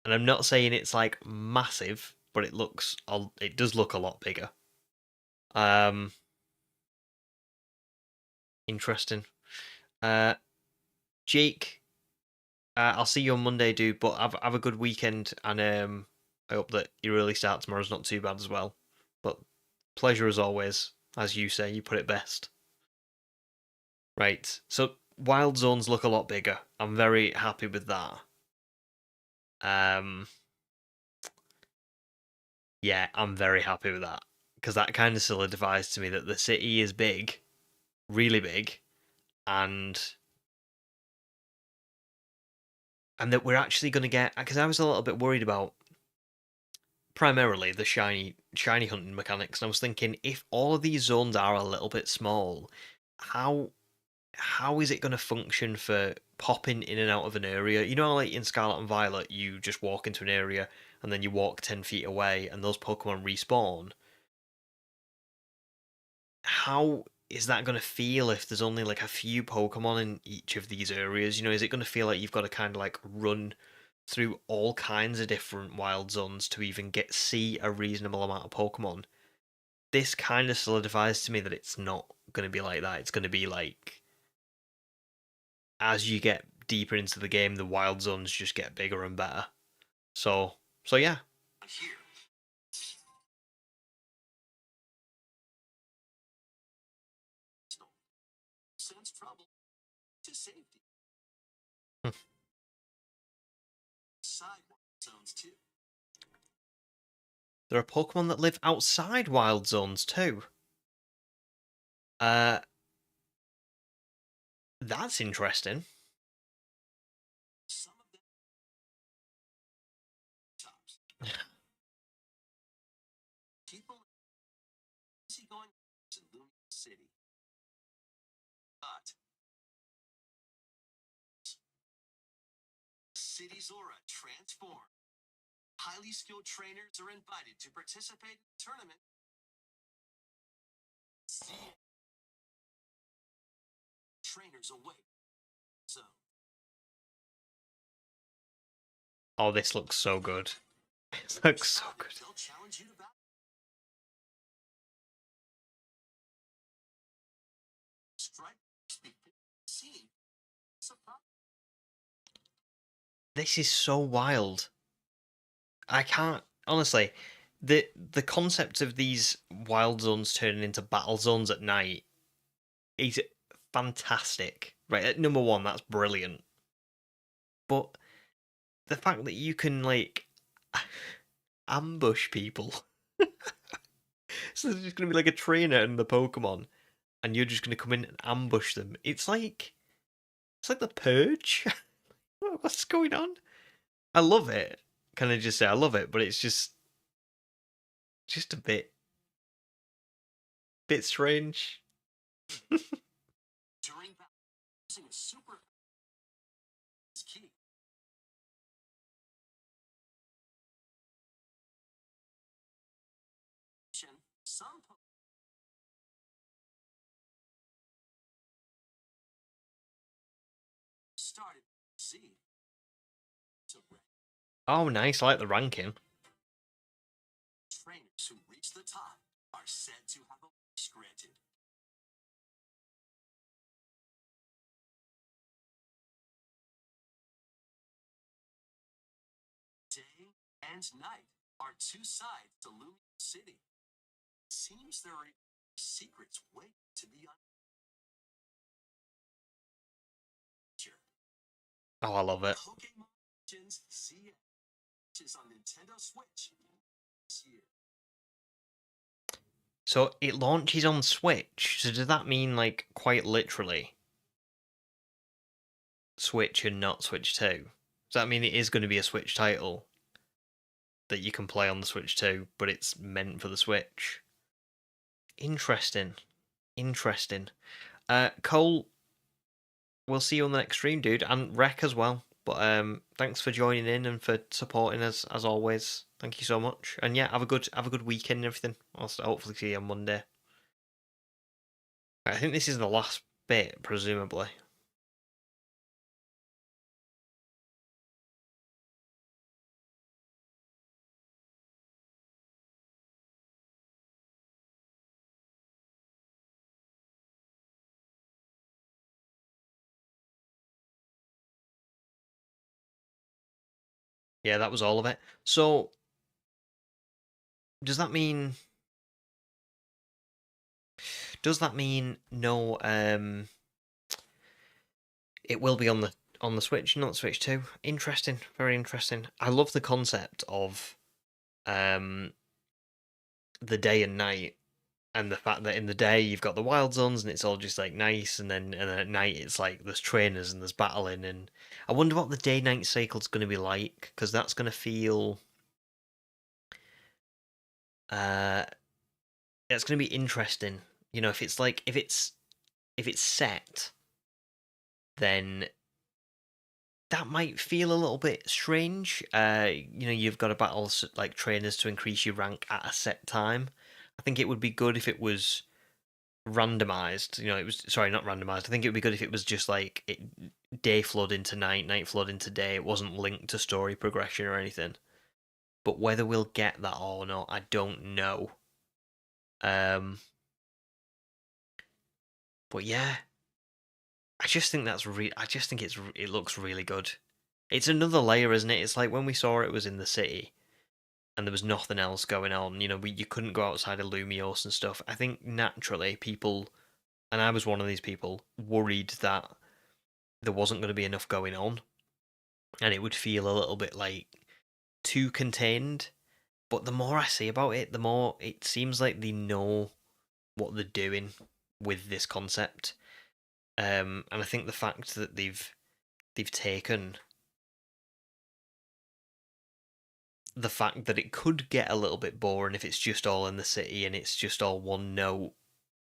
And I'm not saying it's like massive, but it does look a lot bigger. Interesting. Jake, I'll see you on Monday, dude, but have a good weekend, and I hope that your early start tomorrow's not too bad as well. But pleasure as always, as you say, you put it best. Right, so Wild Zones look a lot bigger. I'm very happy with that. Yeah, I'm very happy with that, because that kind of solidifies to me that the city is big, really big, and that we're actually going to get, because I was a little bit worried about primarily the shiny hunting mechanics, and I was thinking, if all of these zones are a little bit small, how is it going to function for popping in and out of an area? You know, like in Scarlet and Violet, you just walk into an area and then you walk 10 feet away, and those Pokemon respawn. How is that going to feel if there's only like a few Pokemon in each of these areas? You know, is it going to feel like you've got to kind of like run through all kinds of different wild zones to even see a reasonable amount of Pokemon? This kind of solidifies to me that it's not going to be like that. It's going to be like, as you get deeper into the game, the wild zones just get bigger and better. So yeah. There are Pokemon that live outside wild zones too. That's interesting. City's aura transformed. Highly skilled trainers are invited to participate in the tournament. Trainers await. So. Oh, this looks so good. This looks so good. They'll challenge you to battle. This is so wild. I can't honestly. The concept of these wild zones turning into battle zones at night is fantastic. Right, at number one, that's brilliant. But the fact that you can like ambush people. So there's just gonna be like a trainer and the Pokemon, and you're just gonna come in and ambush them. It's like the Purge. What's going on? I love it. Can I just say I love it? But it's just a bit strange. During using a super is key. Some started Z to red. Oh, nice! I like the ranking. Trainers who reach the top are said to have a wish granted. Day and night are two sides to Lumion City. It seems there are secrets waiting to be uncovered. Oh, I love it. Pokemon Legends CX is on Nintendo Switch this year. So it launches on Switch. So does that mean like quite literally Switch and not Switch 2? Does that mean it is going to be a Switch title that you can play on the Switch 2, but it's meant for the Switch? Interesting. Cole, we'll see you on the next stream, dude, and Rec as well. But thanks for joining in and for supporting us as always. Thank you so much. And yeah, have a good weekend and everything. I'll hopefully see you on Monday. I think this is the last bit, presumably. Yeah, that was all of it. So, does that mean no? It will be on the Switch, not Switch 2. Interesting, very interesting. I love the concept of the day and night, and the fact that in the day you've got the wild zones and it's all just like nice, and then at night it's like there's trainers and there's battling, and I wonder what the day-night cycle's going to be like, because that's going to feel it's going to be interesting. You know, if it's like if it's set, then that might feel a little bit strange. You know, you've got to battle like trainers to increase your rank at a set time. I think it would be good if it was randomized. You know, it was sorry, not randomized. I think it would be good if it was just like day flood into night, night flood into day. It wasn't linked to story progression or anything. But whether we'll get that or not, I don't know. But yeah, I just think that's I just think it looks really good. It's another layer, isn't it? It's like when we saw it was in the city and there was nothing else going on. You know, you couldn't go outside of Lumios and stuff. I think naturally people, and I was one of these people, worried that there wasn't going to be enough going on, and it would feel a little bit like too contained. But the more I see about it, the more it seems like they know what they're doing with this concept. And I think the fact that they've taken the fact that it could get a little bit boring if it's just all in the city and it's just all one note,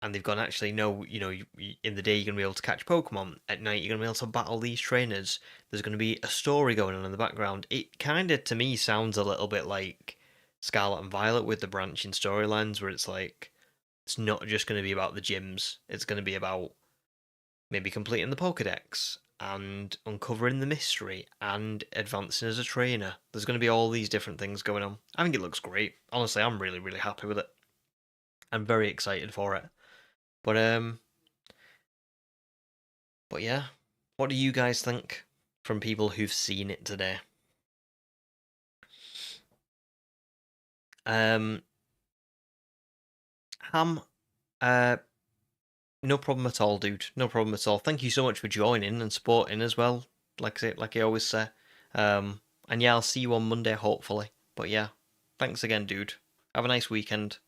and they've gone actually no, you know, in the day you're gonna be able to catch Pokemon, at night you're gonna be able to battle these trainers. There's gonna be a story going on in the background. It kind of to me sounds a little bit like Scarlet and Violet with the branching storylines, where it's like it's not just gonna be about the gyms. It's gonna be about maybe completing the Pokedex and uncovering the mystery and advancing as a trainer. There's going to be all these different things going on. I think it looks great. Honestly, I'm really, really happy with it. I'm very excited for it. But yeah, what do you guys think from people who've seen it today? Um, Ham, uh, no problem at all, dude. No problem at all. Thank you so much for joining and supporting as well. Like I always say. And yeah, I'll see you on Monday, hopefully. But yeah, thanks again, dude. Have a nice weekend.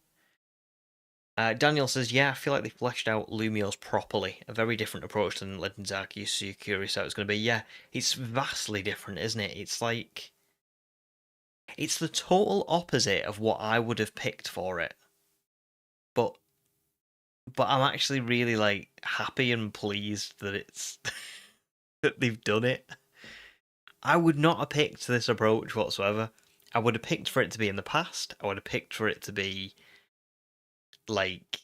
Daniel says, yeah, I feel like they fleshed out Lumios properly. A very different approach than Legends Arceus, so you're curious how it's going to be. Yeah, it's vastly different, isn't it? It's like... It's the total opposite of what I would have picked for it. But I'm actually really, like, happy and pleased that it's... that they've done it. I would not have picked this approach whatsoever. I would have picked for it to be in the past. I would have picked for it to be like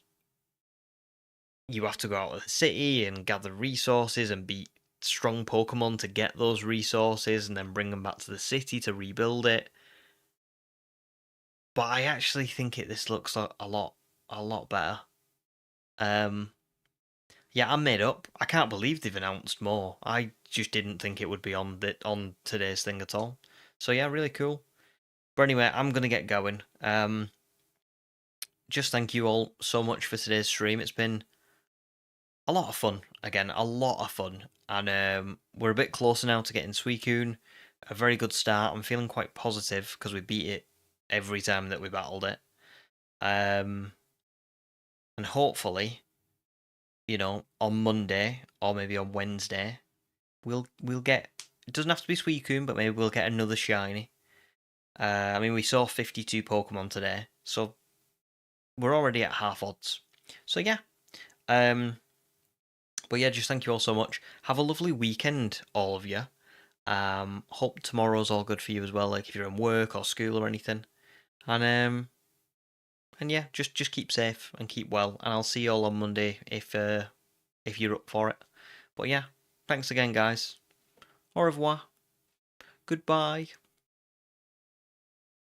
you have to go out of the city and gather resources and beat strong Pokemon to get those resources and then bring them back to the city to rebuild it. But I actually think this looks a lot better. Yeah, I'm made up. I can't believe they've announced more. I just didn't think it would be on today's thing at all. So yeah, really cool. But anyway, I'm gonna get going. Just thank you all so much for today's stream. It's been a lot of fun. Again, a lot of fun. And we're a bit closer now to getting Suicune. A very good start. I'm feeling quite positive because we beat it every time that we battled it. And hopefully, you know, on Monday or maybe on Wednesday, we'll get. It doesn't have to be Suicune, but maybe we'll get another shiny. I mean, we saw 52 Pokemon today, so we're already at half odds. So yeah. But yeah, just thank you all so much. Have a lovely weekend, all of you. Hope tomorrow's all good for you as well, like if you're in work or school or anything. And yeah, just keep safe and keep well. And I'll see you all on Monday if you're up for it. But yeah, thanks again, guys. Au revoir. Goodbye.